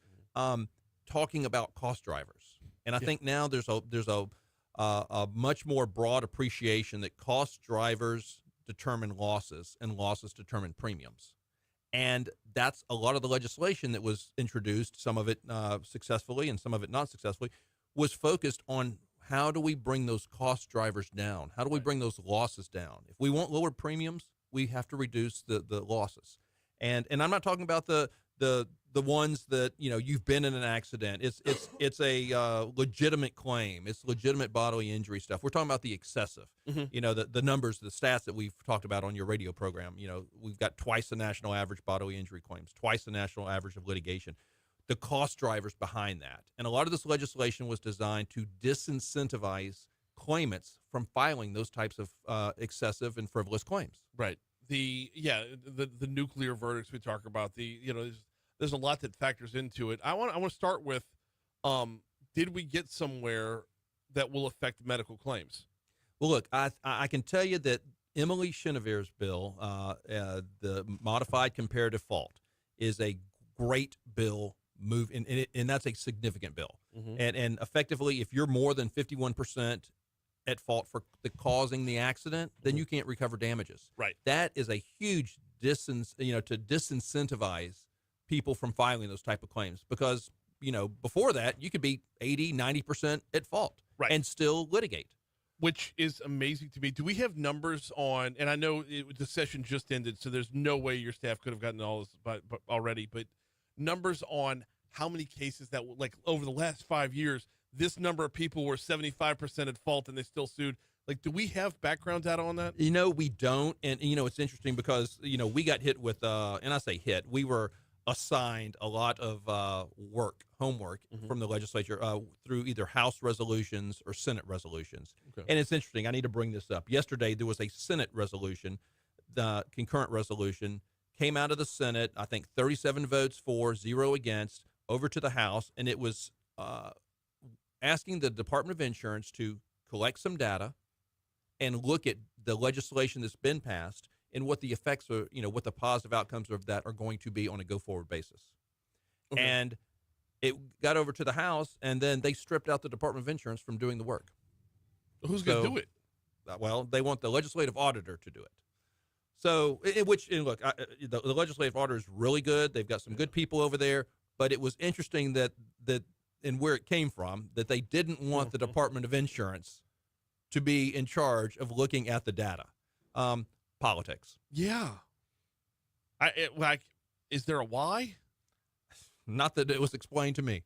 talking about cost drivers. And I think now there's a much more broad appreciation that cost drivers determine losses, and losses determine premiums. And that's a lot of the legislation that was introduced, some of it successfully and some of it not successfully, was focused on how do we bring those cost drivers down? How do we bring those losses down? If we want lower premiums, we have to reduce the losses. And I'm not talking about the ones that, you've been in an accident. It's a legitimate claim. It's legitimate bodily injury stuff. We're talking about the excessive. The numbers, the stats that we've talked about on your radio program. We've got twice the national average bodily injury claims, twice the national average of litigation. The cost drivers behind that. And a lot of this legislation was designed to disincentivize claimants from filing those types of excessive and frivolous claims. Right. The nuclear verdicts we talk about, there's a lot that factors into it. I want to start with, did we get somewhere that will affect medical claims? Well, look, I can tell you that Emily Chenever's bill, the modified comparative fault, is a great bill move, and that's a significant bill. And effectively, if you're more than 51% at fault for causing the accident, then you can't recover damages. Right. That is a huge to disincentivize people from filing those type of claims, because before that you could be 80-90% at fault, right, and still litigate, which is amazing to me. Do we have numbers on, and I know the session just ended, so there's no way your staff could have gotten all this already, but numbers on how many cases that, like, over the last 5 years, this number of people were 75% at fault and they still sued? Like, do we have background data on that? We don't. And it's interesting because we got hit with and I say hit, we were assigned a lot of homework from the legislature through either House resolutions or Senate resolutions. Okay. And it's interesting. I need to bring this up. Yesterday, there was a Senate resolution, the concurrent resolution, came out of the Senate, I think 37 votes for, 0 against, over to the House, and it was asking the Department of Insurance to collect some data and look at the legislation that's been passed and what the effects are, what the positive outcomes of that are going to be on a go-forward basis. Okay. And it got over to the House, and then they stripped out the Department of Insurance from doing the work. Who's going to do it? Well, they want the legislative auditor to do it. So, look, the legislative auditor is really good. They've got some good people over there, but it was interesting that and where it came from, that they didn't want the Department of Insurance to be in charge of looking at the data. Politics. Yeah. Is there a why? Not that it was explained to me.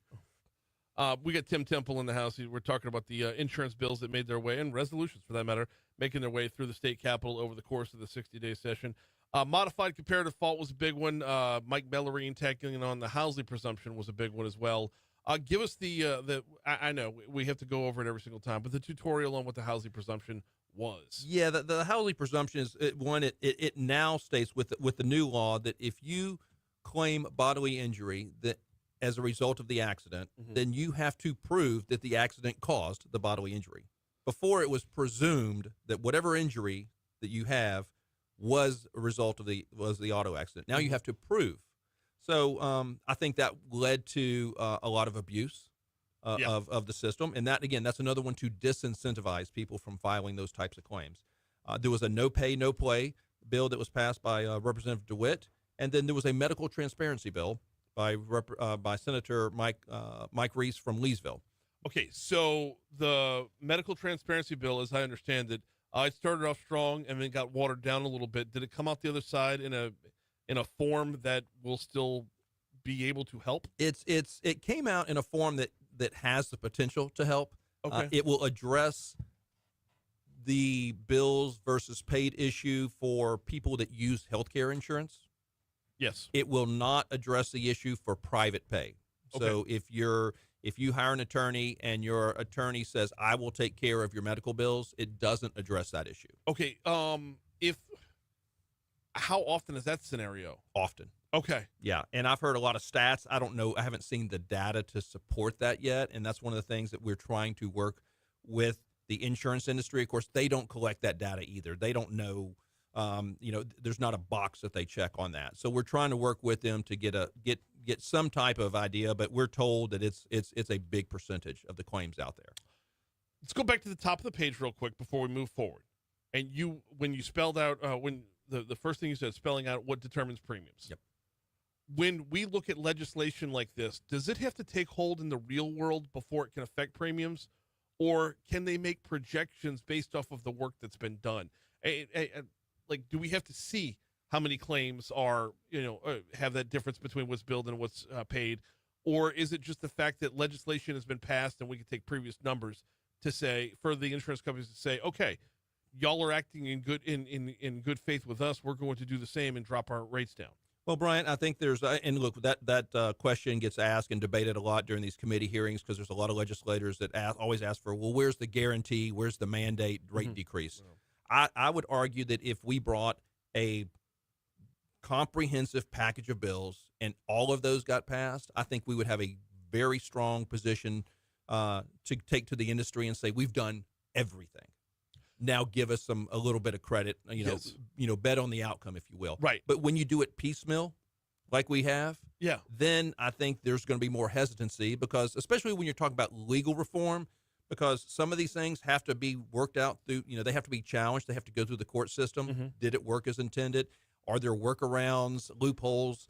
We got Tim Temple in the house. We're talking about the insurance bills that made their way, and resolutions for that matter, making their way through the state capitol over the course of the 60-day session. Modified comparative fault was a big one. Mike Bellarine tackling on the Housley presumption was a big one as well. Give us I know we have to go over it every single time, but the tutorial on what the Housley presumption was. Yeah, the Housley presumption is it now states with the new law that if you claim bodily injury that as a result of the accident, then you have to prove that the accident caused the bodily injury. Before, it was presumed that whatever injury that you have was a result of the auto accident. Now you have to prove. So I think that led to a lot of abuse of the system. And that, again, that's another one to disincentivize people from filing those types of claims. There was a no pay, no play bill that was passed by Representative DeWitt. And then there was a medical transparency bill by Senator Mike Reese from Leesville. Okay, so the medical transparency bill, as I understand it, it started off strong and then got watered down a little bit. Did it come out the other side in a form that will still be able to help? It came out in a form that has the potential to help. Okay. It will address the bills versus paid issue for people that use healthcare insurance. Yes. It will not address the issue for private pay. Okay. So if you hire an attorney and your attorney says, I will take care of your medical bills, it doesn't address that issue. Okay. How often is that scenario? Often. Okay. Yeah. And I've heard a lot of stats. I don't know. I haven't seen the data to support that yet. And that's one of the things that we're trying to work with the insurance industry. Of course, they don't collect that data either. They don't know, there's not a box that they check on that. So we're trying to work with them to get some type of idea, but we're told that it's a big percentage of the claims out there. Let's go back to the top of the page real quick before we move forward. and when you spelled out when the first thing you said, spelling out what determines premiums. Yep. When we look at legislation like this, does it have to take hold in the real world before it can affect premiums, or can they make projections based off of the work that's been done? Like, do we have to see how many claims are, have that difference between what's billed and what's paid? Or is it just the fact that legislation has been passed and we can take previous numbers to say, for the insurance companies to say, okay, y'all are acting in good faith with us, we're going to do the same and drop our rates down? Well, Brian, I think there's and look, that question gets asked and debated a lot during these committee hearings because there's a lot of legislators that always ask for, well, where's the guarantee, where's the mandate rate decrease? I would argue that if we brought a comprehensive package of bills and all of those got passed, I think we would have a very strong position to take to the industry and say we've done everything. Now give us a little bit of credit, bet on the outcome, if you will. Right. But when you do it piecemeal, like we have, yeah, then I think there's going to be more hesitancy because, especially when you're talking about legal reform, because some of these things have to be worked out through, they have to be challenged. They have to go through the court system. Mm-hmm. Did it work as intended? Are there workarounds, loopholes?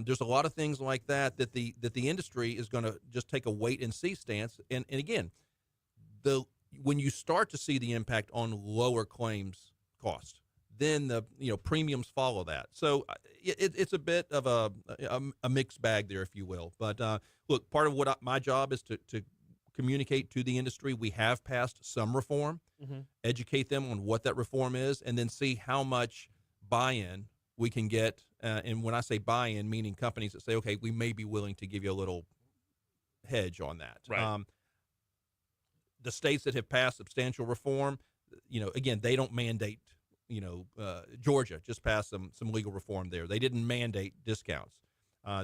There's a lot of things like that the industry is going to just take a wait and see stance. And again, when you start to see the impact on lower claims cost, then the premiums follow that. So it's a bit of a mixed bag there, if you will. But look, part of what my job is to communicate to the industry. We have passed some reform, educate them on what that reform is, and then see how much buy-in we can get. And when I say buy-in, meaning companies that say, okay, we may be willing to give you a little hedge on that. Right. The states that have passed substantial reform, again, they don't mandate, Georgia just passed some legal reform there. They didn't mandate discounts.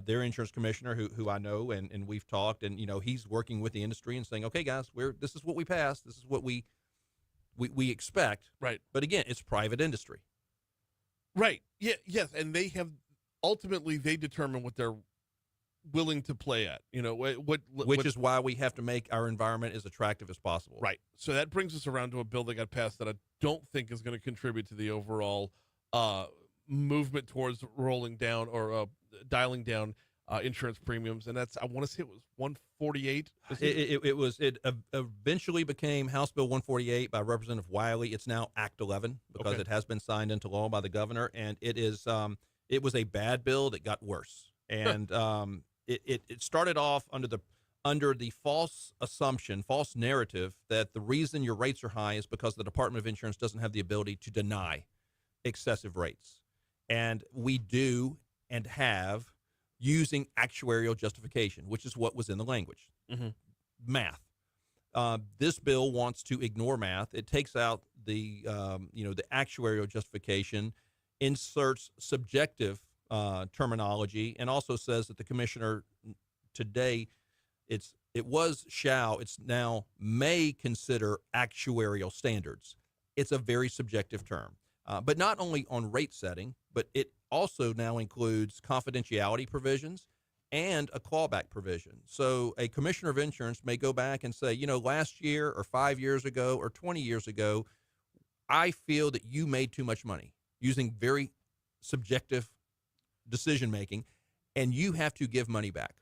Their insurance commissioner, who I know, and we've talked, and, he's working with the industry and saying, okay, guys, this is what we passed. This is what we expect. Right. But again, it's private industry. Right. Yeah. Yes. And ultimately they determine what they're willing to play at, which is why we have to make our environment as attractive as possible. Right. So that brings us around to a bill that got passed that I don't think is going to contribute to the overall movement towards rolling down or dialing down insurance premiums. And that's, I want to say it was 148. It eventually became House Bill 148 by Representative Wiley. It's now Act 11 because it has been signed into law by the governor. And it was a bad bill that got worse. And it started off under the false narrative that the reason your rates are high is because the Department of Insurance doesn't have the ability to deny excessive rates. And we do and have using actuarial justification, which is what was in the language. Math. This bill wants to ignore math. It takes out the actuarial justification, inserts subjective terminology, and also says that the commissioner today, it's now may consider actuarial standards. It's a very subjective term, but not only on rate setting, but it also now includes confidentiality provisions and a clawback provision. So a commissioner of insurance may go back and say, last year or 5 years ago or 20 years ago, I feel that you made too much money, using very subjective decision-making, and you have to give money back.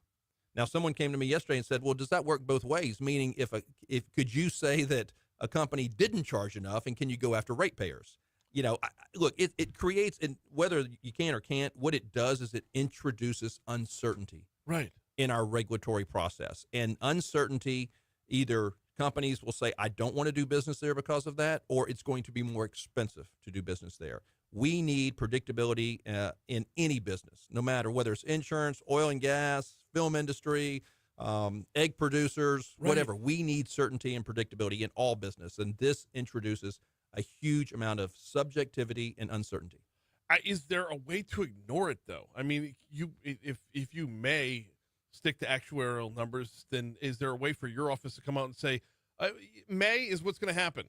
Now, someone came to me yesterday and said, well, does that work both ways? Meaning, if could you say that a company didn't charge enough, and can you go after ratepayers? Look, it creates, and whether you can or can't, what it does is it introduces uncertainty in our regulatory process. And uncertainty, either companies will say, I don't want to do business there because of that, or it's going to be more expensive to do business there. We need predictability in any business, no matter whether it's insurance, oil and gas, film industry, egg producers, whatever. We need certainty and predictability in all business, and this introduces a huge amount of subjectivity and uncertainty. Is there a way to ignore it, though? I mean, if you may stick to actuarial numbers, then is there a way for your office to come out and say, May is what's going to happen?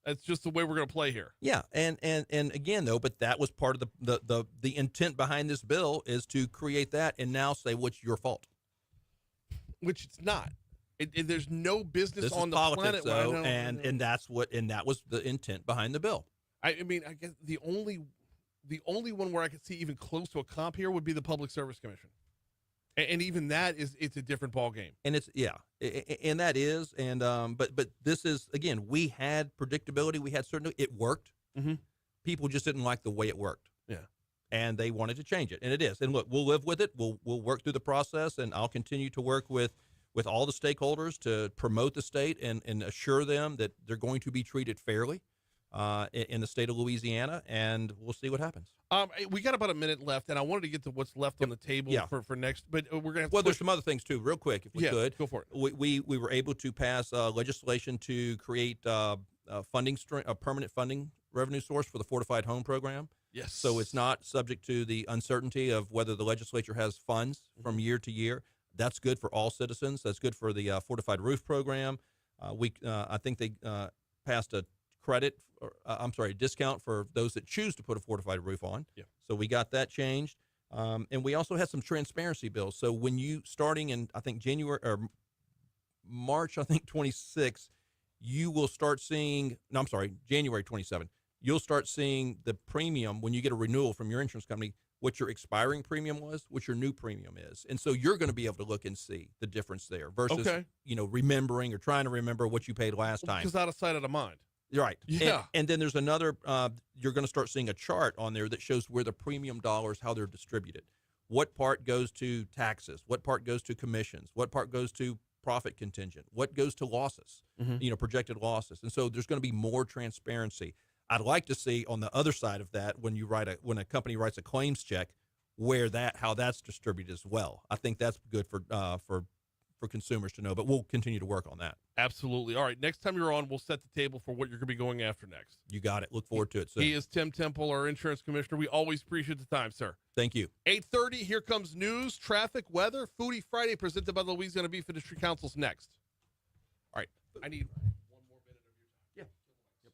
That's just the way we're going to play here. Yeah, and again, though, but that was part of the intent behind this bill is to create that and now say what's your fault. Which it's not. There's no business this on is the politics, planet. Though, and that was the intent behind the bill. I mean, I guess the only one where I could see even close to a comp here would be the Public Service Commission, and even that it's a different ball game. And it's and that is but this is again, we had predictability, we had certainty, it worked. Mm-hmm. People just didn't like the way it worked. Yeah. And they wanted to change it, and it is. And look, we'll live with it. We'll work through the process, and I'll continue to work with all the stakeholders to promote the state and assure them that they're going to be treated fairly in the state of Louisiana, and we'll see what happens. We got about a minute left, and I wanted to get to what's left on the table for next, but we're gonna have to there's some other things too, real quick, if we could. Go for it. We were able to pass legislation to create a permanent funding revenue source for the Fortified Home Program. Yes. So it's not subject to the uncertainty of whether the legislature has funds from year to year. That's good for all citizens. That's good for the Fortified Roof Program. I think they passed a discount for those that choose to put a fortified roof on. Yeah. So we got that changed. And we also had some transparency bills. So when you, starting in, I think, March 26, you will start seeing, January 27, you'll start seeing the premium when you get a renewal from your insurance company, what your expiring premium was, what your new premium is. And so you're going to be able to look and see the difference there versus, remembering or trying to remember what you paid last time. Because out of sight, out of mind. Right. Yeah. And then there's another, you're going to start seeing a chart on there that shows where the premium dollars, how they're distributed. What part goes to taxes? What part goes to commissions? What part goes to profit contingent? What goes to losses, projected losses? And so there's going to be more transparency. I'd like to see on the other side of that, when a company writes a claims check, how that's distributed as well. I think that's good for consumers to know, but we'll continue to work on that. Absolutely. All right. Next time you're on, we'll set the table for what you're going to be going after next. You got it. Look forward to it soon. He is Tim Temple, our insurance commissioner. We always appreciate the time, sir. Thank you. 8:30. Here comes news, traffic, weather. Foodie Friday presented by the Louisiana Beef Industry Council's next. All right. I need one more minute of your time. Yeah.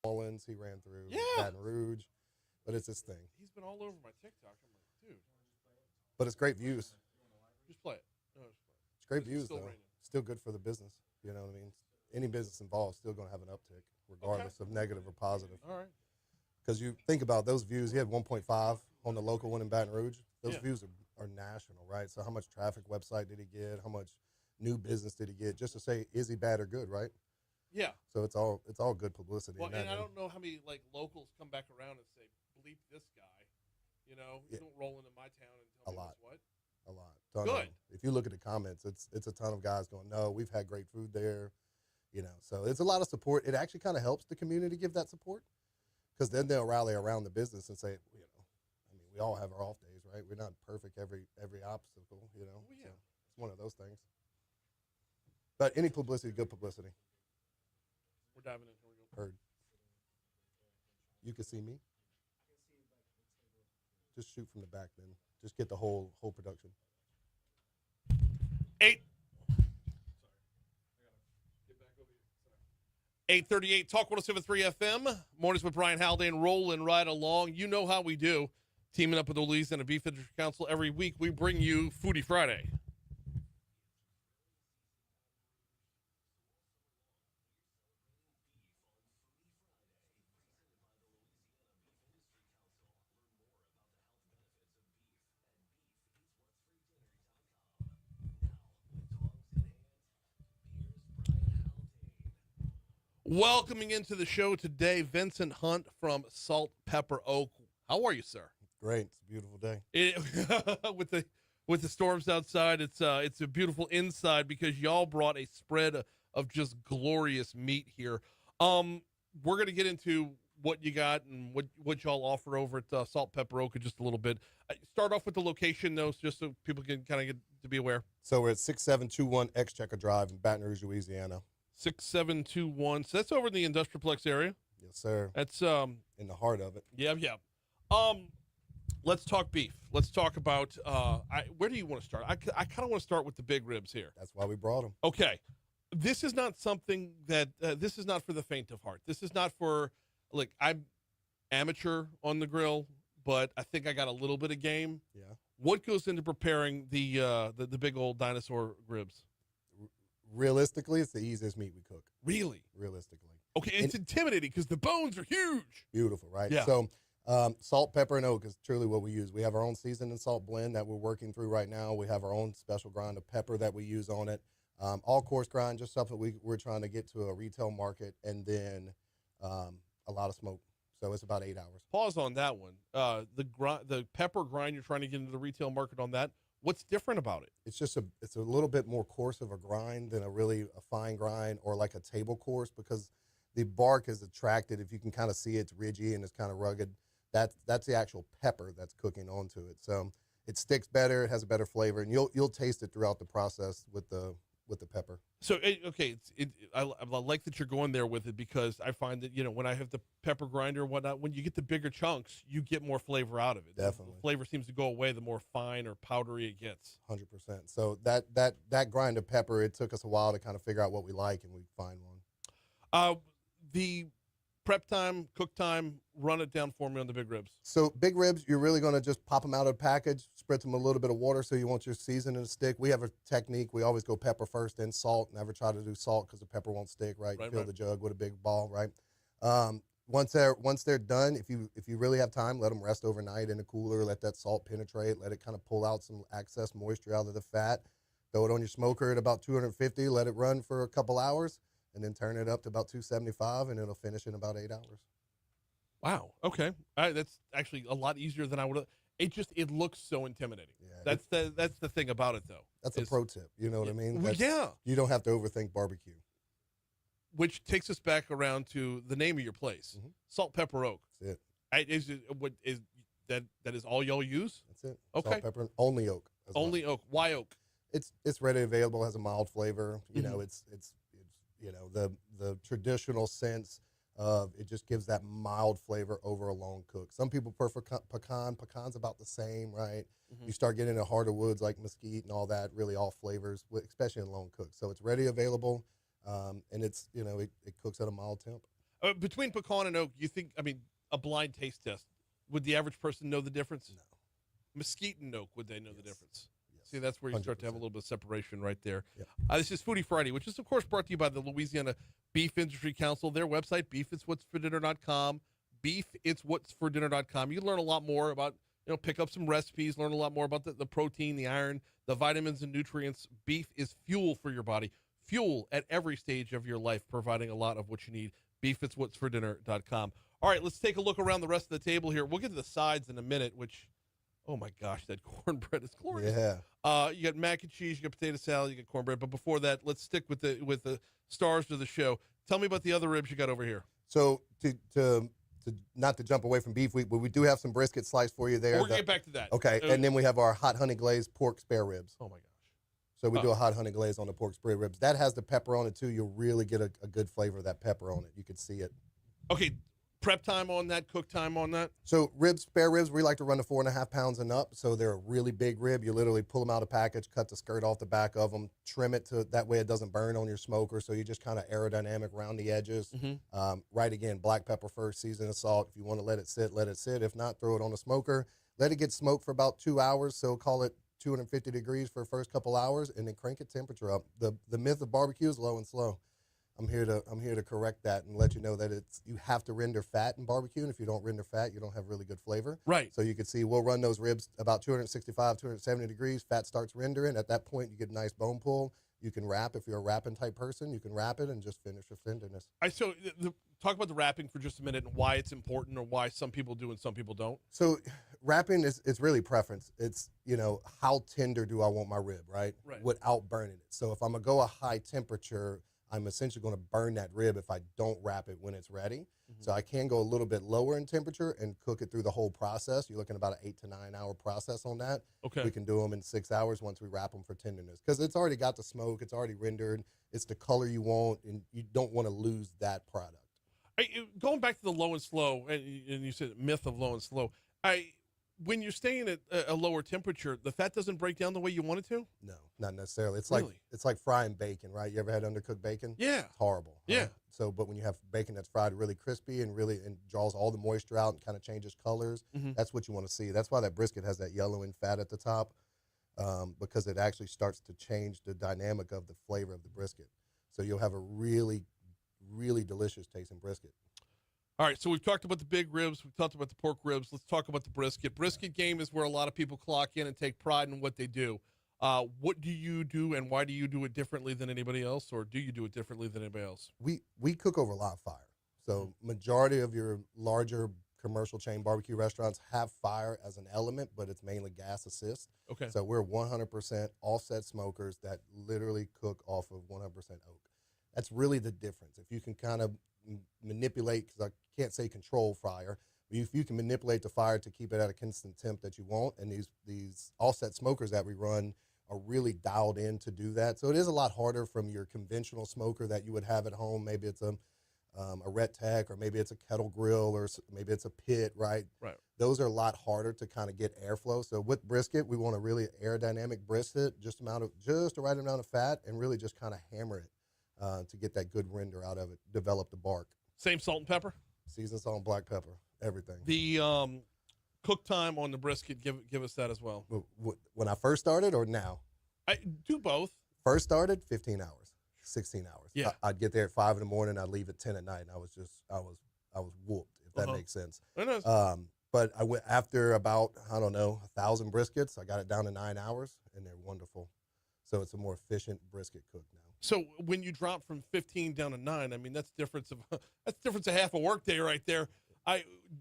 Orleans. He ran through Yeah. Baton Rouge, but it's his thing. He's been all over my TikTok. I'm like, dude, But it's great views. just play it. No, just play it. It's great It's views, still though. raining. Still good for the business. You know what I mean? Any business involved is still going to have an uptick, regardless of negative or positive. All right. Because you think about those views. He had 1.5 on the local one in Baton Rouge. Those Yeah. views are national, right? So how much traffic website did he get? How much new business did he get? Just to say, is he bad or good, right? Yeah. So it's all good publicity. Well, in that and I end. don't know how many like locals come back around and say, "Bleep this guy," you know. You Yeah. don't roll into my town and tell A me lot. what's what. A lot. Ton of Good. them. If you look at the comments, it's a ton of guys going, no, we've had great food there, you know. So it's a lot of support. It actually kind of helps the community give that support, because then they'll rally around the business and say, you know, I mean, we all have our off days, right? We're not perfect every obstacle, you know. Oh, yeah. So it's one of those things. But any publicity, good publicity. We're diving in. Here we go. Heard. You can see me. Just shoot from the back, then. Just get the whole production. 838 Talk 107.3 FM. Mornings with Brian Haldane, rolling right along. You know how we do. Teaming up with the Louisiana Beef Industry Council every week, we bring you Foodie Friday. Welcoming into the show today, Vincent Hunt from Salt Pepper Oak. How are you, sir? Great. It's a beautiful day. With the storms outside, it's a beautiful inside because y'all brought a spread of just glorious meat here. We're gonna get into what you got and what y'all offer over at Salt Pepper Oak in just a little bit. Start off with the location, though, just so people can kind of get to be aware. So we're at 6721 Exchequer Drive in Baton Rouge, Louisiana. 6721. So that's over in the Industrialplex area. Yes, sir. That's in the heart of it. Yeah. Let's talk beef. Let's talk about where do you want to start? I kind of want to start with the big ribs here. That's why we brought them. Okay. This is not something that this is not for the faint of heart. This is not for, like, I'm amateur on the grill, but I think I got a little bit of game. Yeah. What goes into preparing the big old dinosaur ribs? Realistically, it's the easiest meat we cook. Really? Realistically. Okay, it's intimidating because the bones are huge. Beautiful, right? Yeah. So salt, pepper, and oak is truly what we use. We have our own seasoned and salt blend that we're working through right now. We have our own special grind of pepper that we use on it. All coarse grind, just stuff that we're trying to get to a retail market, and then a lot of smoke. So it's about 8 hours. Pause on that one. The pepper grind you're trying to get into the retail market on that. What's different about it? It's just it's a little bit more coarse of a grind than a fine grind or like a table coarse, because the bark is attracted. If you can kind of see it's ridgy and it's kind of rugged, that's the actual pepper that's cooking onto it. So it sticks better, it has a better flavor, and you'll taste it throughout the process with the pepper. So I like that you're going there with it, because I find that, when I have the pepper grinder and whatnot, when you get the bigger chunks, you get more flavor out of it. Definitely. The flavor seems to go away the more fine or powdery it gets. 100%. So that grind of pepper, it took us a while to kind of figure out what we like, and we find one. The prep time, cook time, run it down for me on the big ribs. So big ribs, you're really going to just pop them out of the package, spritz them a little bit of water so you want your seasoning to stick. We have a technique. We always go pepper first, then salt. Never try to do salt because the pepper won't stick, right? You fill the jug with a big ball, right? Once they're done, if you really have time, let them rest overnight in a cooler. Let that salt penetrate. Let it kind of pull out some excess moisture out of the fat. Throw it on your smoker at about 250. Let it run for a couple hours, and then turn it up to about 275, and it'll finish in about 8 hours. Wow. Okay. That's actually a lot easier than I would have. It looks so intimidating. Yeah. That's the thing about it, though. That's a pro tip. You know what I mean? Yeah. You don't have to overthink barbecue. Which takes us back around to the name of your place, Salt Pepper Oak. That's it. Is that is all y'all use? That's it. Okay. Salt, pepper, only oak. Only oak. Why oak? It's readily available. Has a mild flavor. You know, it's the traditional sense of it just gives that mild flavor over a long cook. Some people prefer pecan. Pecan's about the same, right? You start getting into harder woods like mesquite and all that, really all flavors, especially in long cook. So it's ready available, and it's it cooks at a mild temp. Between pecan and oak, you think, I mean, a blind taste test, would the average person know the difference? No. Mesquite and oak, would they know the difference? Yes. See, that's where you start to have a 100%. little bit of separation right there. Yep. This is Foodie Friday, which is, of course, brought to you by the Louisiana Beef Industry Council. Their website, beefitswhatsfordinner.com, beefitswhatsfordinner.com. You learn a lot more about, pick up some recipes, learn a lot more about the protein, the iron, the vitamins and nutrients. Beef is fuel for your body, fuel at every stage of your life, providing a lot of what you need. Beefitswhatsfordinner.com. All right, let's take a look around the rest of the table here. We'll get to the sides in a minute, which, oh my gosh, that cornbread is glorious. Yeah. You got mac and cheese, you got potato salad, you got cornbread. But before that, let's stick with the stars of the show. Tell me about the other ribs you got over here. So to not to jump away from beef, we do have some brisket sliced for you there. We're going to get back to that. Okay, and then we have our hot honey glazed pork spare ribs. Oh, my gosh. So we do a hot honey glaze on the pork spare ribs. That has the pepper on it, too. You'll really get a good flavor of that pepper on it. You can see it. Okay, prep time on that, cook time on that? So spare ribs, we like to run to 4.5 pounds and up. So they're a really big rib. You literally pull them out of the package, cut the skirt off the back of them, trim it to that way it doesn't burn on your smoker. So you just kind of aerodynamic around the edges. Right again, black pepper first, season of salt. If you want to let it sit, let it sit. If not, throw it on the smoker. Let it get smoked for about 2 hours. So call it 250 degrees for the first couple hours, and then crank it temperature up. The myth of barbecue is low and slow. I'm here to correct that and let you know that you have to render fat in barbecue, and if you don't render fat, you don't have really good flavor. Right. So you can see we'll run those ribs about 265, 270 degrees. Fat starts rendering. At that point, you get a nice bone pull. You can wrap. If you're a wrapping type person, you can wrap it and just finish your tenderness. So talk about the wrapping for just a minute and why it's important, or why some people do and some people don't. So wrapping it's really preference. It's, how tender do I want my rib, right? Without burning it. So if I'm going to go a high temperature, I'm essentially going to burn that rib if I don't wrap it when it's ready. So I can go a little bit lower in temperature and cook it through the whole process. You're looking at about an 8 to 9 hour process on that. Okay. We can do them in 6 hours once we wrap them for tenderness, because it's already got the smoke. It's already rendered. It's the color you want, and you don't want to lose that product. Going back to the low and slow, and you said myth of low and slow, when you're staying at a lower temperature, the fat doesn't break down the way you want it to? No, not necessarily. It's Really? it's like frying bacon, right? You ever had undercooked bacon? Yeah. It's horrible. Yeah. So, but when you have bacon that's fried really crispy and draws all the moisture out and kind of changes colors, that's what you want to see. That's why that brisket has that yellowing fat at the top, because it actually starts to change the dynamic of the flavor of the brisket. So you'll have a really, really delicious tasting brisket. All right, so we've talked about the big ribs. We've talked about the pork ribs. Let's talk about the brisket. Brisket game is where a lot of people clock in and take pride in what they do. What do you do, and why do you do it differently than anybody else, or do you do it differently than anybody else? We cook over live fire. So majority of your larger commercial chain barbecue restaurants have fire as an element, but it's mainly gas assist. Okay. So we're 100% offset smokers that literally cook off of 100% oak. That's really the difference. If you can kind of manipulate, because I can't say control fire, but if you can manipulate the fire to keep it at a constant temp that you want, and these offset smokers that we run are really dialed in to do that. So it is a lot harder from your conventional smoker that you would have at home. Maybe it's a Ret Tech, or maybe it's a kettle grill, or maybe it's a pit, right? Right. Those are a lot harder to kind of get airflow. So with brisket, we want a really aerodynamic brisket, just the right amount of fat, and really just kind of hammer it to get that good render out of it, develop the bark. Same salt and pepper? Seasoned salt and black pepper, everything. The cook time on the brisket, give us that as well. When I first started, or now? I do both. First started, 15 hours, 16 hours. Yeah. I'd get there at 5 in the morning. I'd leave at 10 at night. And I was whooped, if that makes sense. It does. But I went after about, 1,000 briskets. I got it down to 9 hours, and they're wonderful. So it's a more efficient brisket cook now. So when you drop from 15 down to 9, I mean, that's difference of half a workday right there.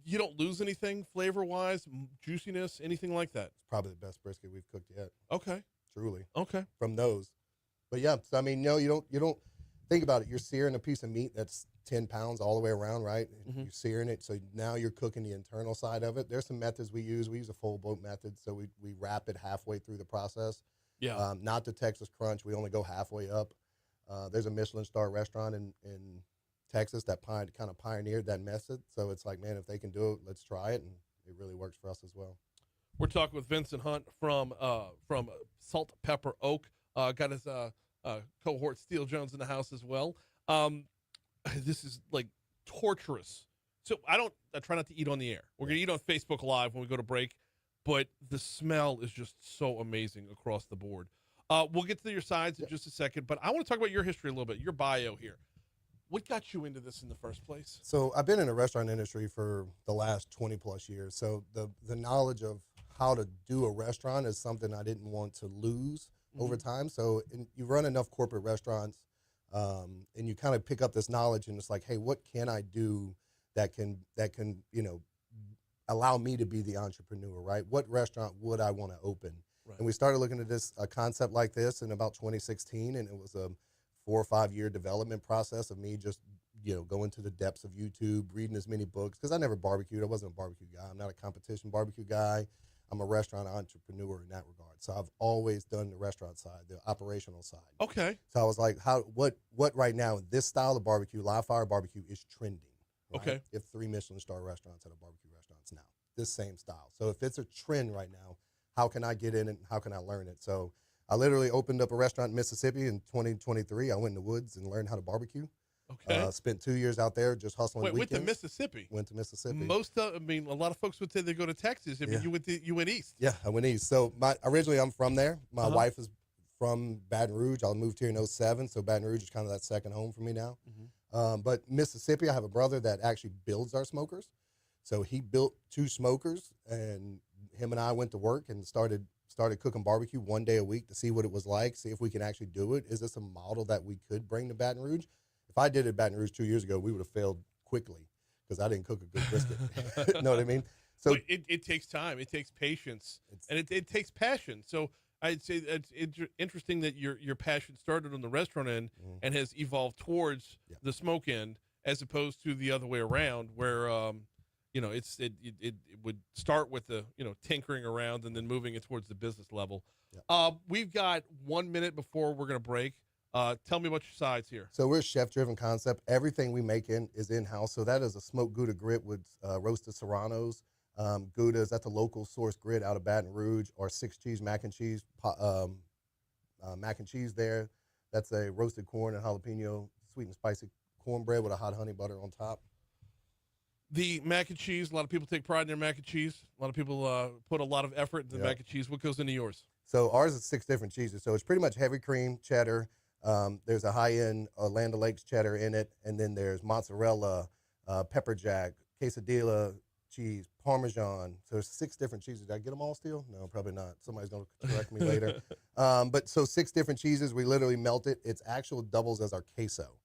You don't lose anything flavor-wise, juiciness, anything like that. It's probably the best brisket we've cooked yet. Okay. Truly. Okay. From those. But yeah, so I mean, no, you don't think about it. You're searing a piece of meat that's 10 pounds all the way around, right? You're searing it, so now you're cooking the internal side of it. There's some methods we use. We use a full boat method, so we wrap it halfway through the process. Yeah. Not the Texas Crunch. We only go halfway up. There's a Michelin star restaurant in Texas that kind of pioneered that method. So it's like, man, if they can do it, let's try it, and it really works for us as well. We're talking with Vincent Hunt from Salt Pepper Oak. Got his cohort Steele Jones in the house as well. This is like torturous. So I try not to eat on the air. We're going to eat on Facebook Live when we go to break, but the smell is just so amazing across the board. We'll get to your sides in just a second, but I want to talk about your history a little bit, your bio here. What got you into this in the first place? So I've been in the restaurant industry for the last 20 plus years. So the knowledge of how to do a restaurant is something I didn't want to lose over time. So you run enough corporate restaurants, and you kind of pick up this knowledge, and it's like, hey, what can I do that can allow me to be the entrepreneur, right? What restaurant would I want to open? Right. And we started looking at a concept like this in about 2016, and it was a 4 or 5 year development process of me just, going to the depths of YouTube, reading as many books, because I never barbecued. I wasn't a barbecue guy. I'm not a competition barbecue guy. I'm a restaurant entrepreneur in that regard. So I've always done the restaurant side, the operational side. Okay. So I was like, what right now in this style of barbecue, live fire barbecue, is trending? Right? Okay. You have 3 Michelin star restaurants that are barbecue restaurants now, this same style. So if it's a trend right now, how can I get in it and how can I learn it? So I literally opened up a restaurant in Mississippi in 2023. I went in the woods and learned how to barbecue. Okay. Spent 2 years out there just hustling weekends. Went to Mississippi. Went to Mississippi. A lot of folks would say they go to Texas. You went east. Yeah, I went east. So originally I'm from there. My wife is from Baton Rouge. I moved here in 2007, so Baton Rouge is kind of that second home for me now. But Mississippi, I have a brother that actually builds our smokers. So he built 2 smokers, and him and I went to work and started cooking barbecue 1 day a week to see what it was like, see if we can actually do it. Is this a model that we could bring to Baton Rouge? If I did it at Baton Rouge 2 years ago, we would have failed quickly because I didn't cook a good brisket. You know what I mean? So it takes time, it takes patience, and it takes passion. So I'd say it's interesting that your passion started on the restaurant end and has evolved towards the smoke end, as opposed to the other way around, where it would start with the tinkering around and then moving it towards the business level. We've got 1 minute before we're going to break. Tell me about your sides here. So we're a chef-driven concept. Everything we make is in-house. So that is a smoked Gouda grit with roasted serranos. Gouda is at the local source grit out of Baton Rouge, or 6 cheese mac and cheese there. That's a roasted corn and jalapeno sweet and spicy cornbread with a hot honey butter on top. The mac and cheese, a lot of people take pride in their mac and cheese. A lot of people put a lot of effort into the mac and cheese. What goes into yours? So ours is 6 different cheeses. So it's pretty much heavy cream, cheddar. There's a high-end Land O'Lakes cheddar in it, and then there's mozzarella, pepper jack, quesadilla cheese, Parmesan. So there's 6 different cheeses. Did I get them all still? No, probably not. Somebody's going to correct me later. But so 6 different cheeses. We literally melt it. It's actual doubles as our queso.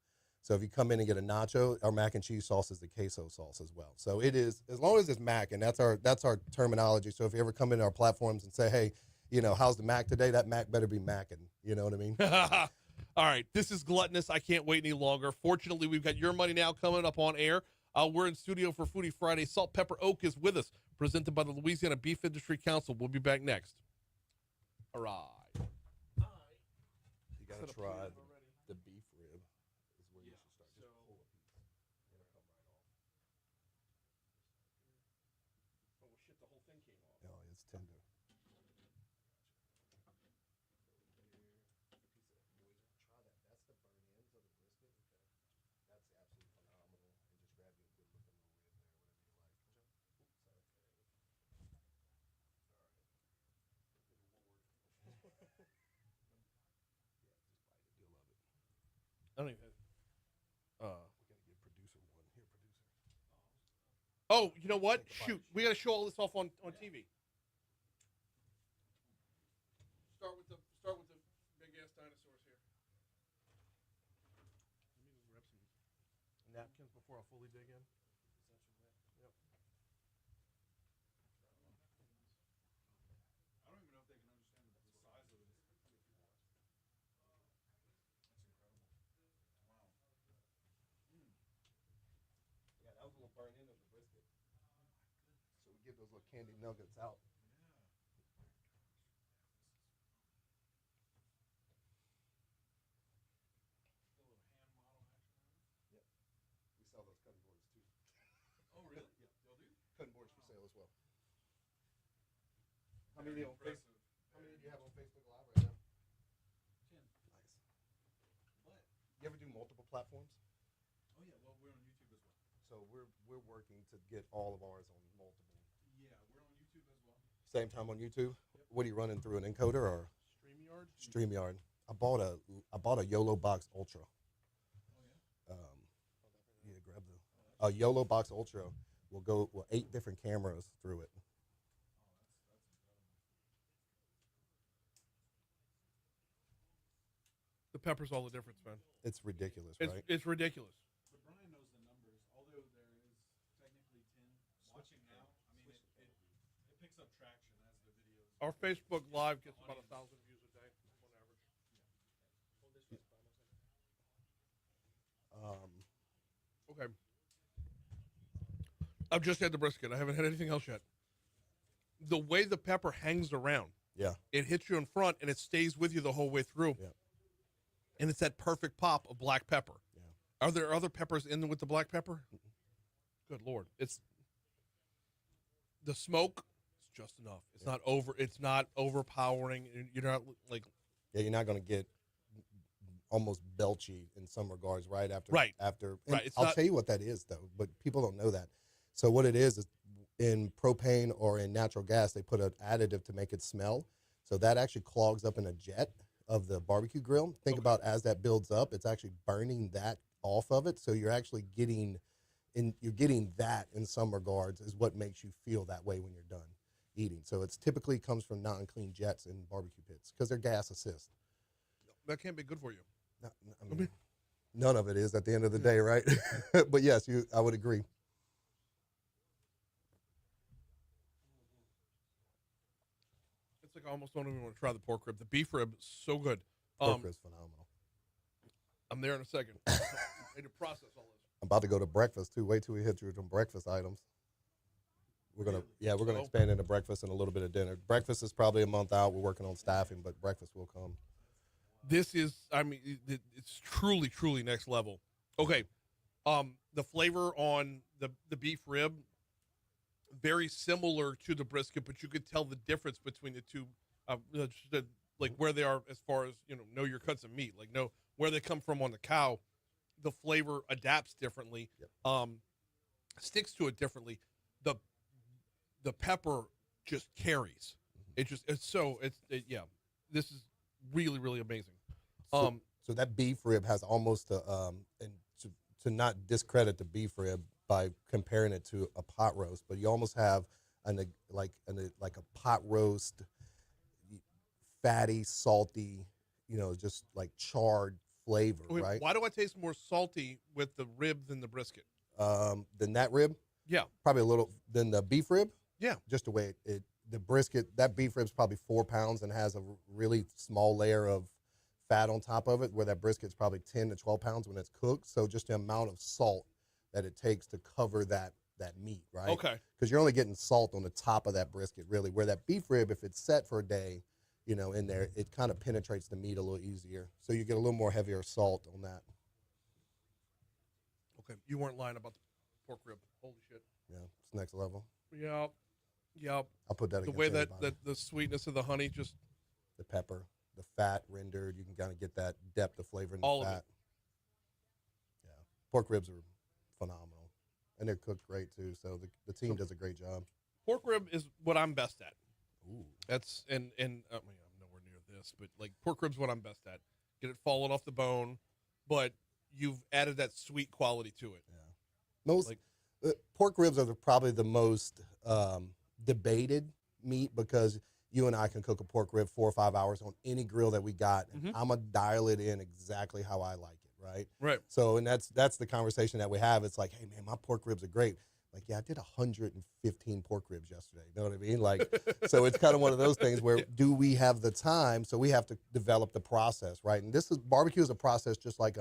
So if you come in and get a nacho, our mac and cheese sauce is the queso sauce as well. So it is, as long as it's mac, and that's our terminology. So if you ever come into our platforms and say, hey, how's the mac today? That mac better be macking. You know what I mean? All right, this is gluttonous. I can't wait any longer. Fortunately, we've got Your Money Now coming up on air. We're in studio for Foodie Friday. Salt Pepper Oak is with us, presented by the Louisiana Beef Industry Council. We'll be back next. All right. You got to try the beef rib is where you should start. Just pull a piece. It'll come right off. Oh, shit, the whole thing came off. No, it's tender. I don't even have. We gotta get producer one here, producer. Oh, you know what? Shoot, we got to show all this off on TV. Start with the big ass dinosaurs here. Let me grab some napkins before I fully dig in. Yep. I don't even know if they can understand the size of this. That's incredible. Wow. Yeah, that was a little burnt in of the brisket. So we get those little candy nuggets out. Yep. We sell those cutting boards too. Oh, really? Yeah. Y'all do? Cutting boards for sale as well. How many do you have on Facebook Live right now? 10. Nice. What? You ever do multiple platforms? Oh, yeah. Well, we're on YouTube as well. So we're working to get all of ours on multiple. Yeah, we're on YouTube as well. Same time on YouTube. What are you running through, an encoder or StreamYard? I bought a YOLO Box Ultra. Yeah, grab the YOLO Box Ultra. Will go 8 different cameras through it. The pepper's all the difference, man. It's ridiculous, right? It's ridiculous. But Brian knows the numbers. Although there is technically 10 watching now, I mean, it picks up traction as the videos. Our Facebook Live gets about 1,000 views a day on average. Okay. I've just had the brisket. I haven't had anything else yet. The way the pepper hangs around, Yeah. it hits you in front and it stays with you the whole way through. Yeah. And it's that perfect pop of black pepper. Yeah. Are there other peppers in with the black pepper? Good Lord. It's the smoke is just enough. It's not overpowering. You're not like You're not going to get almost belchy in some regards, right? After. Right. I'll tell you what that is, though, but people don't know that. So what it is in propane or in natural gas, they put an additive to make it smell. So that actually clogs up in a jet of the barbecue grill. Think about as that builds up, it's actually burning that off of it. So you're actually getting that in some regards is what makes you feel that way when you're done eating. So it's typically comes from non-clean jets in barbecue pits because they're gas assist. that can't be good for you. I mean, none of it is at the end of the day, right? But yes, I would agree. It's like I almost don't even want to try the pork rib. The beef rib is so good. Pork rib's phenomenal. I'm there in a second. I need to process all this. I'm about to go to breakfast too. Wait till we hit you with some breakfast items. We're gonna expand into breakfast and a little bit of dinner. Breakfast is probably a month out. We're working on staffing, but breakfast will come. This is, I mean, it's truly, truly next level. Okay, the flavor on the beef rib, very similar to the brisket, but you could tell the difference between the two, like where they are as far as know your cuts of meat, like know where they come from on the cow. The flavor adapts differently, sticks to it differently. The pepper just carries. It just this is really, really amazing. So that beef rib has almost and to not discredit the beef rib by comparing it to a pot roast, but you almost have like a pot roast, fatty, salty, just like charred flavor, right? Why do I taste more salty with the rib than the brisket? Than that rib? Yeah. Probably a little than the beef rib? Yeah. Just the way the brisket, that beef rib's probably 4 pounds and has a really small layer of fat on top of it, where that brisket's probably 10 to 12 pounds when it's cooked. So just the amount of salt that it takes to cover that meat, right? Okay. Because you're only getting salt on the top of that brisket, really, where that beef rib, if it's set for a day, in there, it kind of penetrates the meat a little easier. So you get a little more heavier salt on that. Okay. You weren't lying about the pork rib. Holy shit. Yeah, it's next level. Yeah. Yeah. I'll put that the against way that anybody. the sweetness of the honey just The pepper, the fat rendered, you can kind of get that depth of flavor in the all of fat. it. Yeah, pork ribs are phenomenal, and they're cooked great too. So the team does a great job. Pork rib is what I'm best at. Ooh. That's and I mean, I'm nowhere near this, but like pork rib's what I'm best at. Get it falling off the bone, but you've added that sweet quality to it. Yeah, most pork ribs are probably the most debated meat because you and I can cook a pork rib 4 or 5 hours on any grill that we got, and I'm gonna dial it in exactly how I like it, right? Right. So, and that's the conversation that we have. It's like, hey man, my pork ribs are great. Like, yeah, I did 115 pork ribs yesterday. You know what I mean? Like, so it's kind of one of those things where do we have the time? So we have to develop the process, right? And barbecue is a process just like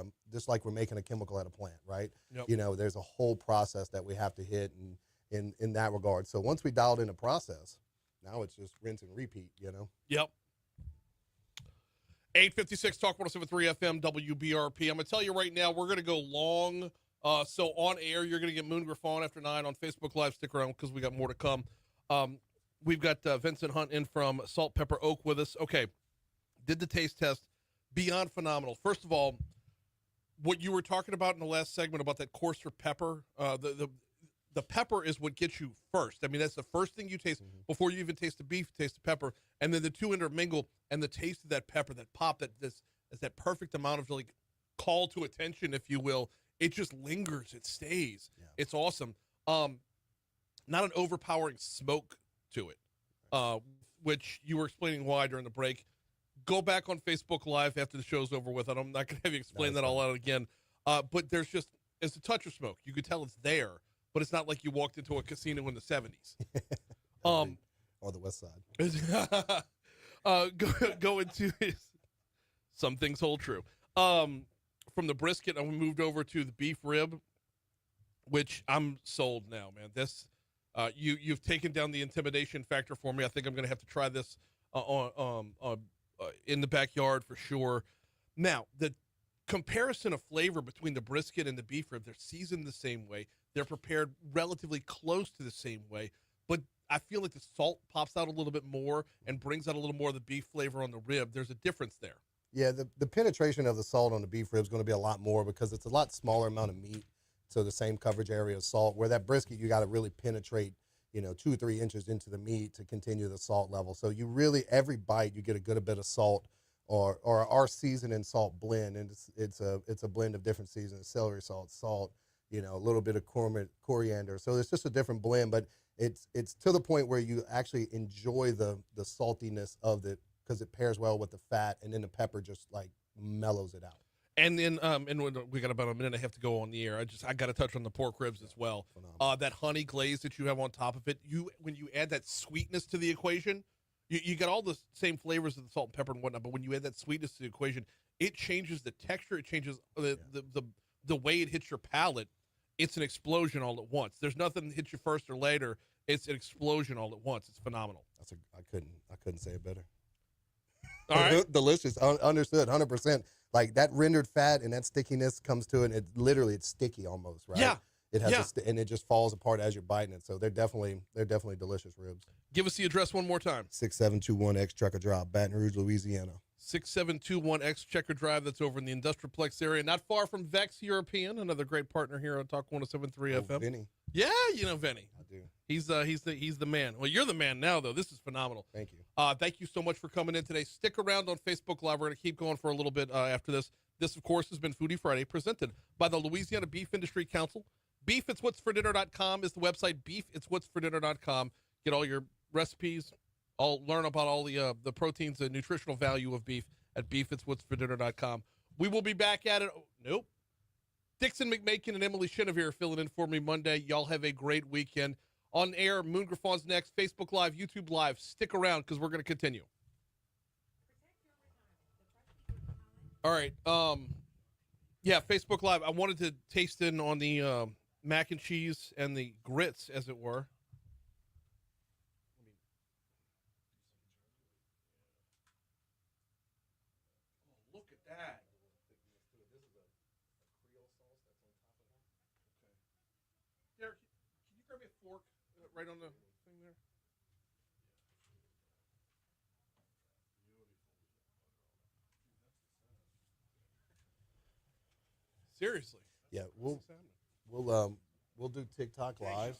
we're making a chemical at a plant, right? Yep. There's a whole process that we have to hit in that regard. So once we dialed in the process, now it's just rinse and repeat, Yep. 856 Talk 107.3 FM WBRP. I'm going to tell you right now, we're going to go long. So on air, you're going to get Moon Griffon after 9 on Facebook Live. Stick around because we got more to come. We've got Vincent Hunt in from Salt Pepper Oak with us. Okay, did the taste test. Beyond phenomenal. First of all, what you were talking about in the last segment about that coarser pepper, the pepper is what gets you first. I mean, that's the first thing you taste before you even taste the beef. Taste the pepper, and then the two intermingle, and the taste of that pepper, that pop, that perfect amount of like call to attention, if you will. It just lingers. It stays. Yeah. It's awesome. Not an overpowering smoke to it, which you were explaining why during the break. Go back on Facebook Live after the show's over with. I'm not going to have you explain that all out again. But it's a touch of smoke. You could tell it's there, but it's not like you walked into a casino in the 70s. Or the West Side. Going to some things hold true. From the brisket, I moved over to the beef rib, which I'm sold now, man. This, you've taken down the intimidation factor for me. I think I'm going to have to try this in the backyard for sure. Now, the comparison of flavor between the brisket and the beef rib, they're seasoned the same way. They're prepared relatively close to the same way, but I feel like the salt pops out a little bit more and brings out a little more of the beef flavor on the rib. There's a difference there. Yeah, the penetration of the salt on the beef rib is going to be a lot more because it's a lot smaller amount of meat, so the same coverage area of salt. Where that brisket, you got to really penetrate, 2 or 3 inches into the meat to continue the salt level. So you really, every bite, you get a good bit of salt or our seasoning salt blend, and it's a blend of different seasonings: celery salt, a little bit of coriander. So it's just a different blend, but it's to the point where you actually enjoy the saltiness of it because it pairs well with the fat, and then the pepper just like mellows it out. And then, and we got about a minute and a half to go on the air. I got to touch on the pork ribs as well. That honey glaze that you have on top of it, when you add that sweetness to the equation, you get all the same flavors of the salt and pepper and whatnot. But when you add that sweetness to the equation, it changes the texture. It changes the way it hits your palate. It's an explosion all at once. There's nothing that hits you first or later. It's an explosion all at once. It's phenomenal. I couldn't say it better. All right, delicious. Understood, 100%. Like that rendered fat and that stickiness comes to it. It's sticky almost, right? Yeah. It has and it just falls apart as you're biting it. So they're definitely delicious ribs. Give us the address one more time. 6721X Trucker Drive, Baton Rouge, Louisiana. 6721X Checker Drive. That's over in the Industrialplex area, not far from Vex European, another great partner here on Talk 107.3 FM. Vinny. Yeah, you know Vinny. I do. He's the man. Well, you're the man now, though. This is phenomenal. Thank you. Thank you so much for coming in today. Stick around on Facebook Live. We're going to keep going for a little bit after this. This, of course, has been Foodie Friday, presented by the Louisiana Beef Industry Council. BeefIt'sWhat'sForDinner.com is the website. BeefIt'sWhat'sForDinner.com. Get all your recipes. Learn about all the proteins and nutritional value of beef at BeefIt'sWhat'sForDinner.com. We will be back at it. Oh, nope. Dixon McMakin and Emily Chenevere filling in for me Monday. Y'all have a great weekend. On air, Moon Griffon's next. Facebook Live, YouTube Live. Stick around because we're going to continue. All right. Facebook Live. I wanted to taste in on the mac and cheese and the grits, as it were. Oh, look at that. Derek, can you grab me a fork right on the thing there? Seriously. Yeah, we'll do TikTok Live.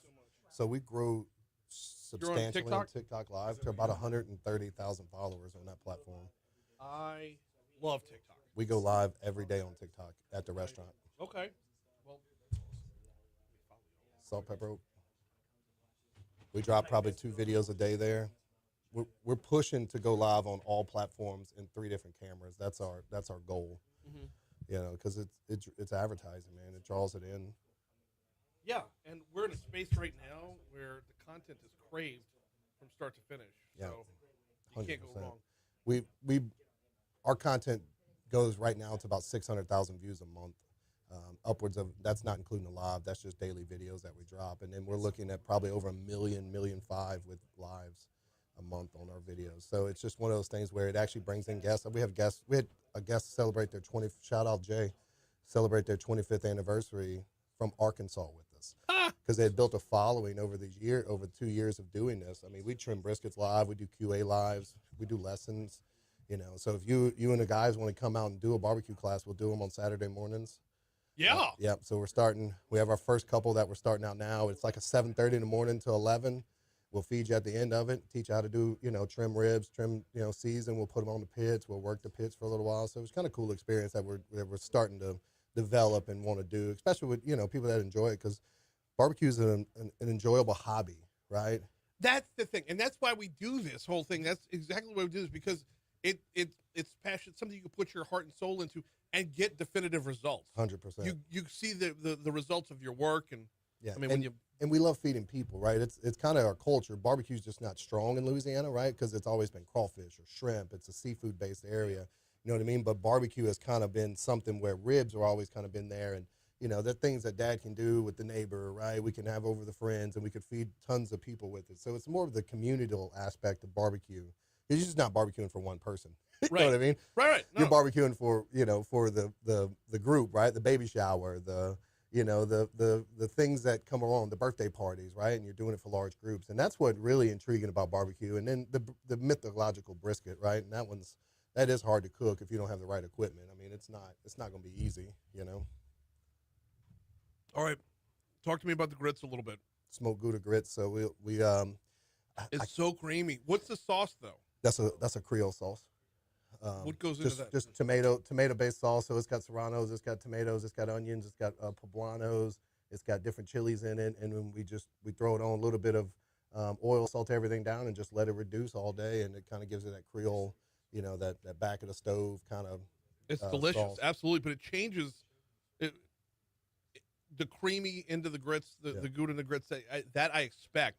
So we grew substantially on TikTok Live to about 130,000 followers on that platform. I love TikTok. We go live every day on TikTok at the restaurant. Okay. Well, Salt, pepper. We drop probably 2 videos a day there. We're pushing to go live on all platforms in 3 different cameras. That's our goal. Mm-hmm. Because it's advertising, man. It draws it in. Yeah, and we're in a space right now where the content is craved from start to finish. Yeah, so you can't go wrong. Our content goes right now to about 600,000 views a month. Upwards of, that's not including the live. That's just daily videos that we drop, and then we're looking at probably over 1.5 million with lives a month on our videos. So it's just one of those things where it actually brings in guests. We had a guest celebrate their shout out Jay, celebrate their 25th anniversary from Arkansas with us because they had built a following over 2 years of doing this. I mean, we trim briskets live, we do QA lives, we do lessons. So if you and the guys want to come out and do a barbecue class, we'll do them on Saturday mornings. Yeah. Yep. So we're starting. We have our first couple that we're starting out now. It's like a 7:30 in the morning to 11. We'll feed you at the end of it, teach you how to do, trim ribs, trim, season. We'll put them on the pits. We'll work the pits for a little while. So it's kind of cool experience that we're starting to develop and want to do, especially with, people that enjoy it, because barbecue is an enjoyable hobby, right? That's the thing. And that's why we do this whole thing. That's exactly why we do this, because it's passion, something you can put your heart and soul into and get definitive results. 100%. You see the results of your work. And yeah, I mean, and we love feeding people, right? It's kind of our culture. Barbecue's just not strong in Louisiana, right? Because it's always been crawfish or shrimp. It's a seafood-based area. You know what I mean? But barbecue has kind of been something where ribs are always kind of been there. And, the things that Dad can do with the neighbor, right? We can have over the friends, and we could feed tons of people with it. So it's more of the communal aspect of barbecue. You're just not barbecuing for one person. You know what I mean? Right. No. You're barbecuing for, for the group, right? The baby shower, the things that come along, the birthday parties, right? And you're doing it for large groups. And that's what really intriguing about barbecue. And then the mythological brisket, right? And that is hard to cook if you don't have the right equipment. I mean, it's not going to be easy, All right. Talk to me about the grits a little bit. Smoked Gouda grits. So it's so creamy. What's the sauce though? That's a Creole sauce. What goes into that? Just tomato-based sauce. So it's got serranos, it's got tomatoes, it's got onions, it's got poblanos, it's got different chilies in it, and then we throw it on a little bit of oil, salt everything down, and just let it reduce all day, and it kind of gives it that Creole, that back of the stove kind of. It's delicious, sauce. absolutely, but it changes the creamy into the grits, the Gouda and the grits that I expect.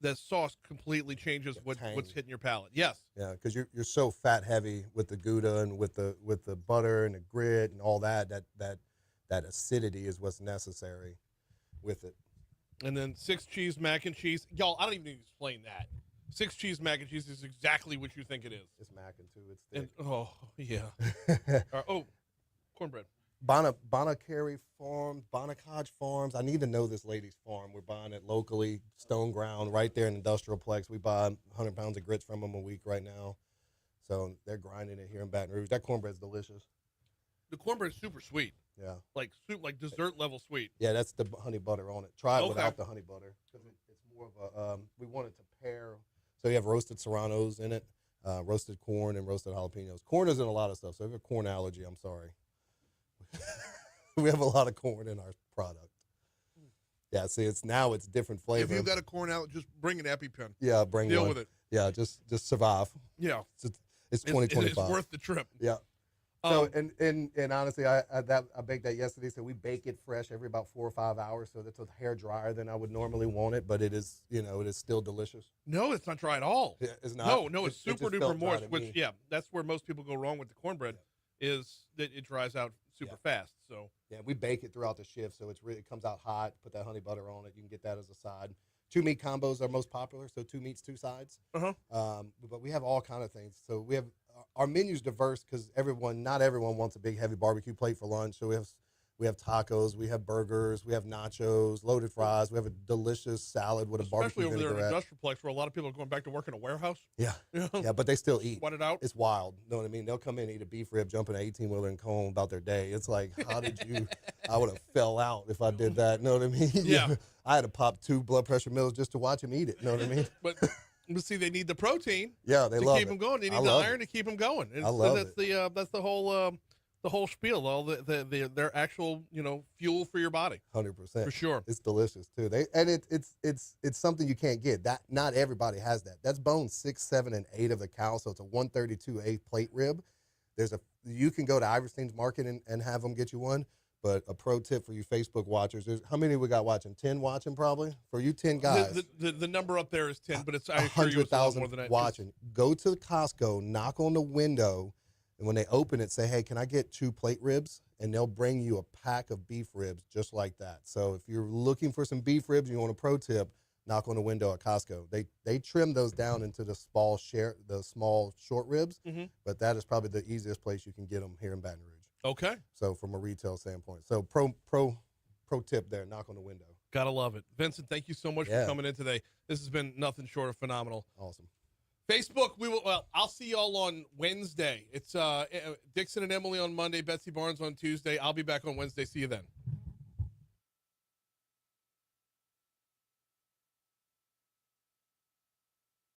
The sauce completely changes what's hitting your palate. Yes. Yeah, because you're so fat heavy with the Gouda and with the butter and the grit and all that acidity is what's necessary with it. And then 6 cheese mac and cheese. Y'all, I don't even need to explain that. 6 cheese mac and cheese is exactly what you think it is. It's mac and too. It's thick. And, cornbread. Bonacary Farms, Bonacodge Farms. I need to know this lady's farm. We're buying it locally, stone ground, right there in Industrial Plex. We buy 100 pounds of grits from them a week right now. So they're grinding it here in Baton Rouge. That cornbread's delicious. The cornbread's super sweet. Yeah. Like dessert level sweet. Yeah, that's the honey butter on it. Try it without the honey butter, because it's more of a, we want it to pair. So you have roasted serranos in it, roasted corn, and roasted jalapenos. Corn is in a lot of stuff. So if you have a corn allergy, I'm sorry. We have a lot of corn in our product. Yeah, see, it's different flavor. If you've got a corn allergy, just bring an EpiPen. Yeah, bring Deal one. with it. Yeah, just survive. Yeah. It's 2025. It's worth the trip. Yeah. So and honestly, I baked that yesterday. So we bake it fresh every about 4 or 5 hours. So that's a hair drier than I would normally want it, but it is still delicious. No, it's not dry at all. Yeah, it's not. No, it's super duper moist. Which that's where most people go wrong with the cornbread, is that it dries out super fast. So yeah, we bake it throughout the shift, so it comes out hot. Put that honey butter on it. You can get that as a side. 2 meat combos are most popular, so 2 meats, 2 sides. But we have all kind of things. So we have our menu's diverse because not everyone wants a big heavy barbecue plate for lunch. So we have tacos, we have burgers, we have nachos, loaded fries. We have a delicious salad with a barbecue especially over there in vinaigrette. Industrial Plex, where a lot of people are going back to work in a warehouse. Yeah, yeah, but they still eat. Sweat it out. It's wild. You know what I mean? They'll come in and eat a beef rib, jump in an 18-wheeler, and go about their day. It's like, how did you? I would have fell out if I did that. You know what I mean? Yeah. I had to pop 2 blood pressure pills just to watch him eat it. You know what I mean? But see, they need the protein. Yeah, they to love keep it. them going. They need I the love iron it. to keep them going. And I love so that's the whole spiel. All their actual fuel for your body. 100%. For sure. It's delicious too. It's something you can't get. That not everybody has that. That's bone 6, 7, and 8 of the cow. So it's a 132A plate rib. You can go to Iverstein's Market and have them get you one. But a pro tip for you Facebook watchers is, how many we got watching? 10 watching probably? For you 10 guys. The number up there is 10, but it's I assure you it's 100,000 more than that. watching. Go to Costco, knock on the window, and when they open it, say, hey, can I get 2 plate ribs? And they'll bring you a pack of beef ribs just like that. So if you're looking for some beef ribs and you want a pro tip, knock on the window at Costco. They trim those down into the small short ribs, but that is probably the easiest place you can get them here in Baton Rouge. Okay. So from a retail standpoint. So pro tip there, knock on the window. Gotta love it. Vincent, thank you so much for coming in today. This has been nothing short of phenomenal. Awesome. Facebook, we will. Well, I'll see y'all on Wednesday. It's Dixon and Emily on Monday, Betsy Barnes on Tuesday. I'll be back on Wednesday. See you then.